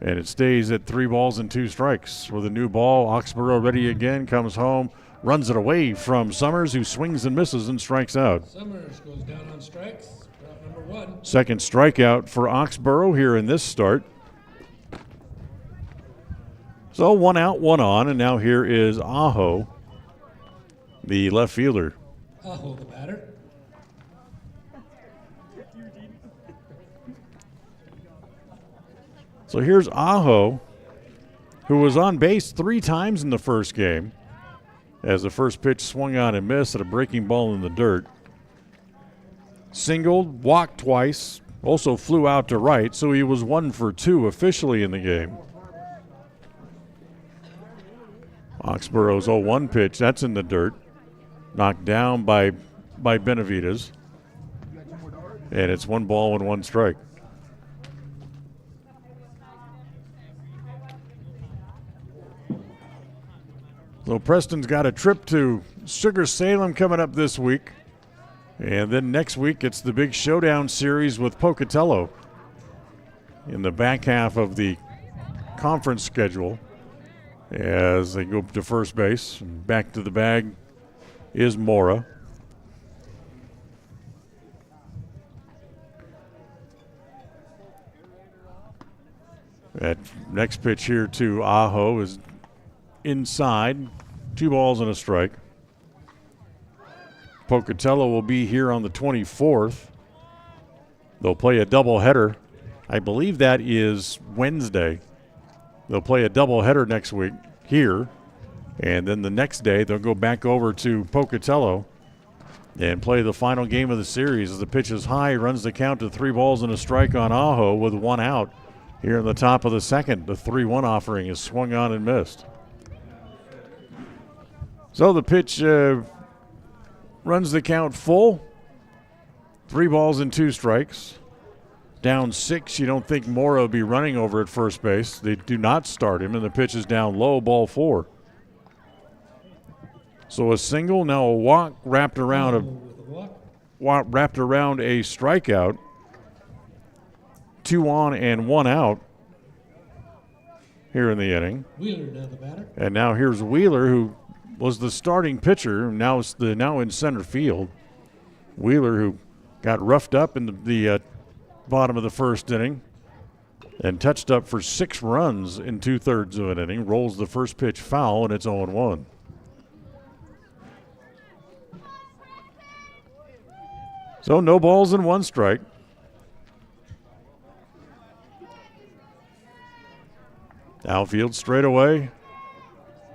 And it stays at 3 balls and 2 strikes. With a new ball, Oxborough ready again, comes home, runs it away from Summers, who swings and misses and strikes out. Summers goes down on strikes, route number 1. Second strikeout for Oxborough here in this start. So 1 out, 1 on, and now here is Aho, the left fielder. Aho, the batter. So here's Aho, who was on base 3 times in the first game, as the first pitch swung on and missed at a breaking ball in the dirt. Singled, walked twice, also flew out to right, so he was 1 for 2 officially in the game. Oxborough's 0-1 pitch, that's in the dirt, knocked down by Benavides, and it's 1 ball and 1 strike. So Preston's got a trip to Sugar Salem coming up this week. And then next week it's the big showdown series with Pocatello in the back half of the conference schedule as they go to first base. And back to the bag is Mora. That next pitch here to Aho is inside, 2 balls and a strike. Pocatello will be here on the 24th. They'll play a doubleheader. I believe that is Wednesday. They'll play a doubleheader next week here, and then the next day they'll go back over to Pocatello and play the final game of the series. As the pitch is high, runs the count to 3 balls and a strike on Aho with 1 out here in the top of the 2nd. The 3-1 offering is swung on and missed. So the pitch runs the count full. 3 balls and 2 strikes. Down 6, you don't think Mora will be running over at first base. They do not start him, and the pitch is down low, ball 4. So a single, now a walk wrapped around a strikeout. 2 on and 1 out here in the inning. Wheeler now the batter. And now here's Wheeler, who was the starting pitcher, now in center field. Wheeler, who got roughed up in the bottom of the first inning and touched up for 6 runs in 2/3 of an inning, rolls the first pitch foul, and it's 0-1. So no balls and 1 strike. Outfield straightaway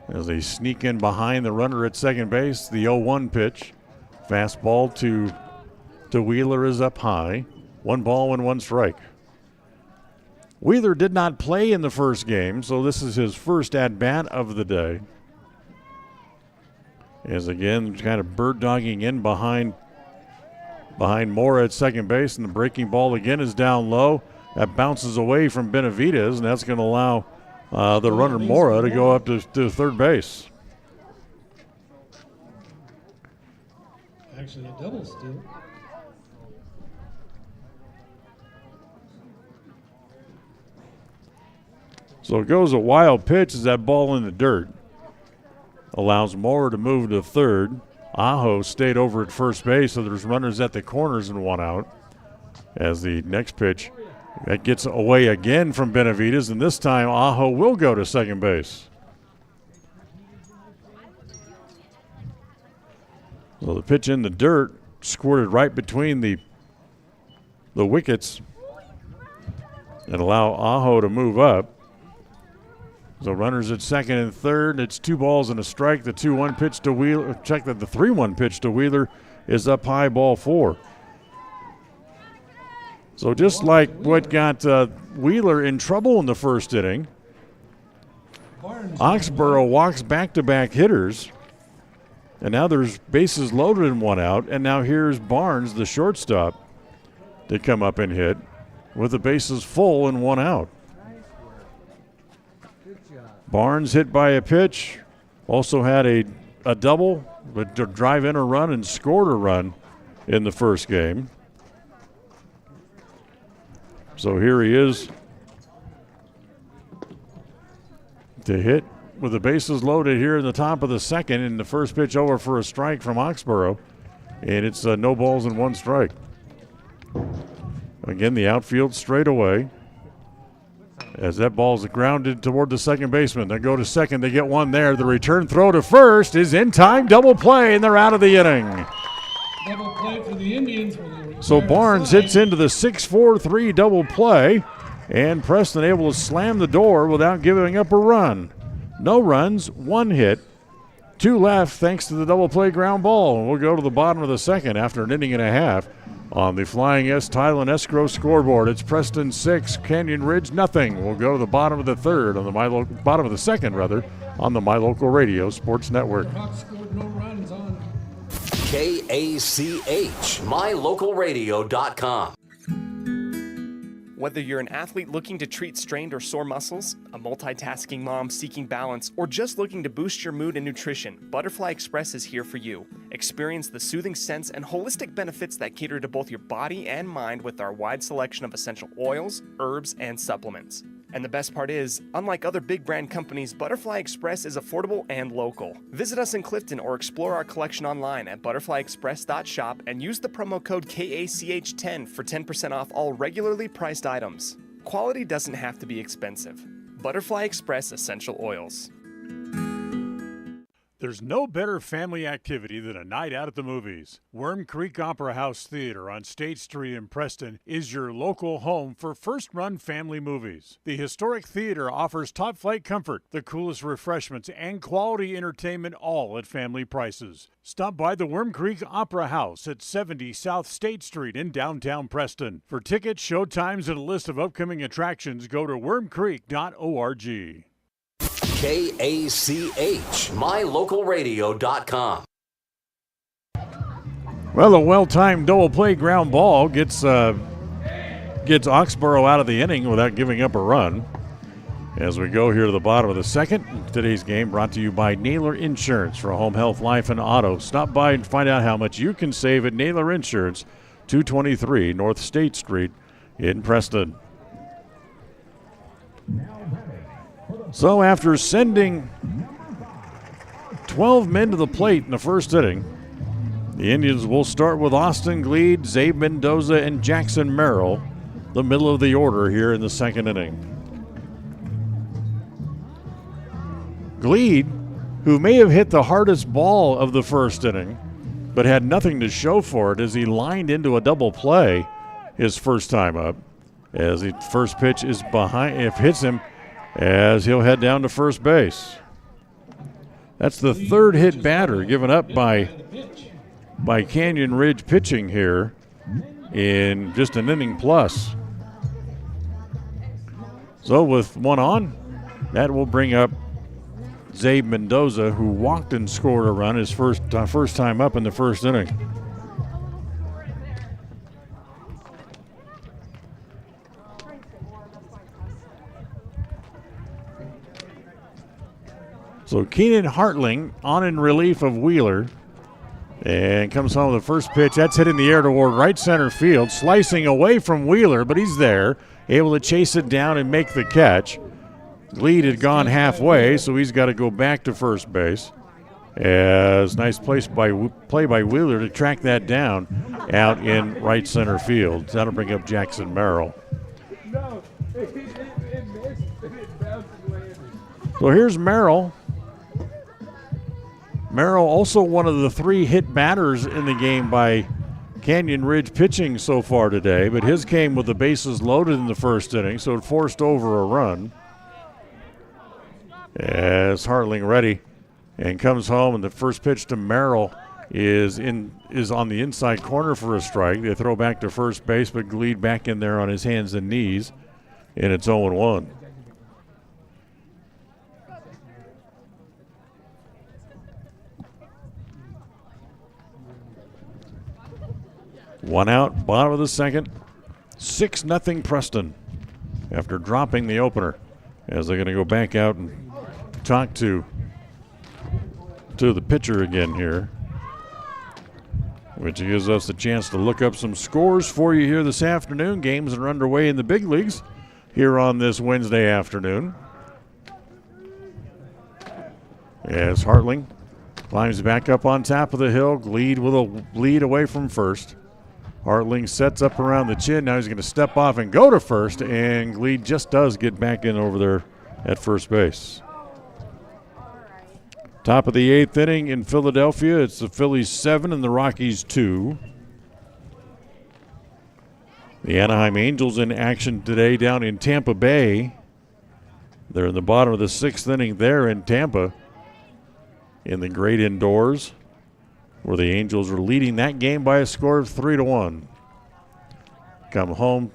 as they sneak in behind the runner at second base. The 0-1 pitch. Fastball to Wheeler is up high. 1 ball and 1 strike. Wheeler did not play in the first game, so this is his first at-bat of the day. As again, kind of bird-dogging in behind Mora at second base, and the breaking ball again is down low. That bounces away from Benavidez, and that's going to allow the runner Mora to go up to third base. Actually, a double steal. So it goes a wild pitch as that ball in the dirt. Allows Mora to move to third. Aho stayed over at first base, so there's runners at the corners and 1 out. As the next pitch, that gets away again from Benavidez, and this time Aho will go to second base. So the pitch in the dirt squirted right between the wickets and allow Aho to move up. So runners at second and third. It's 2 balls and a strike. The 2-1 pitch to Wheeler. Check that the 3-1 pitch to Wheeler is up high, ball 4. So just like what got Wheeler in trouble in the first inning, Oxborough walks back-to-back hitters, and now there's bases loaded and 1 out, and now here's Barnes, the shortstop, to come up and hit with the bases full and 1 out. Barnes hit by a pitch, also had a double, but to drive in a run and scored a run in the first game. So here he is to hit with the bases loaded here in the top of the second, and the first pitch over for a strike from Oxborough, and it's no balls and 1 strike. Again, the outfield straight away. As that ball's grounded toward the second baseman. They go to second. They get 1 there. The return throw to first is in time. Double play, and they're out of the inning. Double play for the Indians. So Barnes hits into the 6-4-3 double play, and Preston able to slam the door without giving up a run. No runs, 1 hit, 2 left thanks to the double play ground ball. And we'll go to the bottom of the second after an inning and a half. On the Flying S Tile and Escrow scoreboard, it's Preston 6, Canyon Ridge nothing. We'll go to the bottom of the third on the bottom of the second on the My Local Radio Sports Network. Hawks scored no runs on KACH, mylocalradio.com. Whether you're an athlete looking to treat strained or sore muscles, a multitasking mom seeking balance, or just looking to boost your mood and nutrition, Butterfly Express is here for you. Experience the soothing scents and holistic benefits that cater to both your body and mind with our wide selection of essential oils, herbs, and supplements. And the best part is, unlike other big brand companies, Butterfly Express is affordable and local. Visit us in Clifton or explore our collection online at butterflyexpress.shop and use the promo code KACH10 for 10% off all regularly priced items. Quality doesn't have to be expensive. Butterfly Express Essential Oils. There's no better family activity than a night out at the movies. Worm Creek Opera House Theater on State Street in Preston is your local home for first-run family movies. The historic theater offers top-flight comfort, the coolest refreshments, and quality entertainment, all at family prices. Stop by the Worm Creek Opera House at 70 South State Street in downtown Preston. For tickets, showtimes, and a list of upcoming attractions, go to wormcreek.org. KACH, mylocalradio.com. Well, a well-timed double play ground ball gets Oxborough out of the inning without giving up a run. As we go here to the bottom of the second, today's game brought to you by Naylor Insurance for home, health, life, and auto. Stop by and find out how much you can save at Naylor Insurance, 223 North State Street in Preston. So after sending 12 men to the plate in the first inning, the Indians will start with Austin Gleed, Zabe Mendoza, and Jackson Merrill, the middle of the order here in the second inning. Gleed, who may have hit the hardest ball of the first inning, but had nothing to show for it as he lined into a double play his first time up. As the first pitch is behind, if hits him, as he'll head down to first base. That's the third hit batter given up by Canyon Ridge pitching here in just an inning plus. So with one on, that will bring up Zabe Mendoza, who walked and scored a run his first time up in the first inning. So Keenan Hartling on in relief of Wheeler and comes home with the first pitch. That's hit in the air toward right center field, slicing away from Wheeler, but he's there, able to chase it down and make the catch. Lead had gone halfway, so he's got to go back to first base. As nice play by Wheeler to track that down out in right center field. That'll bring up Jackson Merrill. So here's Merrill. Merrill also one of the 3 hit batters in the game by Canyon Ridge pitching so far today, but his came with the bases loaded in the first inning, so it forced over a run. As Hartling ready and comes home, and the first pitch to Merrill is on the inside corner for a strike. They throw back to first base, but Gleed back in there on his hands and knees, and it's 0-1. One out, bottom of the second. 6-0 Preston after dropping the opener, as they're going to go back out and talk to the pitcher again here, which gives us a chance to look up some scores for you here this afternoon. Games are underway in the big leagues here on this Wednesday afternoon. As Hartling climbs back up on top of the hill, Gleed with a lead away from first. Hartling sets up around the chin. Now he's going to step off and go to first, and Gleed just does get back in over there at first base. Top of the 8th inning in Philadelphia. It's the Phillies 7 and the Rockies 2. The Anaheim Angels in action today down in Tampa Bay. They're in the bottom of the 6th inning there in Tampa in the great indoors, where the Angels are leading that game by a score of 3-1. Come home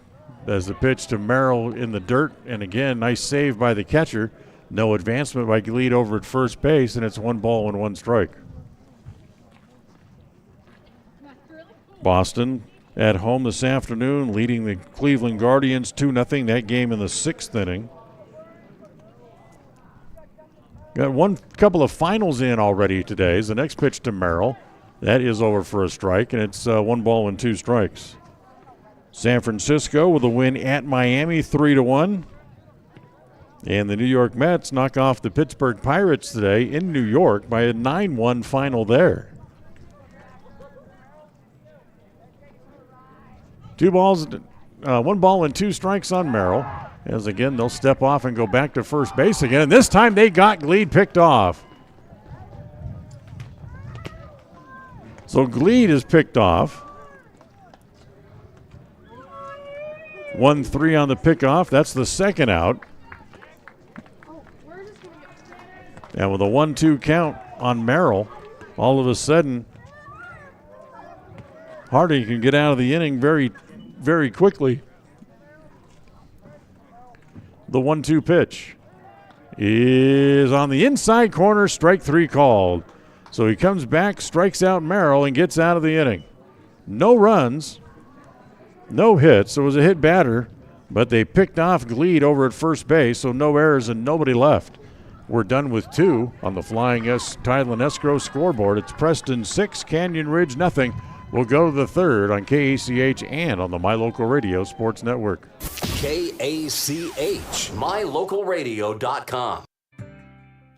as the pitch to Merrill in the dirt, and again, nice save by the catcher. No advancement by Gleed over at first base, and it's 1-1 strike. Boston at home this afternoon, leading the Cleveland Guardians 2-0, that game in the 6th inning. Got one couple of finals in already today. Is the next pitch to Merrill. That is over for a strike, and it's 1-2 strikes. San Francisco with a win at Miami, 3-1. And the New York Mets knock off the Pittsburgh Pirates today in New York by a 9-1 final there. 1-2 strikes on Merrill. As again, they'll step off and go back to first base again. And this time they got Gleed picked off. So Gleed is picked off. 1-3 on the pickoff. That's the second out. And with a 1-2 count on Merrill, all of a sudden, Hardy can get out of the inning very, very quickly. The 1-2 pitch is on the inside corner, strike 3 called. So he comes back, strikes out Merrill, and gets out of the inning. No runs, no hits. It was a hit batter, but they picked off Gleed over at first base, so no errors and nobody left. We're done with 2 on the Flying Tideland Escrow scoreboard. It's Preston 6, Canyon Ridge nothing. We'll go to the third on KACH and on the My Local Radio Sports Network. KACH, mylocalradio.com.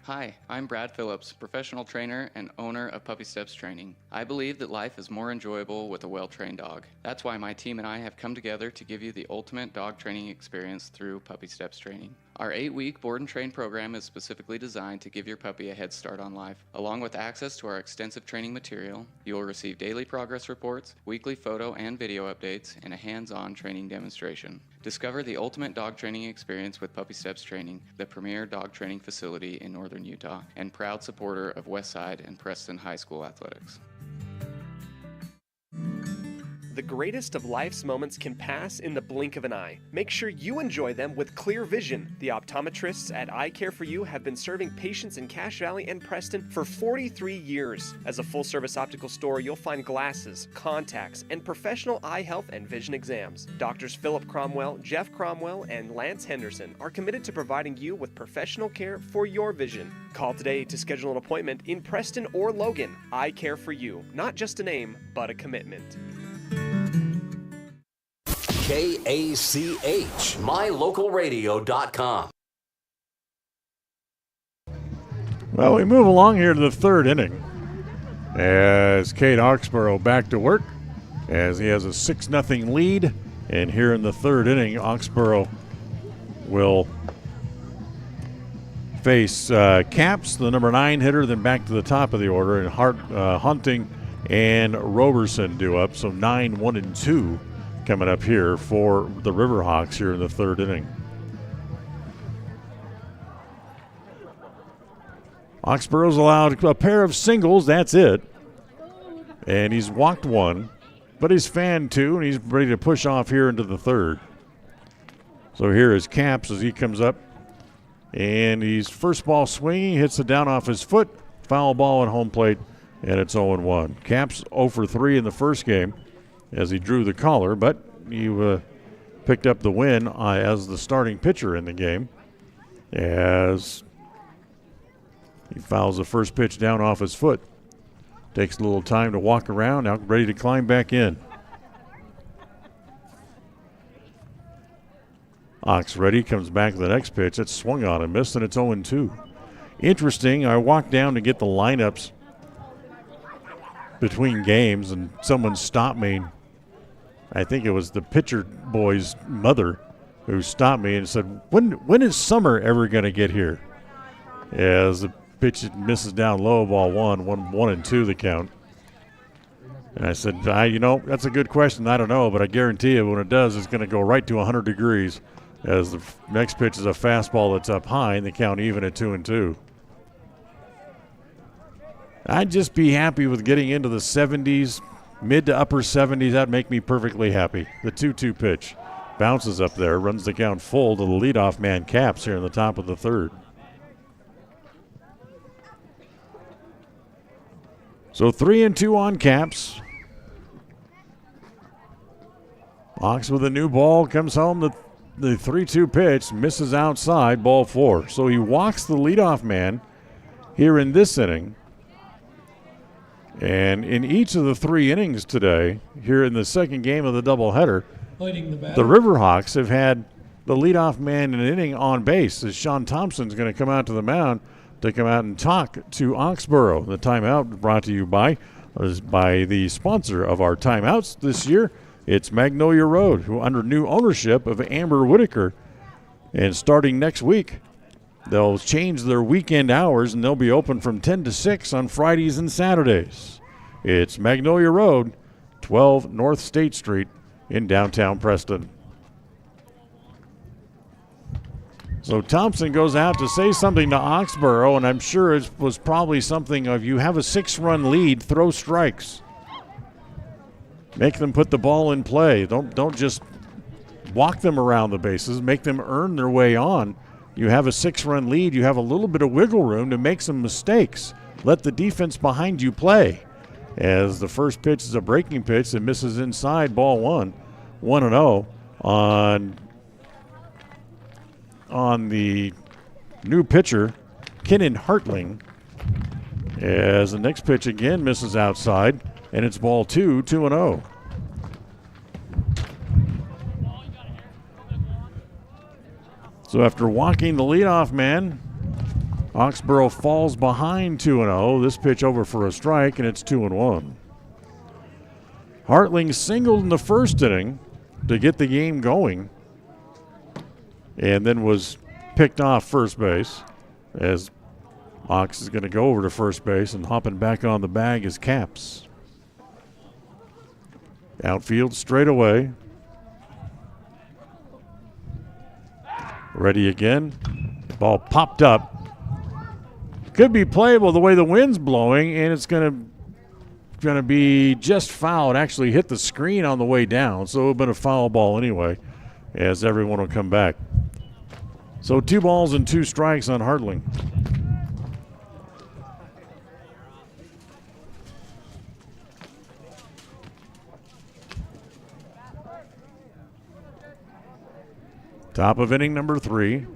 Hi, I'm Brad Phillips, professional trainer and owner of Puppy Steps Training. I believe that life is more enjoyable with a well-trained dog. That's why my team and I have come together to give you the ultimate dog training experience through Puppy Steps Training. Our 8-week board and train program is specifically designed to give your puppy a head start on life. Along with access to our extensive training material, you will receive daily progress reports, weekly photo and video updates, and a hands-on training demonstration. Discover the ultimate dog training experience with Puppy Steps Training, the premier dog training facility in northern Utah, and proud supporter of Westside and Preston High School athletics. The greatest of life's moments can pass in the blink of an eye. Make sure you enjoy them with clear vision. The optometrists at Eye Care for You have been serving patients in Cache Valley and Preston for 43 years. As a full-service optical store, you'll find glasses, contacts, and professional eye health and vision exams. Doctors Philip Cromwell, Jeff Cromwell, and Lance Henderson are committed to providing you with professional care for your vision. Call today to schedule an appointment in Preston or Logan. Eye Care for You, not just a name, but a commitment. KACH, mylocalradio.com. Well, we move along here to the third inning as Cade Oxborough back to work as he has a 6-0 lead. And here in the third inning, Oxborough will face Caps, the number 9 hitter, then back to the top of the order, and Hunting and Roberson do up. So 9, 1, and 2 coming up here for the Riverhawks here in the third inning. Oxborough's allowed a pair of singles, that's it. And he's walked one, but he's fanned two, and he's ready to push off here into the third. So here is Caps as he comes up, and he's first ball swinging, hits it down off his foot, foul ball at home plate, and it's 0-1. Caps 0 for 3 in the first game as he drew the collar, but he picked up the win as the starting pitcher in the game as he fouls the first pitch down off his foot. Takes a little time to walk around, now ready to climb back in. Ox ready, comes back to the next pitch. It's swung on and missed, and it's 0-2. Interesting, I walked down to get the lineups between games, and someone stopped me. I think it was the pitcher boy's mother who stopped me and said, when is Summer ever going to get here? As the pitch misses down low, ball 1-2 the count. And I said, that's a good question. I don't know, but I guarantee you when it does, it's going to go right to 100 degrees as the next pitch is a fastball that's up high, and the count even at 2-2. I'd just be happy with getting into the 70s, mid to upper 70s. That'd make me perfectly happy. The 2-2 pitch bounces up there, runs the count full to the leadoff man Caps here in the top of the third. So 3-2 on Caps. Ox with a new ball comes home. The 3-2 pitch misses outside, ball 4. So he walks the leadoff man here in this inning. And in each of the 3 innings today, here in the second game of the doubleheader, the Riverhawks have had the leadoff man in an inning on base, as Sean Thompson's going to come out to the mound to come out and talk to Oxborough. The timeout brought to you by the sponsor of our timeouts this year. It's Magnolia Road, who under new ownership of Amber Whitaker. And starting next week, they'll change their weekend hours, and they'll be open from 10 to 6 on Fridays and Saturdays. It's Magnolia Road, 12 North State Street in downtown Preston. So Thompson goes out to say something to Oxborough, and I'm sure it was probably something of, you have a 6-run lead, throw strikes. Make them put the ball in play. Don't just walk them around the bases. Make them earn their way on. You have a 6-run lead. You have a little bit of wiggle room to make some mistakes. Let the defense behind you play. As the first pitch is a breaking pitch that misses inside, ball 1. 1-0 on the new pitcher, Kennan Hartling. As the next pitch again misses outside, and it's ball 2, 2-0. So after walking the leadoff man, Oxborough falls behind 2-0. This pitch over for a strike, and it's 2-1. Hartling singled in the first inning to get the game going, and then was picked off first base as Ox is going to go over to first base, and hopping back on the bag is Caps. Outfield straight away. Ready again. Ball popped up. Could be playable the way the wind's blowing, and it's going to be just foul. It actually hit the screen on the way down, so it would have been a foul ball anyway, as everyone will come back. So 2 balls and 2 strikes on Hartling. Top of inning number 3.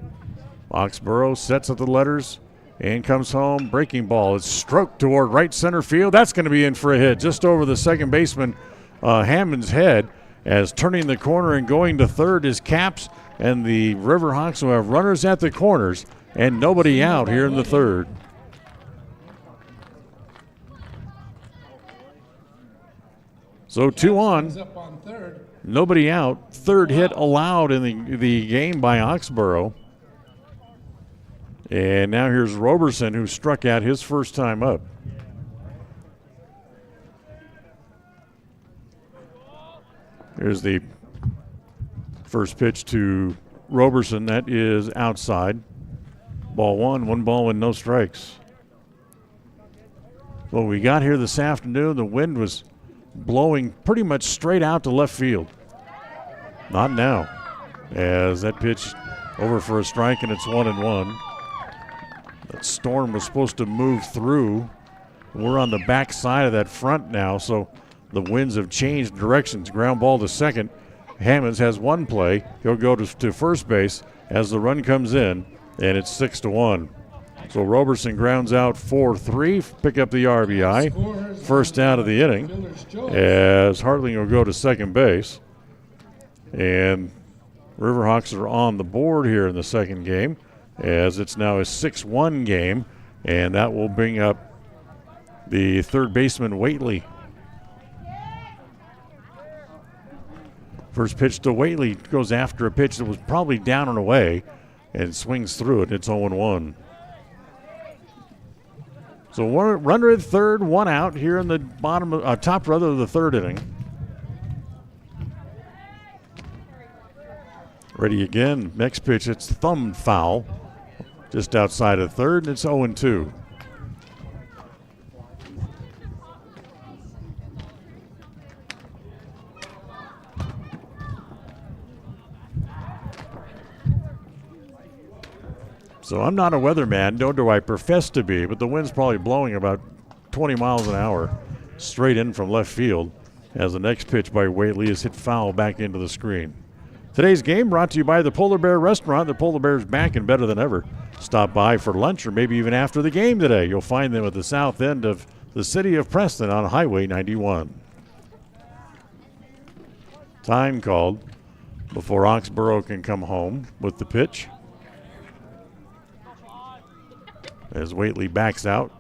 Oxborough sets at the letters and comes home. Breaking ball. It's stroked toward right center field. That's going to be in for a hit just over the second baseman Hammond's head, as turning the corner and going to third is Caps, and the Riverhawks will have runners at the corners and nobody out here in the third. So 2 on. Nobody out. Third hit allowed in the game by Oxborough. And now here's Roberson, who struck out his first time up. Here's the first pitch to Roberson. That is outside. Ball 1, 1 ball and no strikes. Well, we got here this afternoon, the wind was blowing pretty much straight out to left field. Not now, as that pitch over for a strike, and it's 1-1. That storm was supposed to move through. We're on the back side of that front now, so the winds have changed directions. Ground ball to second. Hammonds has 1 play. He'll go to first base as the run comes in, and it's 6-1. So Roberson grounds out 4-3, pick up the RBI. First out of the inning, as Hartling will go to second base. And Riverhawks are on the board here in the second game, as it's now a 6-1 game, and that will bring up the third baseman, Waitley. First pitch to Waitley goes after a pitch that was probably down and away, and swings through it. It's 0-1. So 1 runner at third, 1 out here in the top of the third inning. Ready again. Next pitch, it's thumbed foul just outside of third, and it's 0-2. So I'm not a weatherman, nor do I profess to be, but the wind's probably blowing about 20 miles an hour straight in from left field, as the next pitch by Waitley is hit foul back into the screen. Today's game brought to you by the Polar Bear Restaurant. The Polar Bear's back and better than ever. Stop by for lunch or maybe even after the game today. You'll find them at the south end of the city of Preston on Highway 91. Time called before Oxborough can come home with the pitch, as Waitley backs out.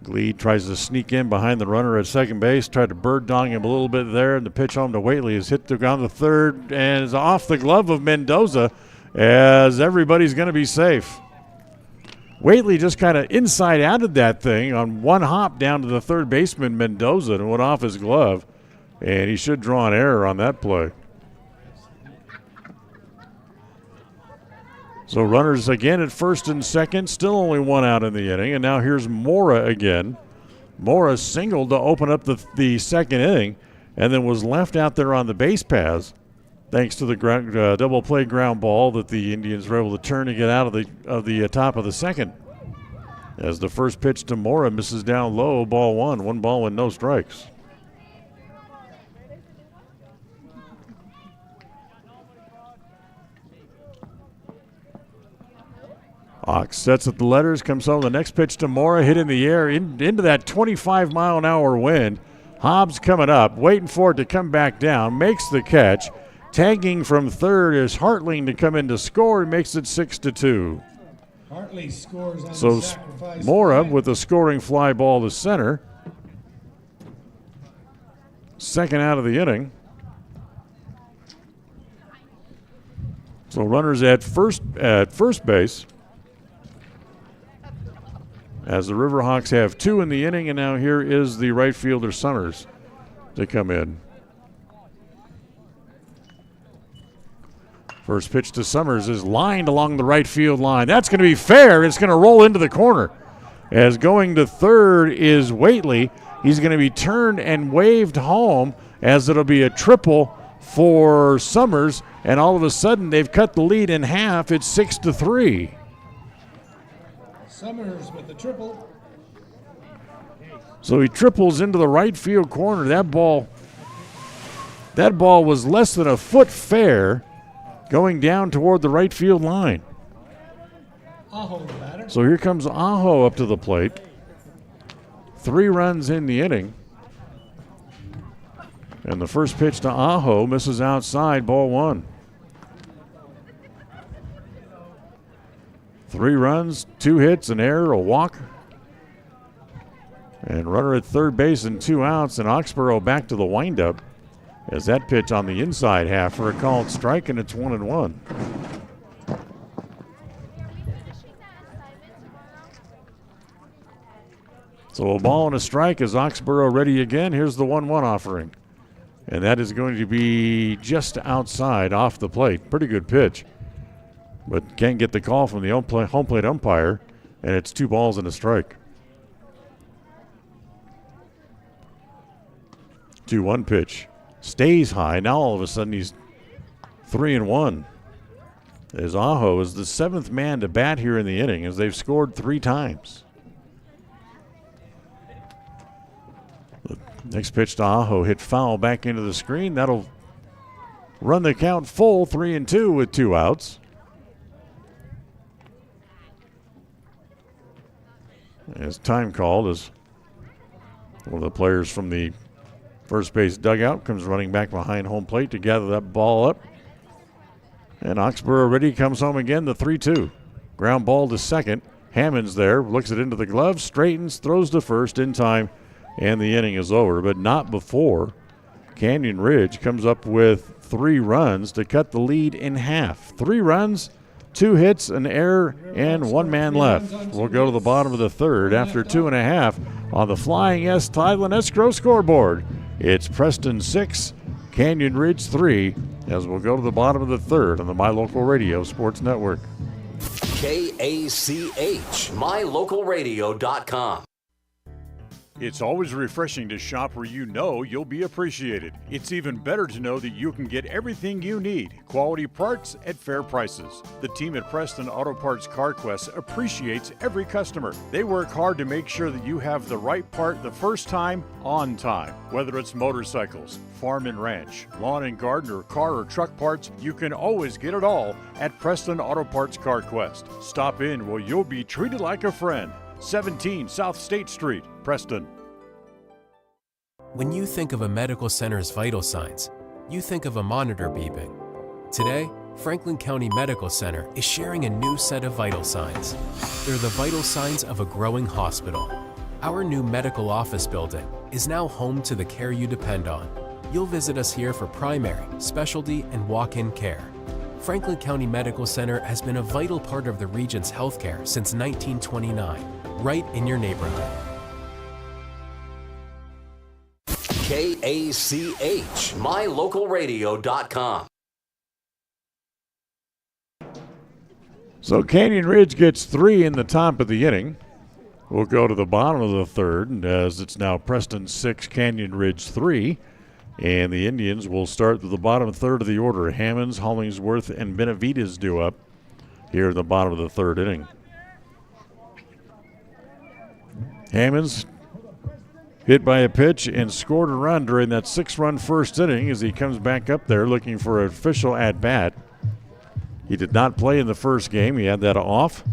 Gleed tries to sneak in behind the runner at second base, tried to bird dong him a little bit there, and the pitch home to Waitley is hit on the third and is off the glove of Mendoza, as everybody's going to be safe. Waitley just kind of inside-outed that thing on 1 hop down to the third baseman, Mendoza, and went off his glove, and he should draw an error on that play. So runners again at first and second, still only 1 out in the inning. And now here's Mora again. Mora singled to open up the second inning, and then was left out there on the base paths thanks to the double play ground ball that the Indians were able to turn and get out of the top of the second. As the first pitch to Mora misses down low, ball 1, 1 ball and no strikes. Ox sets at the letters, comes home. The next pitch to Mora, hit in the air into that 25-mile-an-hour wind. Hobbs coming up, waiting for it to come back down, makes the catch. Tagging from third is Hartling to come in to score. He makes it 6-2. Hartley scores on So the sacrifice Mora fly. with a scoring fly ball to center. Second out of the inning. So runners at first base, as the Riverhawks have 2 in the inning, and now here is the right fielder Summers to come in. First pitch to Summers is lined along the right field line. That's going to be fair. It's going to roll into the corner. As going to third is Waitley. He's going to be turned and waved home, as it'll be a triple for Summers, and all of a sudden they've cut the lead in half. It's 6-3. Summers with the triple. So he triples into the right field corner. That ball was less than a foot fair, going down toward the right field line. Aho, the batter. So here comes Aho up to the plate. 3 runs in the inning. And the first pitch to Aho misses outside, ball 1. 3 runs, 2 hits, an error, a walk. And runner at third base and 2 outs, and Oxborough back to the windup as that pitch on the inside half for a called strike, and it's 1-1. So a ball and a strike as Oxborough ready again. Here's the 1-1 offering. And that is going to be just outside off the plate. Pretty good pitch. But can't get the call from the home plate umpire, and it's 2 balls and a strike. 2-1 pitch. Stays high. Now all of a sudden he's 3-1. As Aho is the 7th man to bat here in the inning, as they've scored 3 times. The next pitch to Aho hit foul back into the screen. That'll run the count full, 3-2 with 2 outs. As time called, as one of the players from the first base dugout comes running back behind home plate to gather that ball up. And Oxborough ready, comes home again, the 3-2. Ground ball to second. Hammond's there, looks it into the glove, straightens, throws to first in time, and the inning is over. But not before Canyon Ridge comes up with 3 runs to cut the lead in half. 3 runs, 2 hits, an error, and 1 man left. We'll go to the bottom of the third after 2.5 on the Flying S Title and Escrow scoreboard. It's Preston 6, Canyon Ridge 3, as we'll go to the bottom of the third on the My Local Radio Sports Network. KACH, MyLocalRadio.com. It's always refreshing to shop where you know you'll be appreciated. It's even better to know that you can get everything you need, quality parts at fair prices. The team at Preston Auto Parts CarQuest appreciates every customer. They work hard to make sure that you have the right part the first time, on time. Whether it's motorcycles, farm and ranch, lawn and garden, or car or truck parts, you can always get it all at Preston Auto Parts CarQuest. Stop in where you'll be treated like a friend. 17 South State Street, Preston. When you think of a medical center's vital signs, you think of a monitor beeping. Today, Franklin County Medical Center is sharing a new set of vital signs. They're the vital signs of a growing hospital. Our new medical office building is now home to the care you depend on. You'll visit us here for primary, specialty, and walk-in care. Franklin County Medical Center has been a vital part of the region's healthcare since 1929, right in your neighborhood. KACH, MyLocalRadio.com. So Canyon Ridge gets 3 in the top of the inning. We'll go to the bottom of the third, as it's now Preston 6, Canyon Ridge 3. And the Indians will start with the bottom third of the order. Hammonds, Hollingsworth, and Benavides due up here in the bottom of the third inning. Hammonds hit by a pitch and scored a run during that 6-run first inning as he comes back up there looking for an official at-bat. He did not play in the first game. He had that off.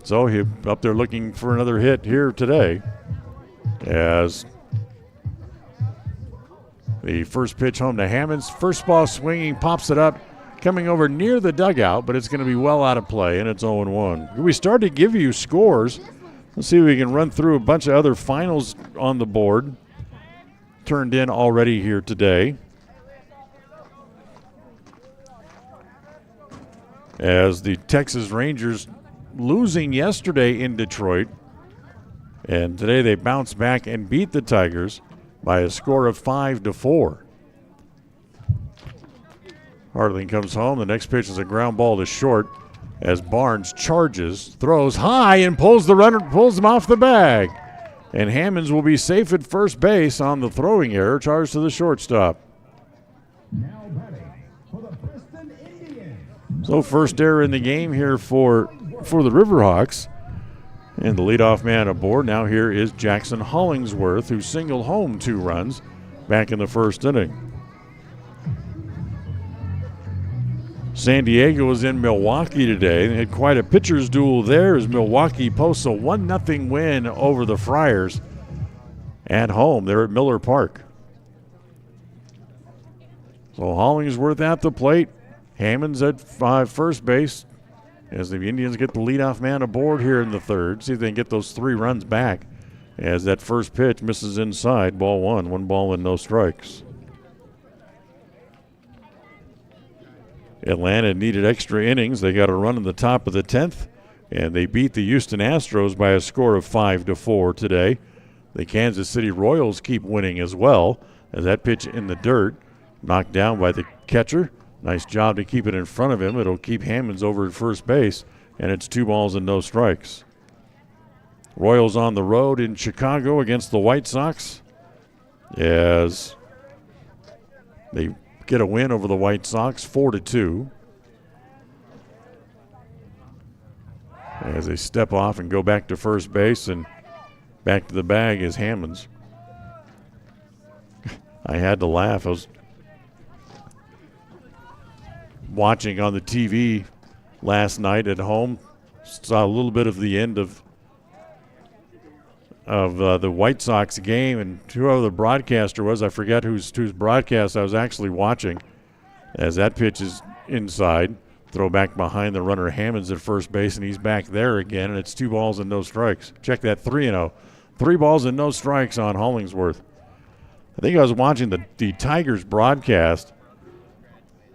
So he's up there looking for another hit here today as the first pitch home to Hammonds. First ball swinging, pops it up, coming over near the dugout, but it's going to be well out of play, and it's 0-1. We started to give you scores. Let's see if we can run through a bunch of other finals on the board turned in already here today. as the Texas Rangers losing yesterday in Detroit, and today they bounced back and beat the Tigers by a score of 5-4. Hardling comes home. The next pitch is a ground ball to short as Barnes charges, throws high, and pulls him off the bag. And Hammonds will be safe at first base on the throwing error, charged to the shortstop. So first error in the game here for the Riverhawks. And the leadoff man aboard now here is Jackson Hollingsworth, who singled home 2 runs back in the first inning. San Diego was in Milwaukee today. They had quite a pitcher's duel there as Milwaukee posts a 1-0 win over the Friars at home. They're at Miller Park. So Hollingsworth at the plate. Hammonds at first base as the Indians get the leadoff man aboard here in the third. See if they can get those 3 runs back as that first pitch misses inside. Ball 1, 1 ball and no strikes. Atlanta needed extra innings. They got a run in the top of the 10th, and they beat the Houston Astros by a score of 5-4 today. The Kansas City Royals keep winning as well as that pitch in the dirt, knocked down by the catcher. Nice job to keep it in front of him. It'll keep Hammonds over at first base, and it's 2 balls and no strikes. Royals on the road in Chicago against the White Sox as they get a win over the White Sox, 4-2. As they step off and go back to first base, and back to the bag is Hammonds. I had to laugh. I was watching on the TV last night at home. Saw a little bit of the end of the White Sox game, and whoever the broadcaster was, I forget whose broadcast I was actually watching, as that pitch is inside. Throw back behind the runner Hammonds at first base, and he's back there again, and it's 2 balls and no strikes. Check that, 3-0. 3 balls and no strikes on Hollingsworth. I think I was watching the Tigers broadcast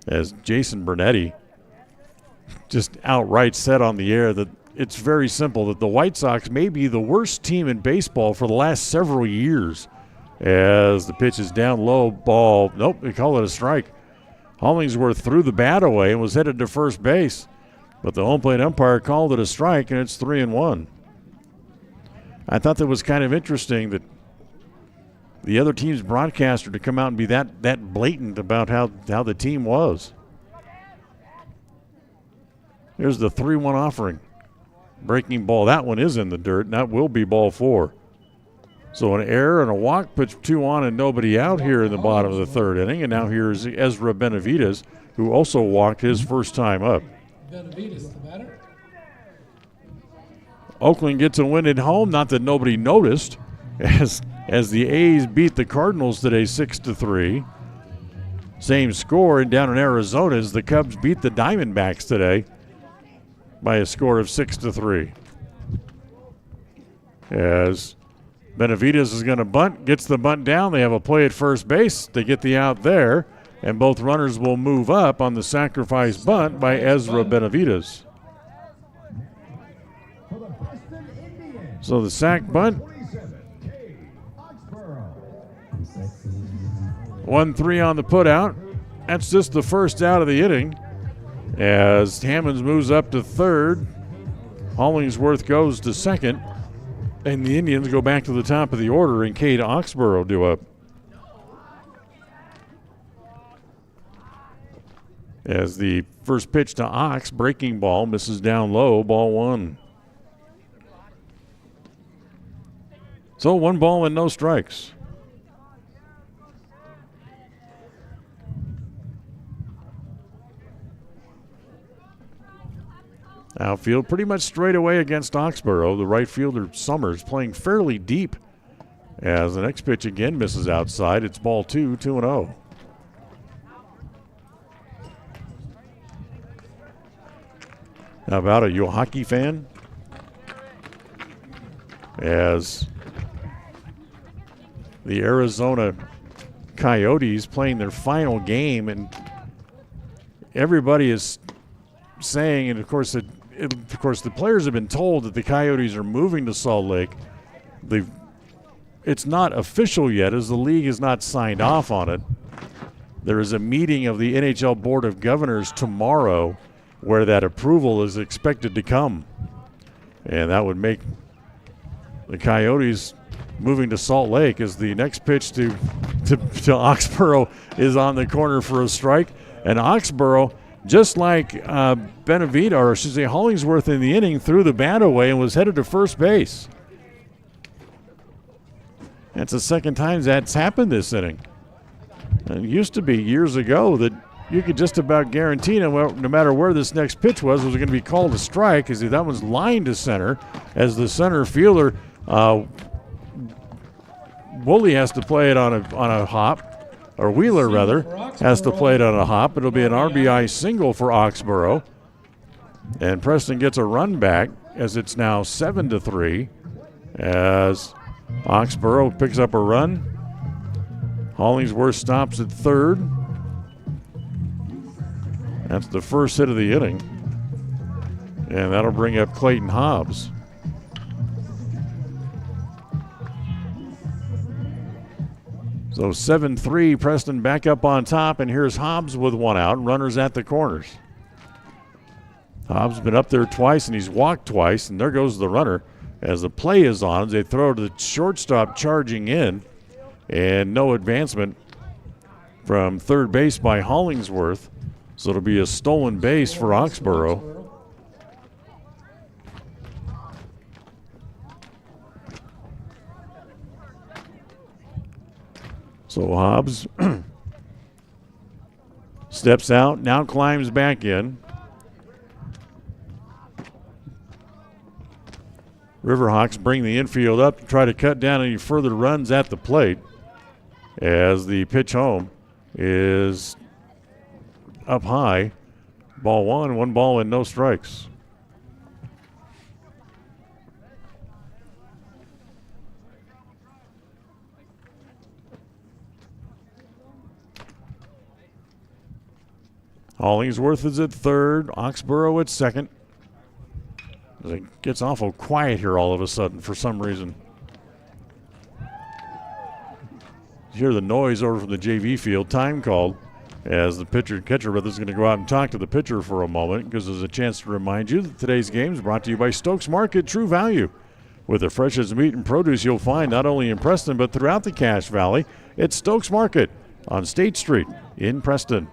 as Jason Bernetti just outright said on the air that it's very simple, that the White Sox may be the worst team in baseball for the last several years. As the pitch is down low, ball, nope, they call it a strike. Hollingsworth threw the bat away and was headed to first base, but the home plate umpire called it a strike, and it's 3-1. I thought that was kind of interesting that the other team's broadcaster to come out and be that blatant about how the team was. Here's the 3-1 offering. Breaking ball. That one is in the dirt, and that will be ball 4. So an error and a walk puts 2 on and nobody out here in the bottom of the third inning. And now here's Ezra Benavides, who also walked his first time up. Benavides, the batter. Oakland gets a win at home. Not that nobody noticed, as the A's beat the Cardinals today 6-3. Same score, and down in Arizona as the Cubs beat the Diamondbacks today by a score of 6-3. As Benavides is going to bunt, gets the bunt down. They have a play at first base. They get the out there, and both runners will move up on the sacrifice bunt by Ezra Benavides. So the sac bunt. 1-3 on the putout. That's just the first out of the inning. As Hammonds moves up to third, Hollingsworth goes to second, and the Indians go back to the top of the order, and Cade Oxborough due up. As the first pitch to Ox, breaking ball, misses down low, ball 1. So 1 ball and no strikes. Outfield pretty much straight away against Oxborough. The right fielder, Summers, playing fairly deep. As the next pitch again misses outside. It's ball 2, 2-0. How about it? You a hockey fan? As the Arizona Coyotes playing their final game, and everybody is saying, and of course the players have been told that the Coyotes are moving to Salt Lake. It's not official yet, as the league has not signed off on it. There is a meeting of the NHL Board of Governors tomorrow where that approval is expected to come. And that would make the Coyotes moving to Salt Lake as the next pitch to Oxborough is on the corner for a strike. And Oxborough, just like Hollingsworth in the inning, threw the bat away and was headed to first base. That's the second time that's happened this inning. And it used to be years ago that you could just about guarantee no matter where this next pitch was going to be called a strike, because that one's lined to center, as the center fielder, Woolley, has to play it on a hop, or Wheeler rather, has to play it on a hop. It'll be an RBI single for Oxborough. And Preston gets a run back as it's now 7-3 as Oxborough picks up a run. Hollingsworth stops at third. That's the first hit of the inning. And that'll bring up Clayton Hobbs. So 7-3, Preston back up on top, and here's Hobbs with one out, runners at the corners. Hobbs been up there twice, and he's walked twice, and there goes the runner. As the play is on, they throw to the shortstop charging in, and no advancement from third base by Hollingsworth. So it'll be a stolen base for Oxborough. So Hobbs steps out, now climbs back in. Riverhawks bring the infield up to try to cut down any further runs at the plate, as the pitch home is up high. Ball one ball and no strikes. Hollingsworth is at third, Oxborough at second. It gets awful quiet here all of a sudden for some reason. You hear the noise over from the JV field, time called, as the catcher is going to go out and talk to the pitcher for a moment, because there's a chance to remind you that today's game is brought to you by Stokes Market, True Value. With the freshest meat and produce you'll find not only in Preston but throughout the Cache Valley, it's Stokes Market on State Street in Preston.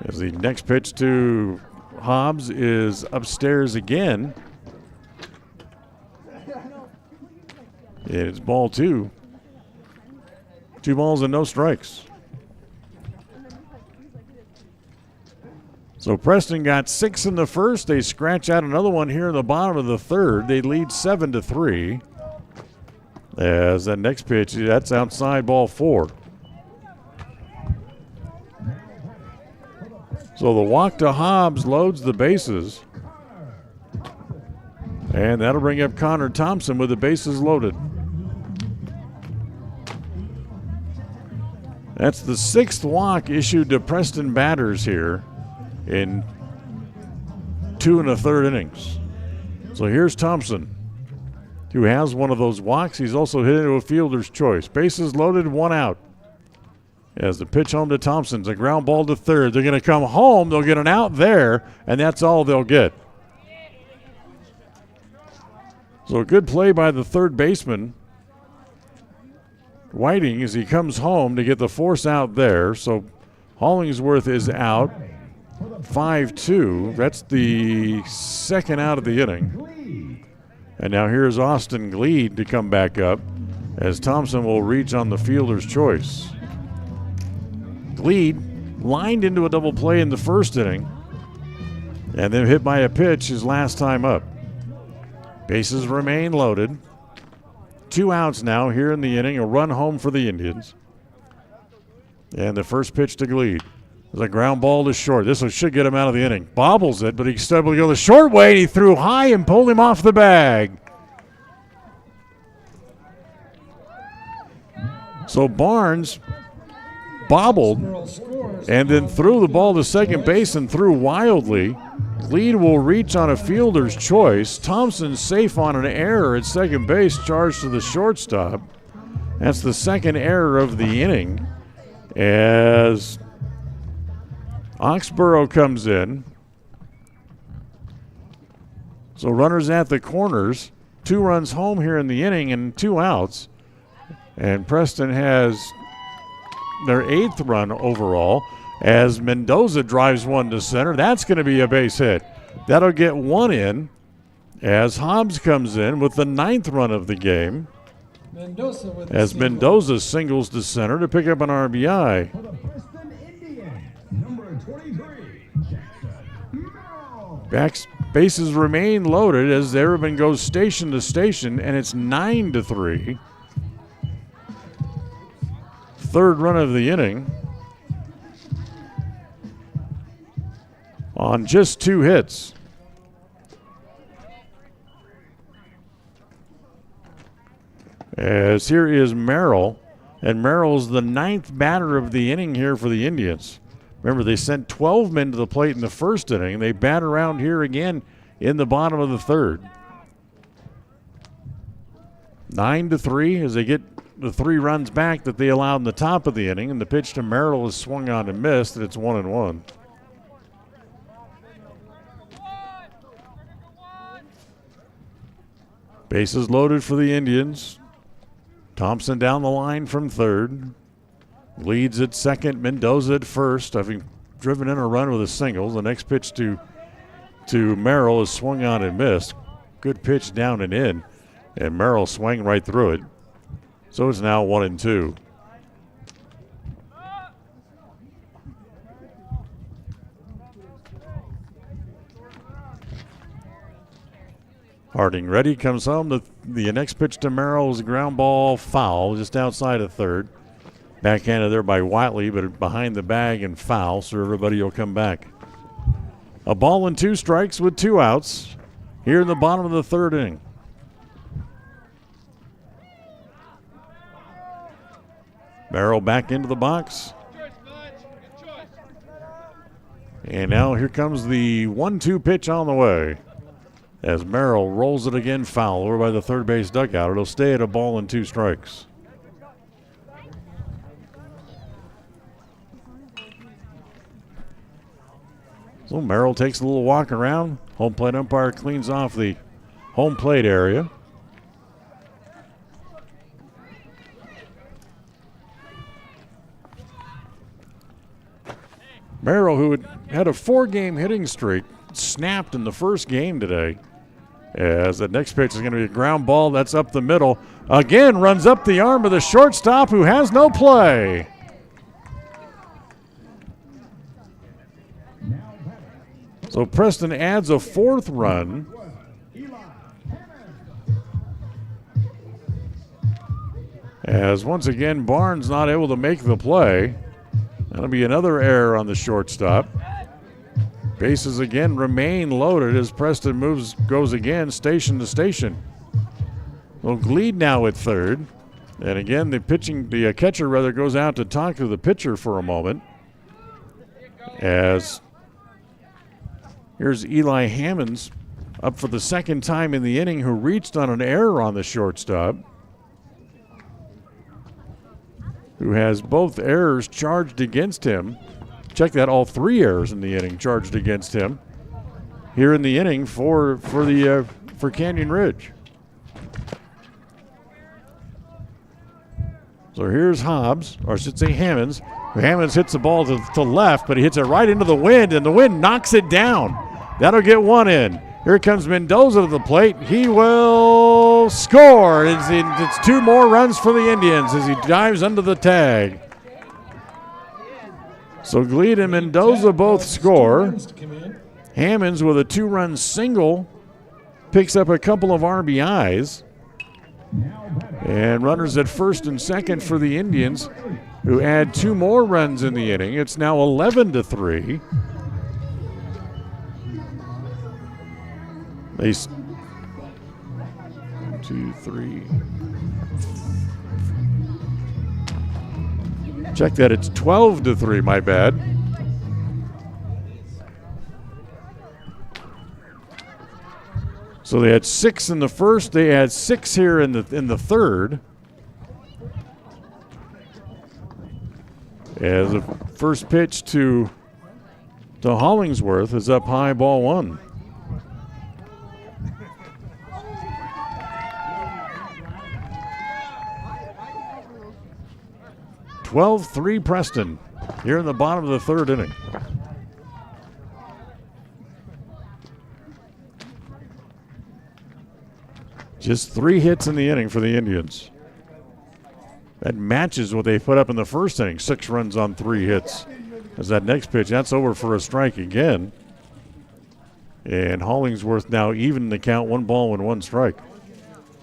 As the next pitch to Hobbs is upstairs again. It's ball two. 2 balls and no strikes. So Preston got 6 in the first. They scratch out another one here in the bottom of the third. They lead 7-3. As that next pitch, that's outside, ball 4. So the walk to Hobbs loads the bases. And that'll bring up Connor Thompson with the bases loaded. That's the 6th walk issued to Preston batters here in 2 1/3 innings. So here's Thompson, who has one of those walks. He's also hit into a fielder's choice. Bases loaded, 1 out. As the pitch home to Thompson's a ground ball to third. They're going to come home. They'll get an out there, and that's all they'll get. So a good play by the third baseman, Whiting, as he comes home to get the force out there. So Hollingsworth is out. 5-2. That's the second out of the inning. And now here's Austin Gleed to come back up, as Thompson will reach on the fielder's choice. Gleed lined into a double play in the first inning and then hit by a pitch his last time up. Bases remain loaded. 2 outs now here in the inning, a run home for the Indians. And the first pitch to Gleed is a ground ball to short. This one should get him out of the inning. Bobbles it, but he's still able to go the short way, and he threw high and pulled him off the bag. So Barnes bobbled and then threw the ball to second base and threw wildly. Lead will reach on a fielder's choice. Thompson safe on an error at second base, charged to the shortstop. That's the second error of the inning as Oxborough comes in. So runners at the corners, 2 runs home here in the inning and 2 outs. And Preston has their 8th run overall as Mendoza drives one to center. That's going to be a base hit. That'll get 1 in as Hobbs comes in with the 9th run of the game. Mendoza singles to center to pick up an RBI. Bases remain loaded as Arabin goes station to station, and it's 9-3. 3rd run of the inning on just 2 hits. As here is Merrill, and Merrill's the 9th batter of the inning here for the Indians. Remember, they sent 12 men to the plate in the first inning. They bat around here again in the bottom of the 3rd. 9-3 as they get the 3 runs back that they allowed in the top of the inning, and the pitch to Merrill is swung on and missed, and it's 1-1. Bases loaded for the Indians. Thompson down the line from 3rd. Leads at 2nd, Mendoza at 1st, having driven in a run with a single. The next pitch to Merrill is swung on and missed. Good pitch down and in, and Merrill swung right through it. So it's now 1-2. Harding ready, comes home. The next pitch to Merrill is a ground ball foul just outside of 3rd. Backhanded there by Whiteley, but behind the bag and foul, so everybody will come back. A ball and 2 strikes with 2 outs here in the bottom of the 3rd inning. Merrill back into the box. And now here comes the 1-2 pitch on the way. As Merrill rolls it again foul over by the 3rd base dugout. It'll stay at a ball and 2 strikes. So Merrill takes a little walk around. Home plate umpire cleans off the home plate area. Merrill, who had a 4-game hitting streak, snapped in the first game today. As the next pitch is going to be a ground ball that's up the middle. Again, runs up the arm of the shortstop who has no play. So Preston adds a 4th run. As once again, Barnes not able to make the play. That'll be another error on the shortstop. Bases again remain loaded as Preston goes again station to station. Well, Gleed now at 3rd. And again, the catcher goes out to talk to the pitcher for a moment. As here's Eli Hammonds up for the 2nd time in the inning, who reached on an error on the shortstop, who has both errors charged against him. Check that, all 3 errors in the inning charged against him here in the inning for Canyon Ridge. So here's Hobbs, or I should say Hammonds. Hammonds hits the ball to left, but he hits it right into the wind, and the wind knocks it down. That'll get 1 in. Here comes Mendoza to the plate. He will score. It's 2 more runs for the Indians as he dives under the tag. So Gleed and Mendoza both score. Hammonds with a 2-run single picks up a couple of RBIs. And runners at 1st and 2nd for the Indians, who add 2 more runs in the inning. It's now 11-3. They 1, 2, 3. Check that, it's 12-3, my bad. So they had 6 in the first, they had 6 here in the third. As the first pitch to Hollingsworth is up high, ball 1. (12-3) Preston here in the bottom of the third inning. Just 3 hits in the inning for the Indians. That matches what they put up in the first inning, 6 runs on 3 hits. As that next pitch, that's over for a strike again. And Hollingsworth now even the count, 1 ball and 1 strike.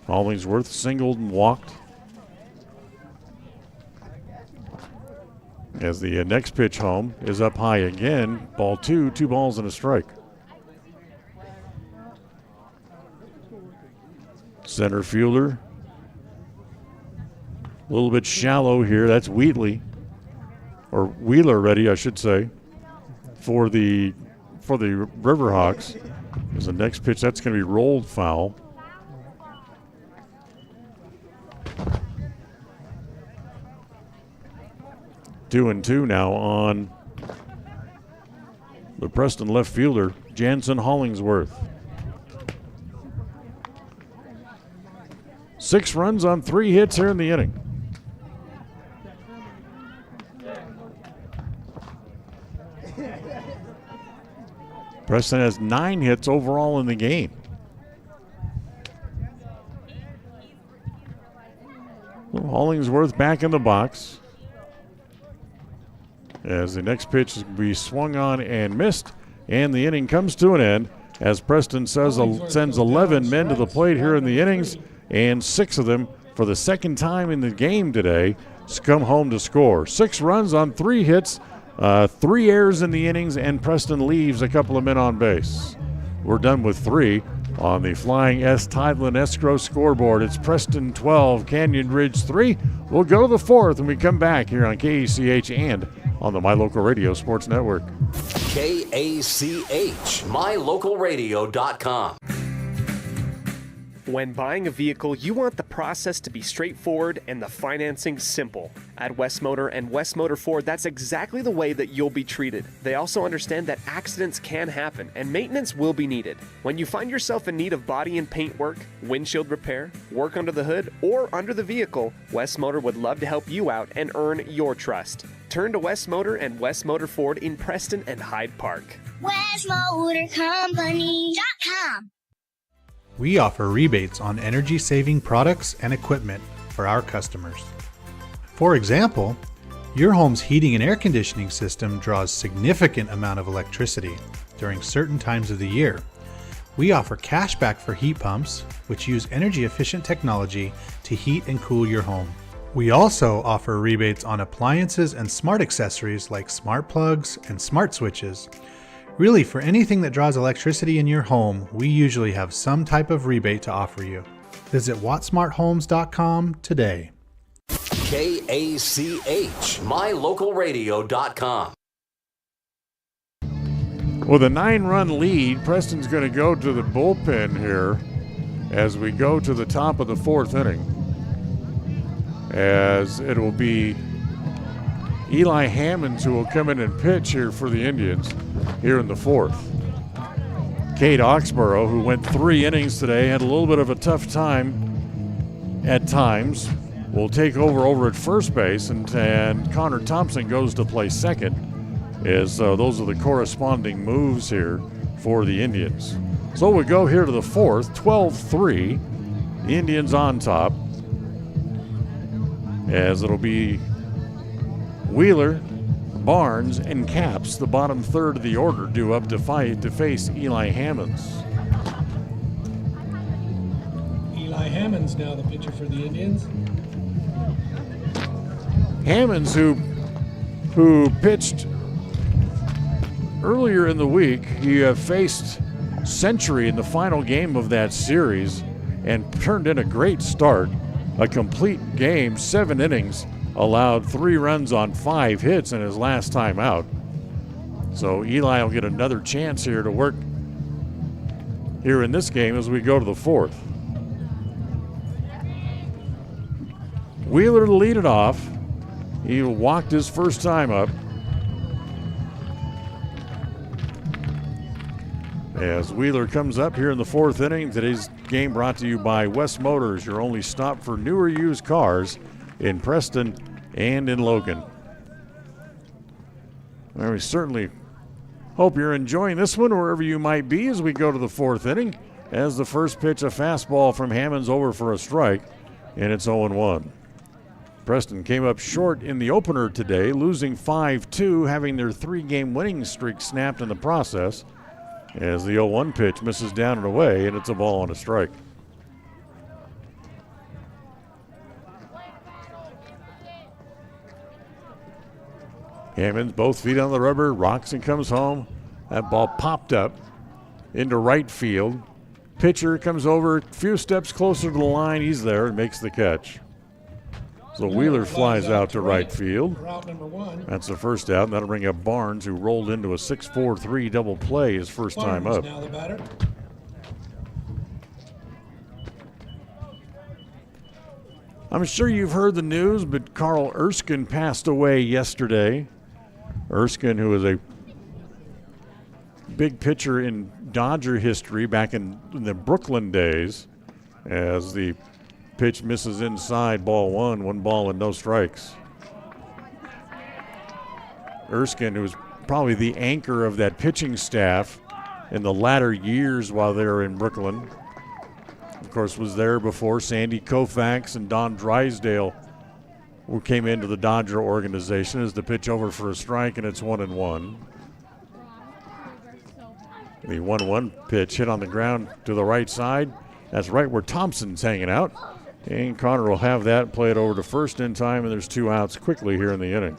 Hollingsworth singled and walked. As the next pitch home is up high again, ball 2, 2 balls and a strike. Center fielder, a little bit shallow here. That's Wheatley, or Wheeler ready, I should say, for the Riverhawks. As the next pitch, that's going to be rolled foul. Two and two now on the Preston left fielder, Jansen Hollingsworth. 6 runs on 3 hits here in the inning. Preston has 9 hits overall in the game. Well, Hollingsworth back in the box. As the next pitch is be swung on and missed, and the inning comes to an end as Preston sends 11 men to the plate here in the innings, and 6 of them for the second time in the game today come home to score. 6 runs on 3 hits, 3 errors in the innings, and Preston leaves a couple of men on base. We're done with 3 on the Flying S Tideland Escrow scoreboard. It's Preston 12, Canyon Ridge 3. We'll go to the 4th when we come back here on KACH and on the My Local Radio Sports Network. KACH, mylocalradio.com. When buying a vehicle, you want the process to be straightforward and the financing simple. At West Motor and West Motor Ford, that's exactly the way that you'll be treated. They also understand that accidents can happen and maintenance will be needed. When you find yourself in need of body and paint work, windshield repair, work under the hood, or under the vehicle, West Motor would love to help you out and earn your trust. Turn to West Motor and West Motor Ford in Preston and Hyde Park. WestMotorCompany.com. We offer rebates on energy-saving products and equipment for our customers. For example, your home's heating and air conditioning system draws significant amount of electricity during certain times of the year. We offer cash back for heat pumps, which use energy-efficient technology to heat and cool your home. We also offer rebates on appliances and smart accessories like smart plugs and smart switches. Really, for anything that draws electricity in your home, we usually have some type of rebate to offer you. Visit wattsmarthomes.com today. KACH, mylocalradio.com. With a 9-run lead, Preston's going to go to the bullpen here as we go to the top of the 4th inning. As it will be Eli Hammonds who will come in and pitch here for the Indians here in the 4th. Kate Oxborough, who went 3 innings today, had a little bit of a tough time at times, will take over at first base, and Connor Thompson goes to play second, as those are the corresponding moves here for the Indians. So we go here to the 4th, 12-3, the Indians on top, as it'll be Wheeler, Barnes, and Capps, the bottom third of the order, due up to face Eli Hammonds. Eli Hammonds now the pitcher for the Indians. Hammonds, who pitched earlier in the week, he faced Century in the final game of that series and turned in a great start, a complete game, 7 innings, allowed 3 runs on 5 hits in his last time out. So Eli will get another chance here to work here in this game as we go to the 4th. Wheeler to lead it off. He walked his first time up. As Wheeler comes up here in the 4th inning, today's game brought to you by West Motors, your only stop for newer used cars in Preston and in Logan. Well, we certainly hope you're enjoying this one wherever you might be as we go to the 4th inning. As the first pitch, a fastball from Hammonds over for a strike, and it's 0-1. Preston came up short in the opener today, losing 5-2, having their 3-game winning streak snapped in the process. As the 0-1 pitch misses down and away, and it's a ball and a strike. Hammonds, both feet on the rubber, rocks and comes home. That ball popped up into right field. Pitcher comes over a few steps closer to the line. He's there and makes the catch. So Wheeler flies out to right field. That's the first out, and that'll bring up Barnes, who rolled into a 6-4-3 double play his first time up. I'm sure you've heard the news, but Carl Erskine passed away yesterday. Erskine, who was a big pitcher in Dodger history back in the Brooklyn days, as the pitch misses inside, ball 1 ball and no strikes. Erskine, who was probably the anchor of that pitching staff in the latter years while they were in Brooklyn. Of course, was there before Sandy Koufax and Don Drysdale who came into the Dodger organization. As the pitch over for a strike, and it's 1-1. The 1-1 pitch hit on the ground to the right side. That's right where Thompson's hanging out. And Connor will have that, play it over to first in time, and there's 2 outs quickly here in the inning.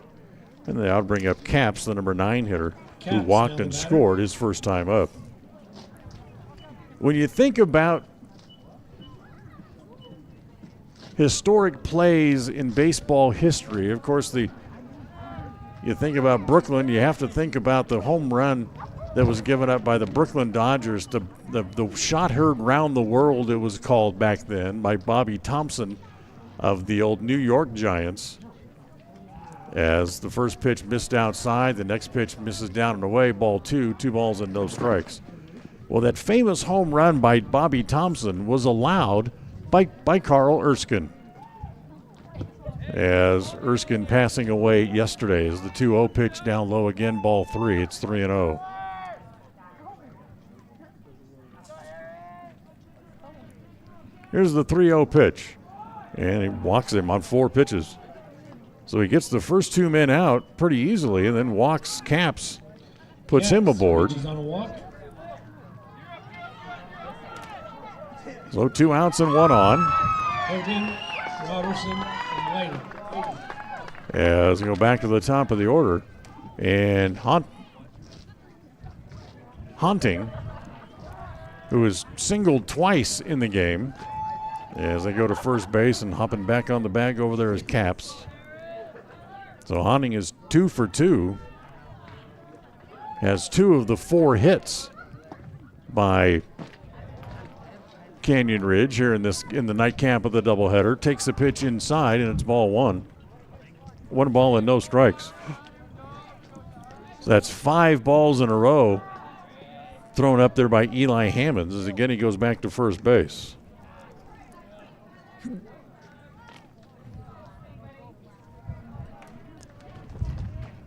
And they'll bring up Capps, the number 9 hitter, who walked and scored his first time up. When you think about historic plays in baseball history, of course, you think about Brooklyn, you have to think about the home run that was given up by the Brooklyn Dodgers, the shot heard round the world, it was called back then, by Bobby Thompson of the old New York Giants. As the first pitch missed outside, the next pitch misses down and away, ball 2 balls and no strikes. Well, that famous home run by Bobby Thompson was allowed by Carl Erskine. As Erskine passing away yesterday, as the 2-0 pitch down low again, ball 3, it's 3-0. Here's the 3-0 pitch, and he walks him on 4 pitches. So he gets the first 2 men out pretty easily, and then walks Capps, puts him aboard. So 2 outs and 1 on. Robertson, and As we go back to the top of the order, and Hunting, who is singled twice in the game, as they go to first base, and hopping back on the bag over there is Capps. So Hunting is 2 for 2. Has 2 of the 4 hits by Canyon Ridge here in the nightcap of the doubleheader. Takes the pitch inside, and it's ball 1. 1 ball and no strikes. So that's 5 balls in a row thrown up there by Eli Hammonds, as again he goes back to first base.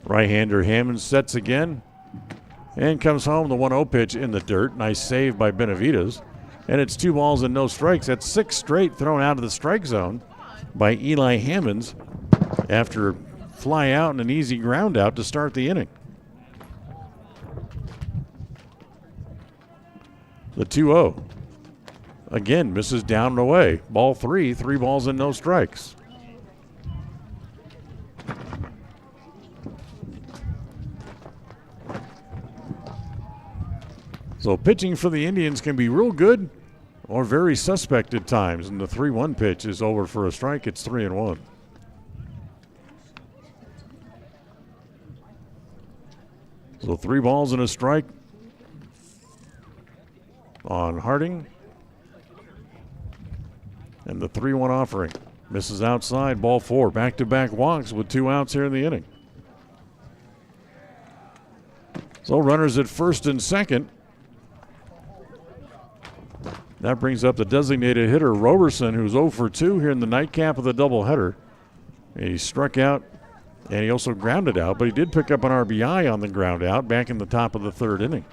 Right-hander Hammonds sets again and comes home. The 1-0 pitch in the dirt. Nice save by Benavides. And it's 2 balls and no strikes. That's 6 straight thrown out of the strike zone by Eli Hammonds after fly out and an easy ground out to start the inning. The 2-0 again misses down and away. Ball 3, 3 balls and no strikes. So pitching for the Indians can be real good or very suspect at times. And the 3-1 pitch is over for a strike. It's 3-1. So 3 balls and a strike on Harding. And the 3-1 offering. Misses outside, ball 4. Back-to-back walks with 2 outs here in the inning. So runners at first and second. That brings up the designated hitter, Roberson, who's 0 for 2 here in the nightcap of the doubleheader. He struck out, and he also grounded out, but he did pick up an RBI on the ground out back in the top of the 3rd inning.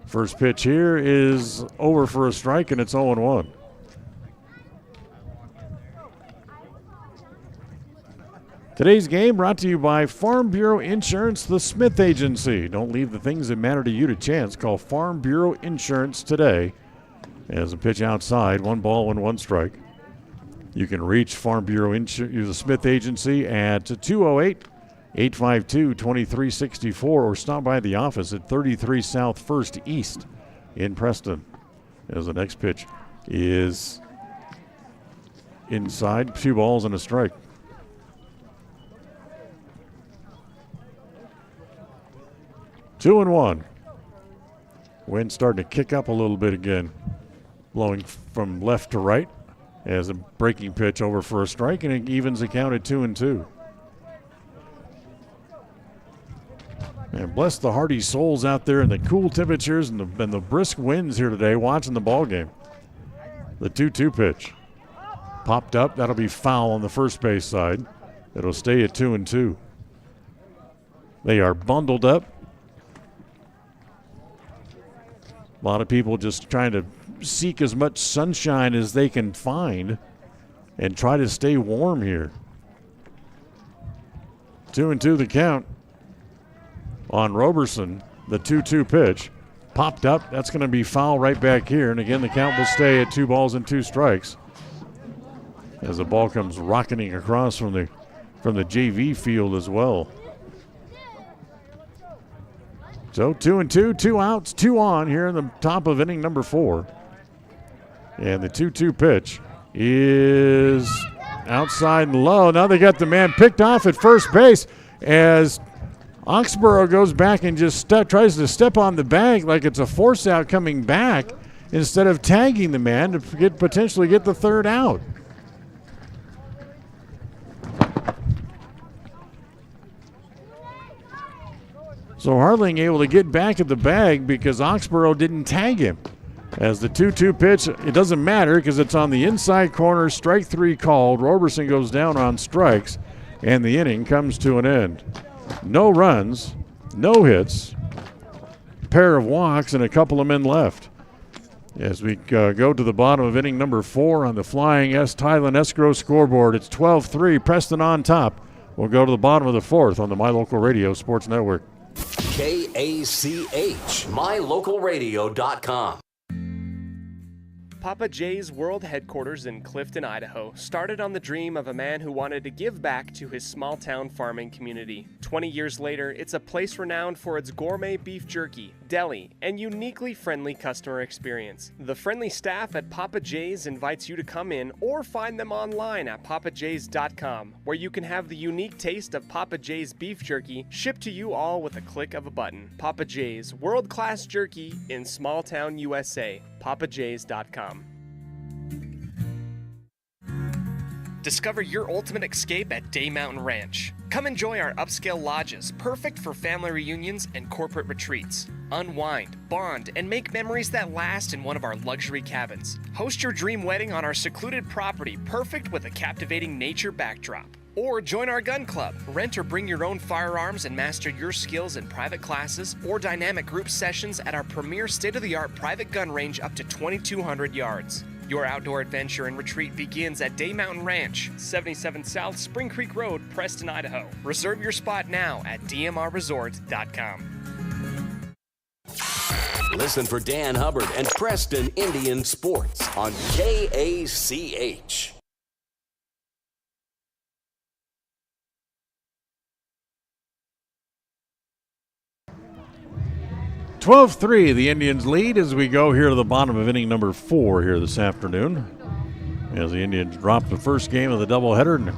First pitch here is over for a strike, and it's 0-1. Today's game brought to you by Farm Bureau Insurance, the Smith Agency. Don't leave the things that matter to you to chance. Call Farm Bureau Insurance today. As a pitch outside, 1 ball and 1 strike. You can reach Farm Bureau Insurance, the Smith Agency at 208-852-2364 or stop by the office at 33 South 1st East in Preston. As the next pitch is inside, 2 balls and a strike. Two and 1. Wind starting to kick up a little bit again, blowing from left to right as a breaking pitch over for a strike, and it evens the count at 2-2. And bless the hardy souls out there in the cool temperatures and the brisk winds here today watching the ball game. The 2-2 pitch popped up. That'll be foul on the first base side. It'll stay at 2-2. They are bundled up. A lot of people just trying to seek as much sunshine as they can find and try to stay warm here. 2-2 the count on Roberson. The 2-2 pitch popped up. That's going to be foul right back here. And again, the count will stay at 2 balls and 2 strikes as the ball comes rocketing across from the JV field as well. So 2-2, 2 outs, 2 on here in the top of inning number 4. And the 2-2 pitch is outside and low. Now they got the man picked off at first base as Oxborough goes back and just tries to step on the bag like it's a force out coming back instead of tagging the man to potentially get the 3rd out. So Harling able to get back at the bag because Oxborough didn't tag him. As the 2-2 pitch, it doesn't matter because it's on the inside corner, strike 3 called. Roberson goes down on strikes, and the inning comes to an end. No runs, no hits, pair of walks, and a couple of men left. As we go to the bottom of inning number 4 on the Flying S Thailand Escrow scoreboard, it's 12-3, Preston on top. We'll go to the bottom of the 4th on the My Local Radio Sports Network. KACH, mylocalradio.com. Papa J's World Headquarters in Clifton, Idaho, started on the dream of a man who wanted to give back to his small-town farming community. 20 years later, it's a place renowned for its gourmet beef jerky, deli, and uniquely friendly customer experience. The friendly staff at Papa J's invites you to come in or find them online at papaj's.com, where you can have the unique taste of Papa J's beef jerky shipped to you all with a click of a button. Papa J's, world-class jerky in small-town USA. papaj's.com. Discover your ultimate escape at Day Mountain Ranch. Come enjoy our upscale lodges, perfect for family reunions and corporate retreats. Unwind, bond, and make memories that last in one of our luxury cabins. Host your dream wedding on our secluded property, perfect with a captivating nature backdrop. Or join our gun club. Rent or bring your own firearms and master your skills in private classes or dynamic group sessions at our premier state-of-the-art private gun range up to 2,200 yards. Your outdoor adventure and retreat begins at Day Mountain Ranch, 77 South Spring Creek Road, Preston, Idaho. Reserve your spot now at dmrresort.com. Listen for Dan Hubbard and Preston Indian Sports on KACH. (12-3), the Indians lead as we go here to the bottom of inning number 4 here this afternoon. As the Indians drop the first game of the doubleheader and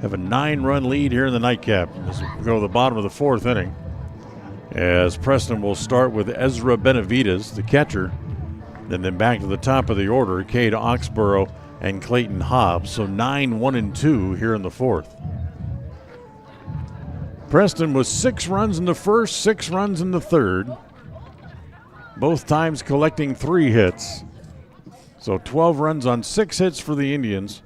have a 9-run lead here in the nightcap as we go to the bottom of the 4th inning. As Preston will start with Ezra Benavides, the catcher, and then back to the top of the order, Cade Oxborough and Clayton Hobbs. So 9, 1, and 2 here in the 4th. Preston was 6 runs in the first, 6 runs in the 3rd. Both times collecting 3 hits. So 12 runs on 6 hits for the Indians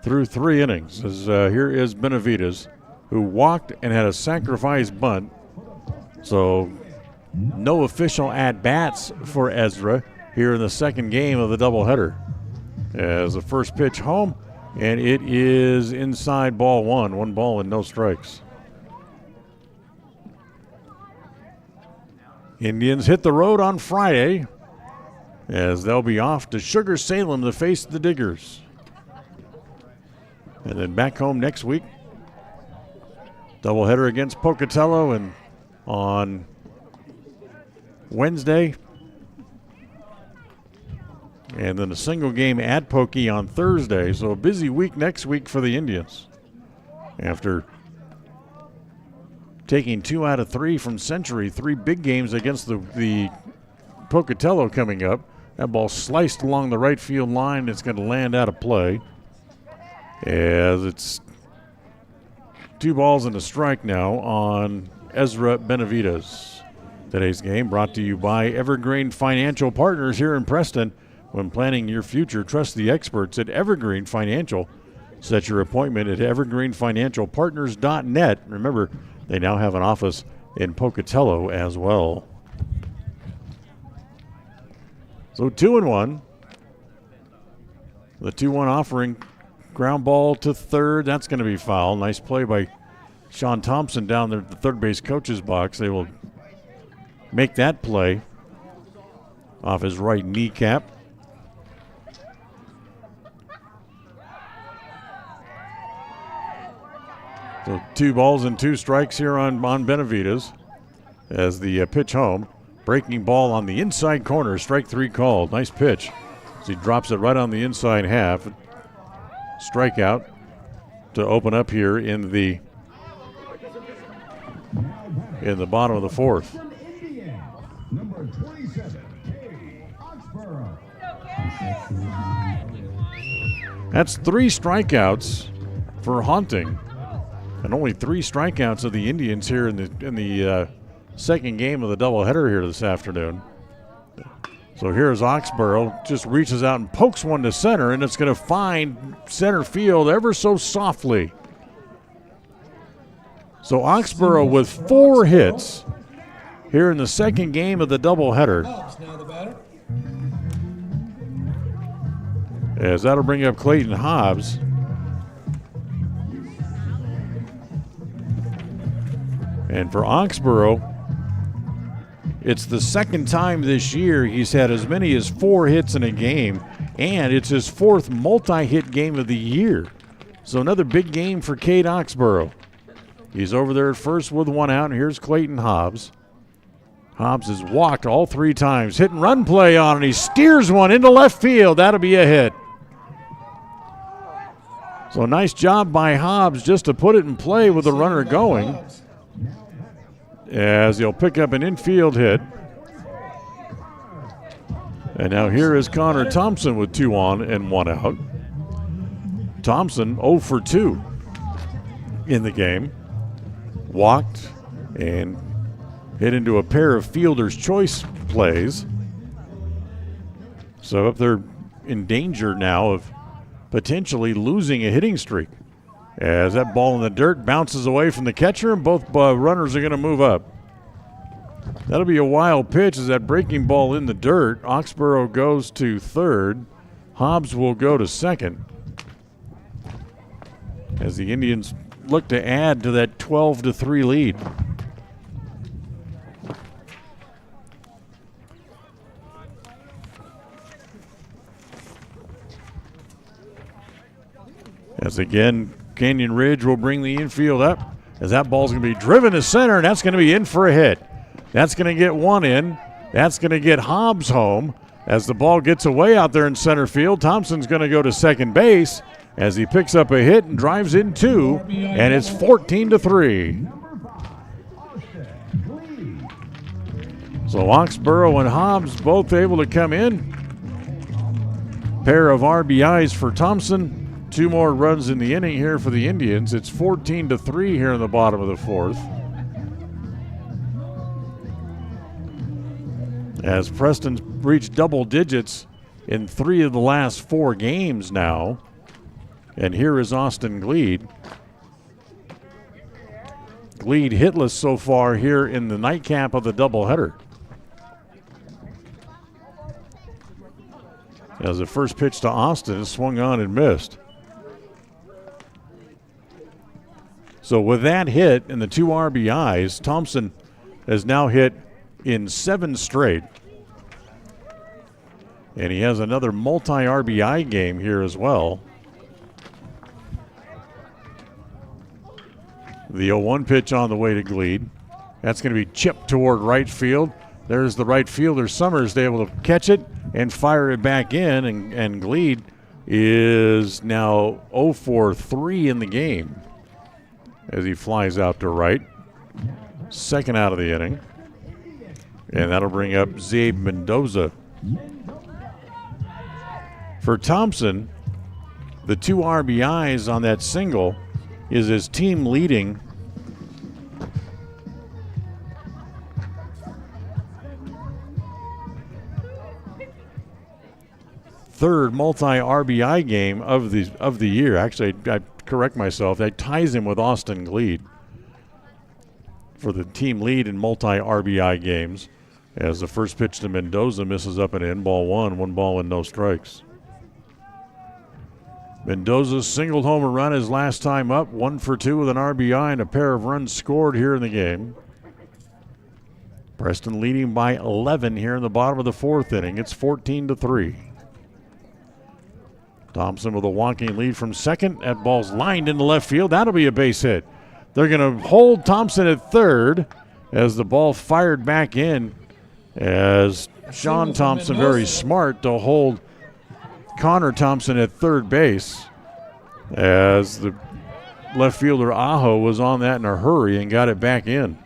through 3 innings. As here is Benavides, who walked and had a sacrifice bunt. So no official at-bats for Ezra here in the 2nd game of the doubleheader. As the first pitch home, and it is inside ball 1. 1 ball and no strikes. Indians hit the road on Friday as they'll be off to Sugar Salem to face the Diggers. And then back home next week. Doubleheader against Pocatello and on Wednesday. And then a single game at Pokey on Thursday. So a busy week next week for the Indians. After taking 2 out of 3 from Century, 3 big games against the Pocatello coming up. That ball sliced along the right field line. It's going to land out of play. As it's 2 balls and a strike now on Ezra Benavides. Today's game brought to you by Evergreen Financial Partners here in Preston. When planning your future, trust the experts at Evergreen Financial. Set your appointment at evergreenfinancialpartners.net. Remember, they now have an office in Pocatello as well. So 2-1. The 2-1 offering, ground ball to third. That's going to be foul. Nice play by Sean Thompson down there at the third base coach's box. They will make that play off his right kneecap. So 2 balls and 2 strikes here on Benavides as the pitch home. Breaking ball on the inside corner, strike 3 called. Nice pitch as he drops it right on the inside half. Strikeout to open up here in the bottom of the 4th. That's 3 strikeouts for Haunting. And only 3 strikeouts of the Indians here in the 2nd game of the doubleheader here this afternoon. So here's Oxborough, just reaches out and pokes one to center, and it's going to find center field ever so softly. So Oxborough with 4 hits here in the 2nd game of the doubleheader. As that'll bring up Clayton Hobbs. And for Oxborough, it's the 2nd time this year he's had as many as 4 hits in a game, and it's his 4th multi-hit game of the year. So another big game for Cade Oxborough. He's over there at first with 1 out, and here's Clayton Hobbs. Hobbs has walked all 3 times. Hit and run play on it. He steers one into left field. That'll be a hit. So nice job by Hobbs just to put it in play with the runner going, as he'll pick up an infield hit. And now here is Connor Thompson with 2 on and 1 out. Thompson 0 for 2 in the game. Walked and hit into a pair of fielder's choice plays. So up there in danger now of potentially losing a hitting streak, as that ball in the dirt bounces away from the catcher and both runners are going to move up. That'll be a wild pitch as that breaking ball in the dirt. Oxborough goes to third. Hobbs will go to second as the Indians look to add to that 12-3 lead. As again, Canyon Ridge will bring the infield up as that ball's going to be driven to center, and that's going to be in for a hit. That's going to get 1 in. That's going to get Hobbs home as the ball gets away out there in center field. Thompson's going to go to second base, as he picks up a hit and drives in two, and it's 14-3. So Oxborough and Hobbs both able to come in. Pair of RBIs for Thompson. 2 more runs in the inning here for the Indians. It's 14-3 here in the bottom of the 4th. As Preston's reached double digits in 3 of the last 4 games now. And here is Austin Gleed. Gleed hitless so far here in the nightcap of the doubleheader. As the first pitch to Austin is swung on and missed. So with that hit and the 2 RBIs, Thompson has now hit in 7 straight. And he has another multi-RBI game here as well. The 0-1 pitch on the way to Gleed. That's going to be chipped toward right field. There's the right fielder, Summers, able to catch it and fire it back in. And Gleed is now 0 for 3 in the game as he flies out to right. Second out of the inning. And that'll bring up Zabe Mendoza. For Thompson, the 2 RBIs on that single is his team leading third multi-RBI game of the year. Actually, I correct myself. That ties him with Austin Gleed for the team lead in multi-RBI games, as the first pitch to Mendoza misses up and in. Ball 1 ball and no strikes. Mendoza singled home a run his last time up, 1 for 2 with an RBI and a pair of runs scored here in the game. Preston leading by 11 here in the bottom of the 4th inning. It's 14-3. Thompson with a walking lead from second. That ball's lined into left field. That'll be a base hit. They're going to hold Thompson at third as the ball fired back in, as Sean Thompson, very smart to hold Connor Thompson at third base, as the left fielder Aho was on that in a hurry and got it back in.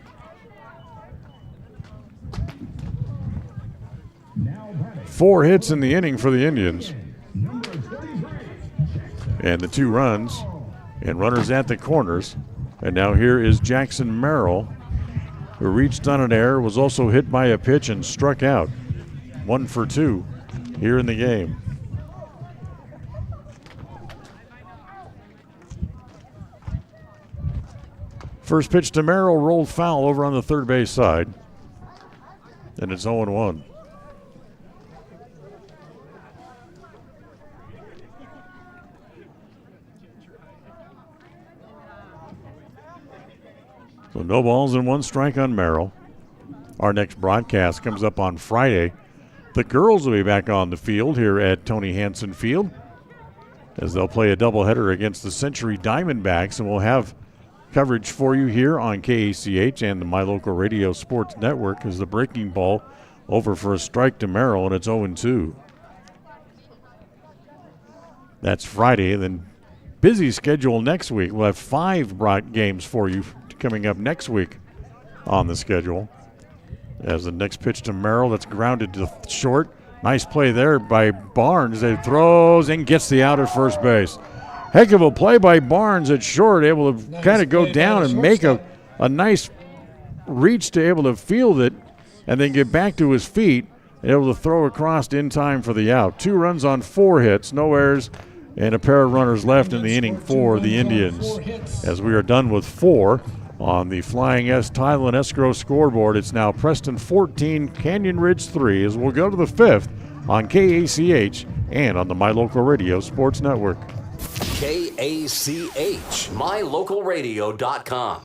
Four hits in the inning for the Indians. And the 2 runs and runners at the corners. And now here is Jackson Merrill, who reached on an error, was also hit by a pitch and struck out. 1 for 2 here in the game. First pitch to Merrill rolled foul over on the third base side. And it's 0-1. So no balls and 1 strike on Merrill. Our next broadcast comes up on Friday. The girls will be back on the field here at Tony Hansen Field, as they'll play a doubleheader against the Century Diamondbacks, and we'll have coverage for you here on KACH and the My Local Radio Sports Network, as the breaking ball over for a strike to Merrill, and it's 0-2. That's Friday. Then busy schedule next week. We'll have 5 games for you coming up next week on the schedule. As the next pitch to Merrill, that's grounded to short. Nice play there by Barnes. He throws and gets the out at first base. Heck of a play by Barnes at short, able to kind of go down and make a nice reach to able to field it and then get back to his feet and able to throw across in time for the out. 2 runs on 4 hits, no errors, and a pair of runners left in the inning for the Indians. As we are done with 4 on the Flying S Tile and Escrow scoreboard, it's now Preston 14, Canyon Ridge 3, as we'll go to the 5th on KACH and on the My Local Radio Sports Network. KACH, mylocalradio.com.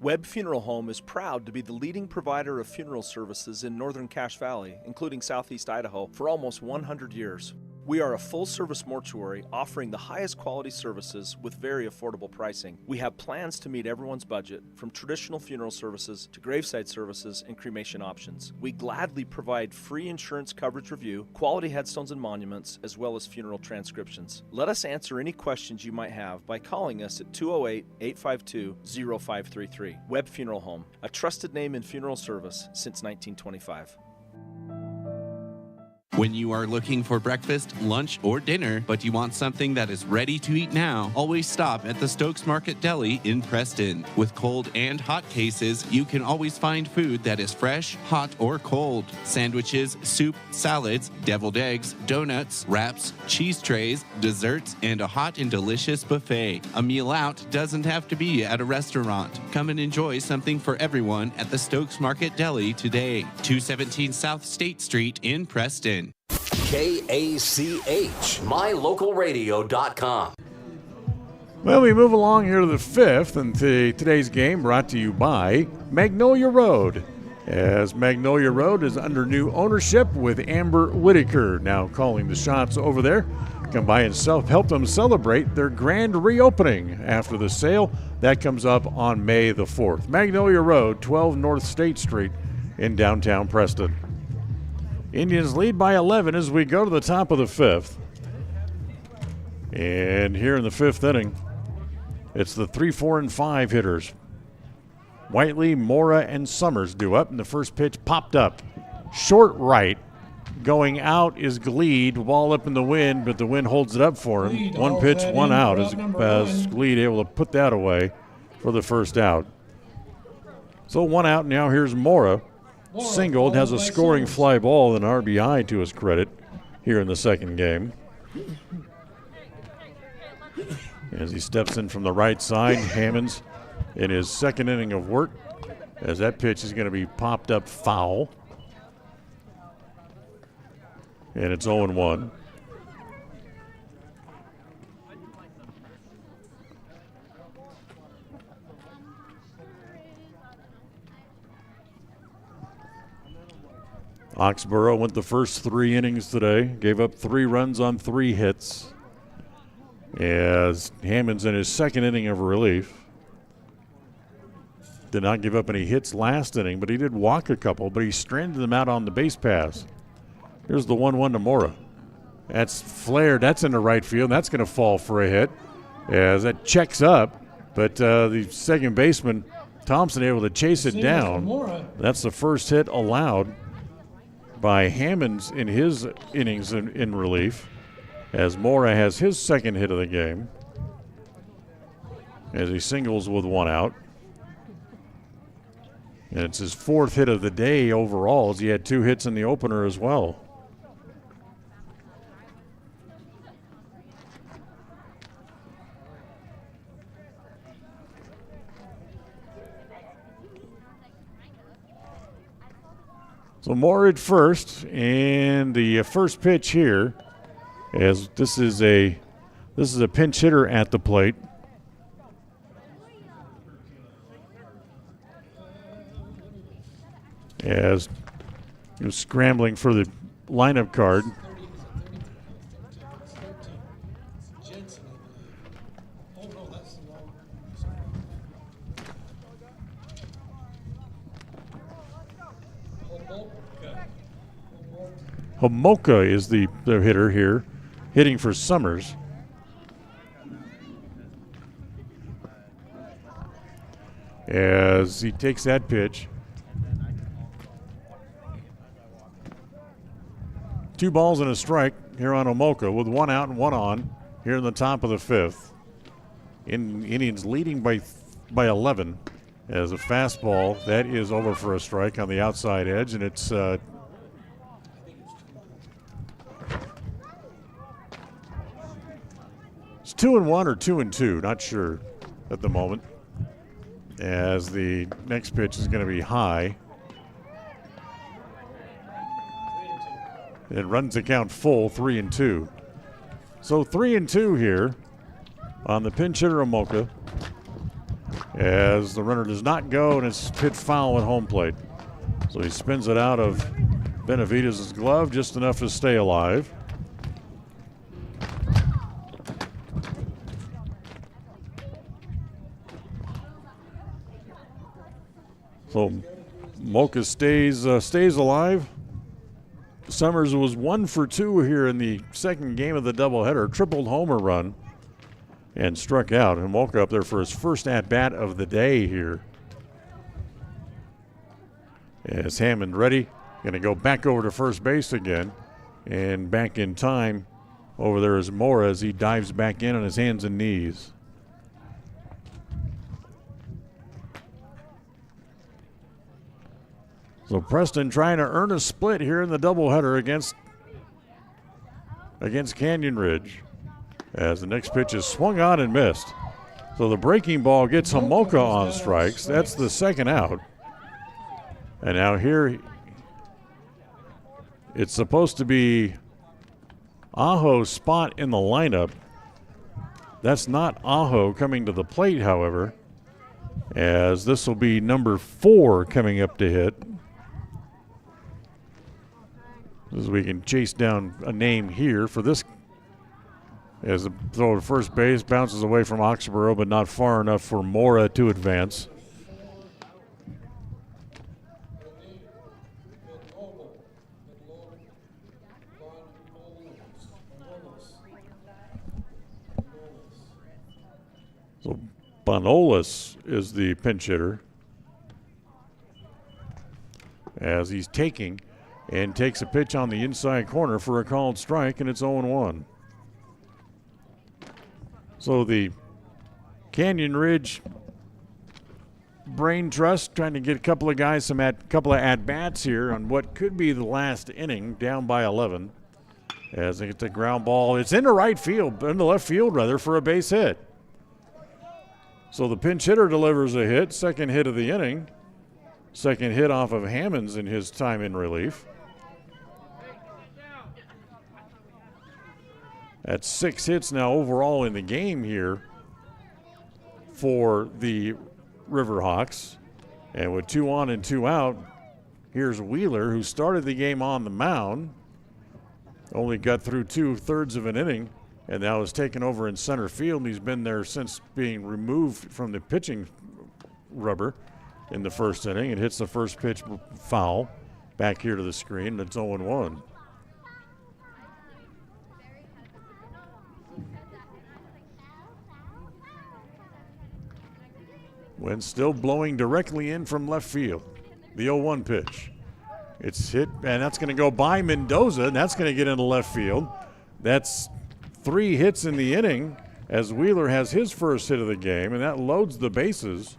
Webb Funeral Home is proud to be the leading provider of funeral services in northern Cache Valley, including southeast Idaho, for almost 100 years. We are a full-service mortuary offering the highest quality services with very affordable pricing. We have plans to meet everyone's budget, from traditional funeral services to graveside services and cremation options. We gladly provide free insurance coverage review, quality headstones and monuments, as well as funeral transcriptions. Let us answer any questions you might have by calling us at 208-852-0533. Webb Funeral Home, a trusted name in funeral service since 1925. When you are looking for breakfast, lunch, or dinner, but you want something that is ready to eat now, always stop at the Stokes Market Deli in Preston. With cold and hot cases, you can always find food that is fresh, hot, or cold. Sandwiches, soup, salads, deviled eggs, donuts, wraps, cheese trays, desserts, and a hot and delicious buffet. A meal out doesn't have to be at a restaurant. Come and enjoy something for everyone at the Stokes Market Deli today. 217 South State Street in Preston. KACH, mylocalradio.com. Well, we move along here to the fifth, and today's game brought to you by Magnolia Road, as Magnolia Road is under new ownership with Amber Whitaker now calling the shots over there. Come by and help them celebrate their grand reopening after the sale. That comes up on May the 4th. Magnolia Road, 12 North State Street in downtown Preston. Indians lead by 11 as we go to the top of the fifth. And here in the fifth inning, it's the 3, 4, and 5 hitters. Whiteley, Mora, and Summers due up, and the first pitch popped up. Short right. Going out is Gleed, ball up in the wind, but the wind holds it up for him. One pitch, one out as Gleed able to put that away for the first out. So one out, now here's Mora. Singled, has a scoring fly ball and an RBI to his credit here in the second game. As he steps in from the right side, Hammonds in his second inning of work, as that pitch is going to be popped up foul. And it's 0-1. Oxborough went the first 3 innings today, gave up 3 runs on 3 hits. As Hammond's in his second inning of relief. Did not give up any hits last inning, but he did walk a couple, but he stranded them out on the base pass. Here's the 1-1 to Mora. That's flared, that's in the right field, that's going to fall for a hit as that checks up, but the second baseman, Thompson, able to chase it down. That's the first hit allowed by Hammonds in his innings in relief, as Mora has his second hit of the game as he singles with 1 out. And it's his 4th hit of the day overall, as he had 2 hits in the opener as well. So Moore at first, and the first pitch here, as this is a pinch hitter at the plate. As he was scrambling for the lineup card. Homoka is the hitter here, hitting for Summers. As he takes that pitch. 2 balls and a strike here on Homoka with 1 out and 1 on here in the top of the 5th. Indians leading by 11 as a fastball. That is over for a strike on the outside edge, and it's it's 2-1 or 2-2, not sure at the moment. As the next pitch is going to be high. It runs the count full, 3-2. So 3-2 here on the pinch hitter Homoka, as the runner does not go and it's hit foul at home plate. So he spins it out of Benavidez' glove just enough to stay alive. So Mocha stays alive. Summers was 1 for 2 here in the second game of the doubleheader. Tripled homer run and struck out. And Mocha up there for his first at-bat of the day here. As Hammond ready. Going to go back over to first base again. And back in time over there is Mora as he dives back in on his hands and knees. So Preston trying to earn a split here in the doubleheader against Canyon Ridge as the next pitch is swung on and missed. So the breaking ball gets Homolka on strikes. That's the second out. And now here it's supposed to be Aho's spot in the lineup. That's not Aho coming to the plate, however, as this will be number 4 coming up to hit. As we can chase down a name here for this. As the throw to first base bounces away from Oxborough, but not far enough for Mora to advance. So Bonolis is the pinch hitter as he's taking and takes a pitch on the inside corner for a called strike, and it's 0-1. So the Canyon Ridge Brain Trust trying to get a couple of guys couple of at-bats here on what could be the last inning, down by 11. As they get the ground ball, it's into left field rather, for a base hit. So the pinch hitter delivers a hit, second hit of the inning. Second hit off of Hammonds in his time in relief. That's 6 hits now overall in the game here for the Riverhawks. And with 2 on and 2 out, here's Wheeler, who started the game on the mound. Only got through 2/3 of an inning, and now is taken over in center field. And he's been there since being removed from the pitching rubber in the first inning. It hits the first pitch foul back here to the screen, and it's 0-1. Wind still blowing directly in from left field. The 0-1 pitch. It's hit, and that's going to go by Mendoza, and that's going to get into left field. That's 3 hits in the inning as Wheeler has his first hit of the game, and that loads the bases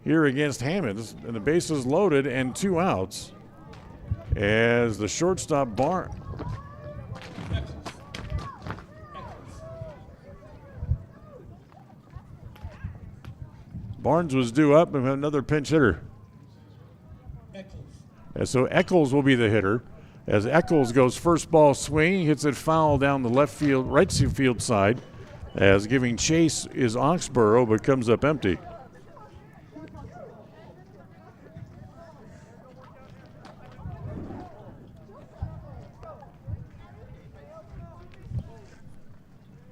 here against Hammonds. And the bases loaded and 2 outs as the shortstop Barnes was due up and another pinch hitter. And so Eccles will be the hitter as Eccles goes first ball swing, hits it foul down the right field side as giving chase is Oxborough, but comes up empty.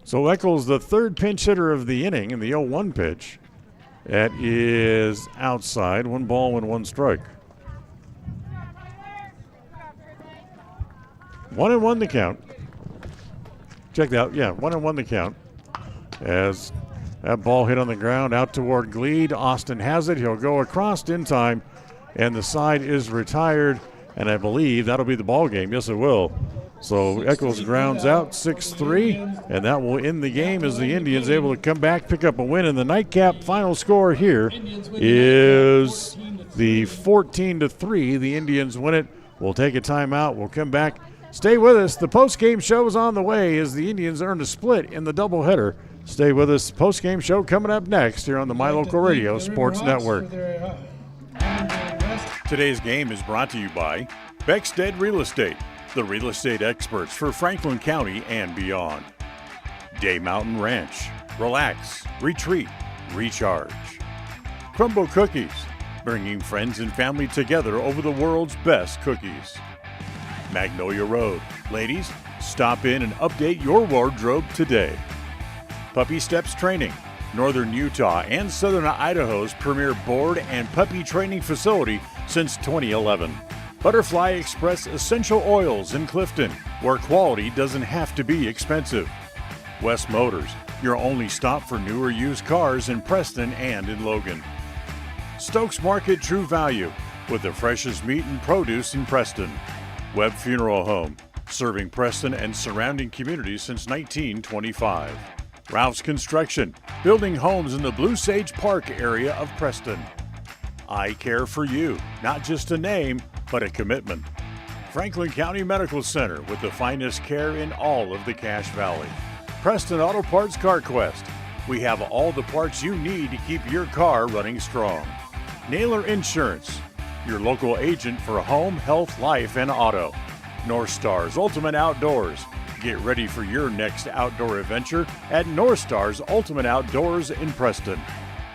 So Eccles, the third pinch hitter of the inning in the 0-1 pitch. That is outside. 1 ball and 1 strike. 1-1 the count. Check that out. Yeah, 1-1 the count. As that ball hit on the ground out toward Gleed. Austin has it. He'll go across in time, and the side is retired. And I believe that'll be the ball game. Yes, it will. So Eccles grounds out 6-3, and that will end the game as the Indians able to come back, pick up a win. And the nightcap final score here is the 14-3. The Indians win it. We'll take a timeout. We'll come back. Stay with us. The post-game show is on the way as the Indians earned a split in the doubleheader. Stay with us. Post-game show coming up next here on the My Local Radio Sports Network. Today's game is brought to you by Beckstead Real Estate, the real estate experts for Franklin County and beyond. Day Mountain Ranch, relax, retreat, recharge. Crumble Cookies, bringing friends and family together over the world's best cookies. Magnolia Road, ladies, stop in and update your wardrobe today. Puppy Steps Training, Northern Utah and Southern Idaho's premier board and puppy training facility since 2011. Butterfly Express Essential Oils in Clifton, where quality doesn't have to be expensive. West Motors, your only stop for newer used cars in Preston and in Logan. Stokes Market True Value, with the freshest meat and produce in Preston. Webb Funeral Home, serving Preston and surrounding communities since 1925. Ralph's Construction, building homes in the Blue Sage Park area of Preston. I Care for You, not just a name, but a commitment. Franklin County Medical Center, with the finest care in all of the Cache Valley. Preston Auto Parts CarQuest, we have all the parts you need to keep your car running strong. Naylor Insurance, your local agent for home, health, life, and auto. North Star's Ultimate Outdoors. Get ready for your next outdoor adventure at North Star's Ultimate Outdoors in Preston.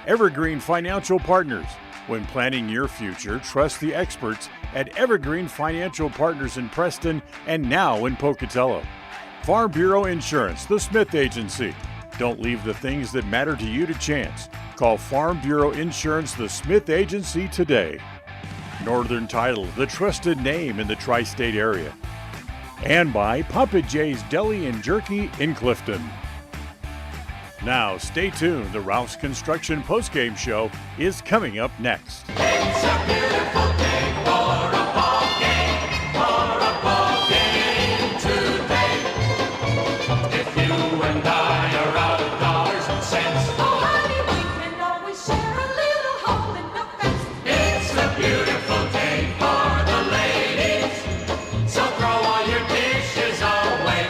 Evergreen Financial Partners. When planning your future, trust the experts at Evergreen Financial Partners in Preston and now in Pocatello. Farm Bureau Insurance, the Smith Agency. Don't leave the things that matter to you to chance. Call Farm Bureau Insurance, the Smith Agency today. Northern Title, the trusted name in the tri-state area. And by Papa J's Deli and Jerky in Clifton. Now, stay tuned. The Ralph's Construction postgame show is coming up next. It's a beautiful day for a ball game today. If you and I are out of dollars and cents, oh honey, we can always share a little hole in the fence. It's a beautiful day for the ladies, so throw all your dishes away.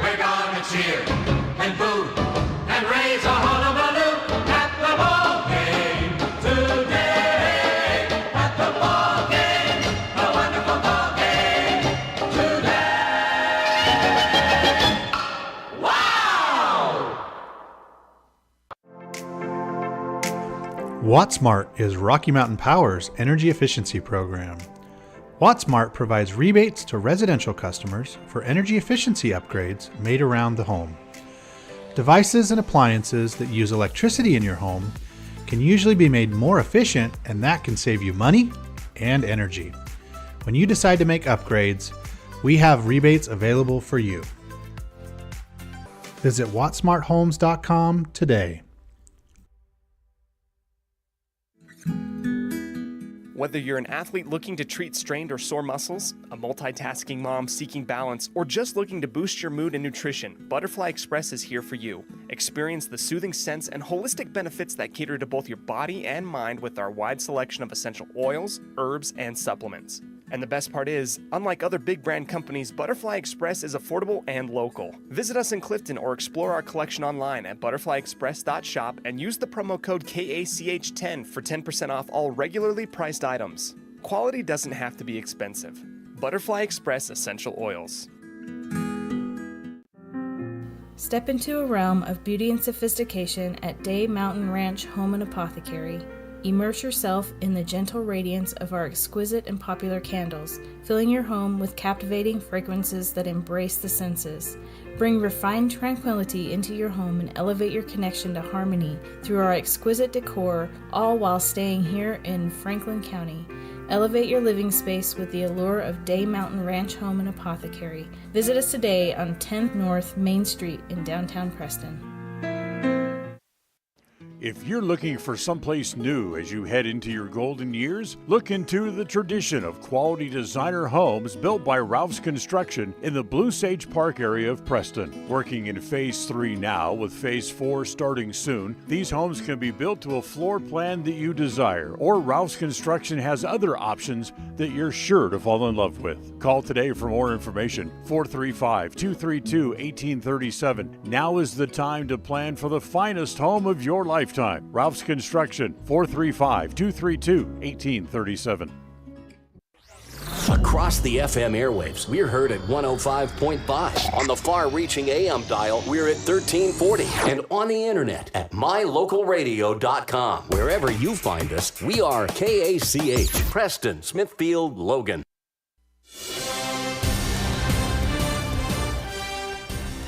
We're gonna cheer and boo and raise a hullabaloo at the ball game today. At the ball game, a wonderful ball game today. Wow! WattSmart is Rocky Mountain Power's energy efficiency program. WattSmart provides rebates to residential customers for energy efficiency upgrades made around the home. Devices and appliances that use electricity in your home can usually be made more efficient, and that can save you money and energy. When you decide to make upgrades, we have rebates available for you. Visit wattsmarthomes.com today. Whether you're an athlete looking to treat strained or sore muscles, a multitasking mom seeking balance, or just looking to boost your mood and nutrition, Butterfly Express is here for you. Experience the soothing scents and holistic benefits that cater to both your body and mind with our wide selection of essential oils, herbs, and supplements. And the best part is, unlike other big brand companies, Butterfly Express is affordable and local. Visit us in Clifton or explore our collection online at butterflyexpress.shop and use the promo code KACH10 for 10% off all regularly priced items. Quality doesn't have to be expensive. Butterfly Express Essential Oils. Step into a realm of beauty and sophistication at Day Mountain Ranch Home and Apothecary. Immerse yourself in the gentle radiance of our exquisite and popular candles, filling your home with captivating fragrances that embrace the senses. Bring refined tranquility into your home and elevate your connection to harmony through our exquisite decor, all while staying here in Franklin County. Elevate your living space with the allure of Day Mountain Ranch Home and Apothecary. Visit us today on 10th North Main Street in downtown Preston. If you're looking for someplace new as you head into your golden years, look into the tradition of quality designer homes built by Ralph's Construction in the Blue Sage Park area of Preston. Working in Phase 3 now, with Phase 4 starting soon, these homes can be built to a floor plan that you desire, or Ralph's Construction has other options that you're sure to fall in love with. Call today for more information, 435-232-1837. Now is the time to plan for the finest home of your lifetime. Ralph's Construction, 435-232-1837. Across the FM airwaves, we're heard at 105.5. On the far-reaching AM dial, we're at 1340. And on the internet at mylocalradio.com. Wherever you find us, we are KACH, Preston, Smithfield, Logan.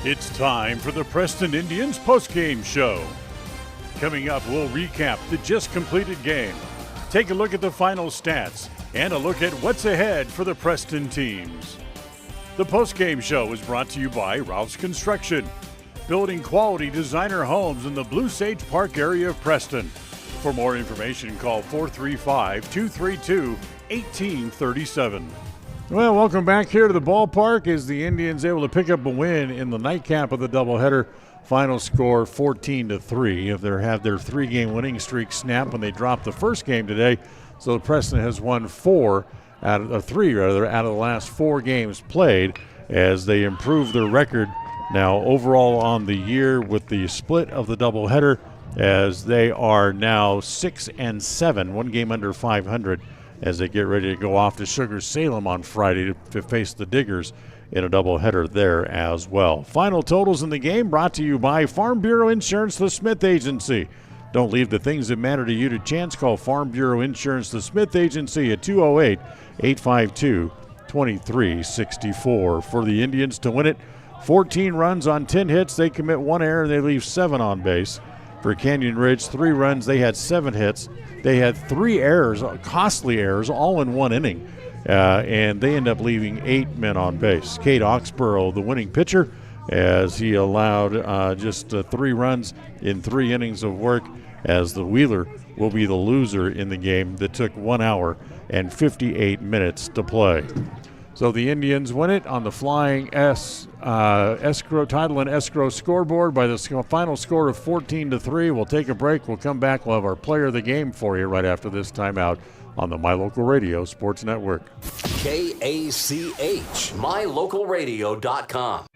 It's time for the Preston Indians postgame show. Coming up, we'll recap the just completed game, take a look at the final stats, and a look at what's ahead for the Preston teams. The postgame show is brought to you by Ralph's Construction, building quality designer homes in the Blue Sage Park area of Preston. For more information, call 435-232-1837. Well, welcome back here to the ballpark as the Indians able to pick up a win in the nightcap of the doubleheader. Final score 14-3. If they have their 3-game winning streak snapped when they dropped the first game today, so Preston has won 3 out of the last 4 games played as they improve their record now overall on the year with the split of the doubleheader, as they are now 6-7, 1 game under 500, as they get ready to go off to Sugar Salem on Friday to face the Diggers in a doubleheader there as well. Final totals in the game brought to you by Farm Bureau Insurance, the Smith Agency. Don't leave the things that matter to you to chance. Call Farm Bureau Insurance, the Smith Agency at 208-852-2364. For the Indians to win it, 14 runs on 10 hits. They commit 1 error and they leave 7 on base. For Canyon Ridge, 3 runs. They had 7 hits. They had 3 errors, costly errors, all in 1 inning. And they end up leaving 8 men on base. Cade Oxborough, the winning pitcher, as he allowed just 3 runs in 3 innings of work, as the Wheeler will be the loser in the game that took 1 hour and 58 minutes to play. So the Indians win it on the flying title and escrow scoreboard by the final score of 14-3. We'll take a break. We'll come back. We'll have our player of the game for you right after this timeout on the My Local Radio Sports Network. KACH, mylocalradio.com.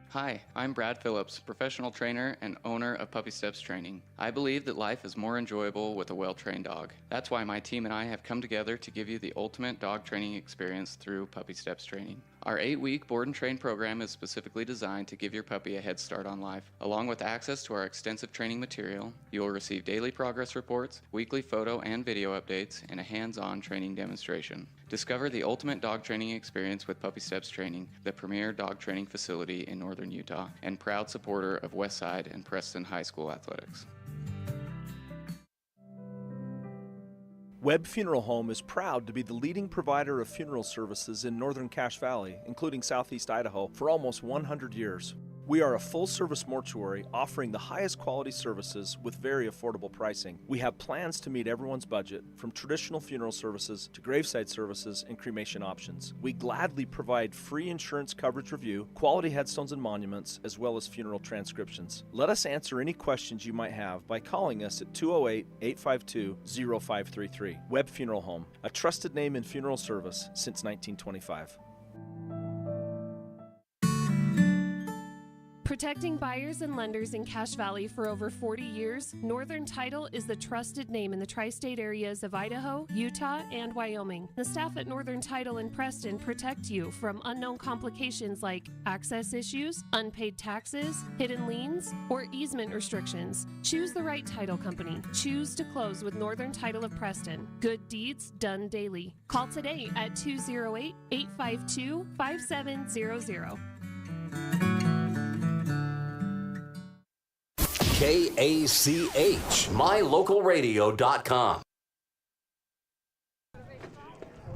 Hi, I'm Brad Phillips, professional trainer and owner of Puppy Steps Training. I believe that life is more enjoyable with a well-trained dog. That's why my team and I have come together to give you the ultimate dog training experience through Puppy Steps Training. Our 8-week board and train program is specifically designed to give your puppy a head start on life. Along with access to our extensive training material, you will receive daily progress reports, weekly photo and video updates, and a hands-on training demonstration. Discover the ultimate dog training experience with Puppy Steps Training, the premier dog training facility in northern Utah, and proud supporter of Westside and Preston High School athletics. Webb Funeral Home is proud to be the leading provider of funeral services in northern Cache Valley, including southeast Idaho, for almost 100 years. We are a full-service mortuary offering the highest quality services with very affordable pricing. We have plans to meet everyone's budget, from traditional funeral services to graveside services and cremation options. We gladly provide free insurance coverage review, quality headstones and monuments, as well as funeral transcriptions. Let us answer any questions you might have by calling us at 208-852-0533. Webb Funeral Home, a trusted name in funeral service since 1925. Protecting buyers and lenders in Cache Valley for over 40 years, Northern Title is the trusted name in the tri-state areas of Idaho, Utah, and Wyoming. The staff at Northern Title in Preston protect you from unknown complications like access issues, unpaid taxes, hidden liens, or easement restrictions. Choose the right title company. Choose to close with Northern Title of Preston. Good deeds done daily. Call today at 208-852-5700. KACH, mylocalradio.com.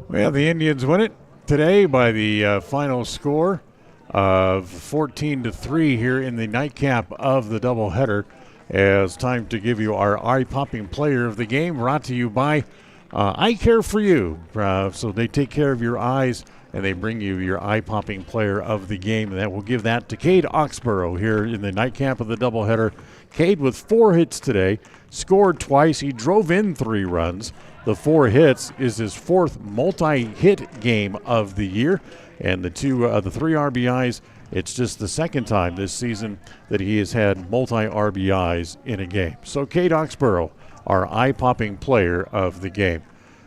Well, the Indians win it today by the final score of 14-3 here in the nightcap of the doubleheader. It's time to give you our eye-popping player of the game, brought to you by Eye Care for You. So they take care of your eyes, and they bring you your eye-popping player of the game. And that will give that to Cade Oxborough here in the nightcap of the doubleheader. Cade with 4 hits today, scored twice. He drove in 3 runs. The 4 hits is his 4th multi-hit game of the year. And the 3 RBIs, it's just the 2nd time this season that he has had multi-RBIs in a game. So Cade Oxborough, our eye-popping player of the game.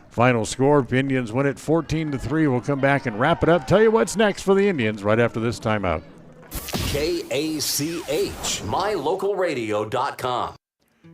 Final score, Indians win it 14-3. We'll come back and wrap it up. Tell you what's next for the Indians right after this timeout. KACH, mylocalradio.com.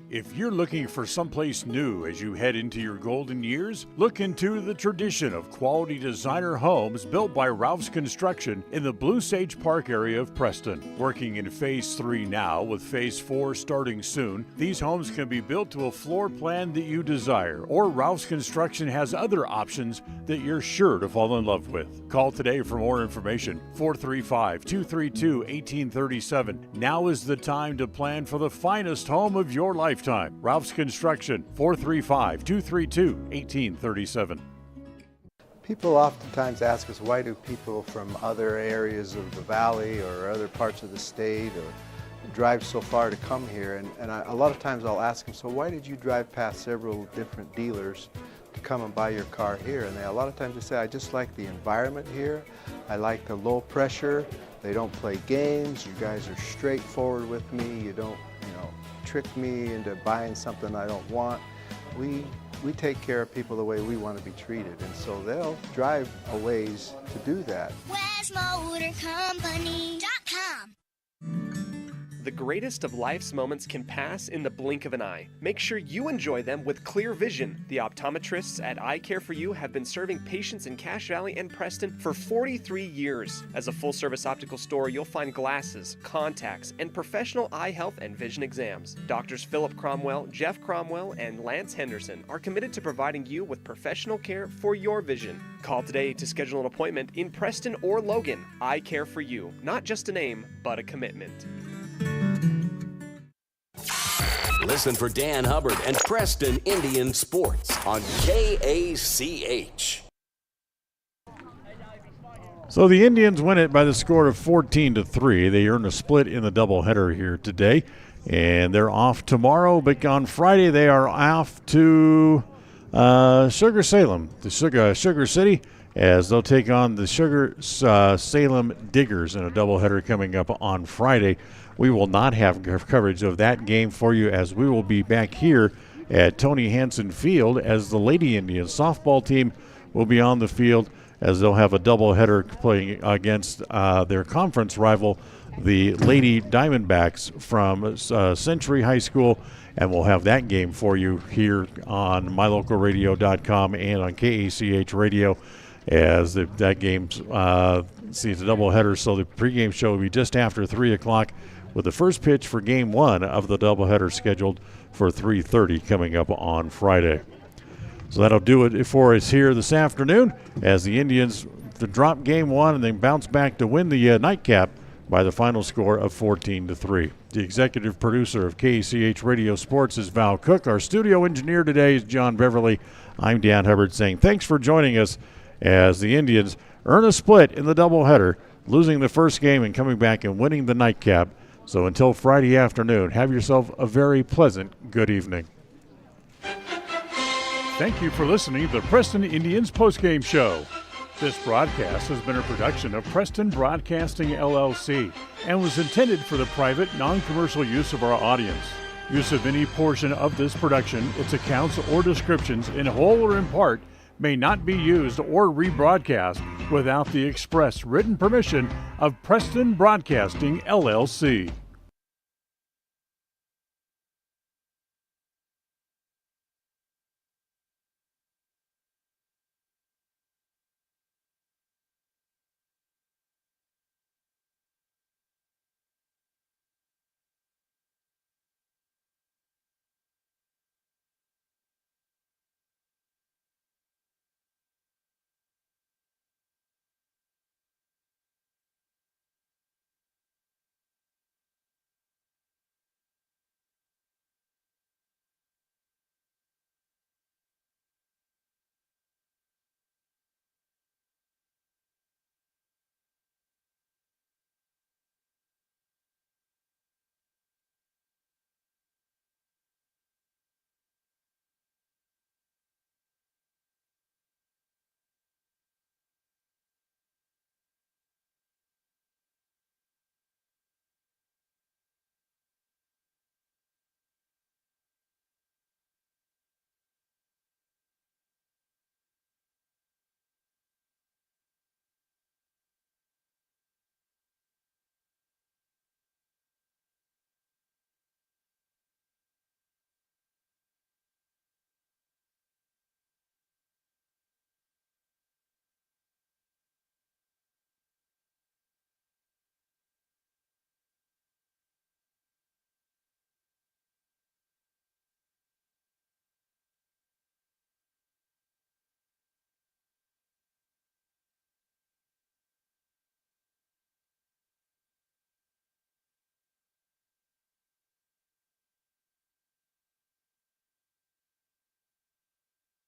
If you're looking for someplace new as you head into your golden years, look into the tradition of quality designer homes built by Ralph's Construction in the Blue Sage Park area of Preston. Working in Phase 3 now, with Phase 4 starting soon, these homes can be built to a floor plan that you desire, or Ralph's Construction has other options that you're sure to fall in love with. Call today for more information, 435-232-1837. Now is the time to plan for the finest home of your lifetime. Ralph's Construction, 435-232-1837. People oftentimes ask us, why do people from other areas of the valley or other parts of the state or drive so far to come here? And a lot of times I'll ask them, so why did you drive past several different dealers to come and buy your car here? And a lot of times they say, I just like the environment here. I like the low pressure. They don't play games. You guys are straightforward with me. You don't, trick me into buying something I don't want. We take care of people the way we want to be treated, and so they'll drive a ways to do that. WestMotorCompany.com. The greatest of life's moments can pass in the blink of an eye. Make sure you enjoy them with clear vision. The optometrists at Eye Care for You have been serving patients in Cache Valley and Preston for 43 years. As a full-service optical store, you'll find glasses, contacts, and professional eye health and vision exams. Doctors Philip Cromwell, Jeff Cromwell, and Lance Henderson are committed to providing you with professional care for your vision. Call today to schedule an appointment in Preston or Logan. Eye Care for You, not just a name, but a commitment. Listen for Dan Hubbard and Preston Indian Sports on KACH. So the Indians win it by the score of 14-3. They earn a split in the doubleheader here today, and they're off tomorrow. But on Friday they are off to Sugar Salem, the Sugar City, as they'll take on the Sugar Salem Diggers in a doubleheader coming up on Friday. We will not have coverage of that game for you, as we will be back here at Tony Hansen Field as the Lady Indians softball team will be on the field, as they'll have a doubleheader playing against their conference rival, the Lady Diamondbacks from Century High School, and we'll have that game for you here on mylocalradio.com and on KACH Radio, as that game sees a doubleheader. So the pregame show will be just after 3 o'clock, with the first pitch for Game 1 of the doubleheader scheduled for 3:30 coming up on Friday. So that'll do it for us here this afternoon, as the Indians drop Game 1 and then bounce back to win the nightcap by the final score of 14-3. The executive producer of KACH Radio Sports is Val Cook. Our studio engineer today is John Beverly. I'm Dan Hubbard saying thanks for joining us, as the Indians earn a split in the doubleheader, losing the first game and coming back and winning the nightcap. So until Friday afternoon, have yourself a very pleasant good evening. Thank you for listening to the Preston Indians postgame show. This broadcast has been a production of Preston Broadcasting, LLC, and was intended for the private, non-commercial use of our audience. Use of any portion of this production, its accounts or descriptions, in whole or in part, may not be used or rebroadcast without the express written permission of Preston Broadcasting, LLC.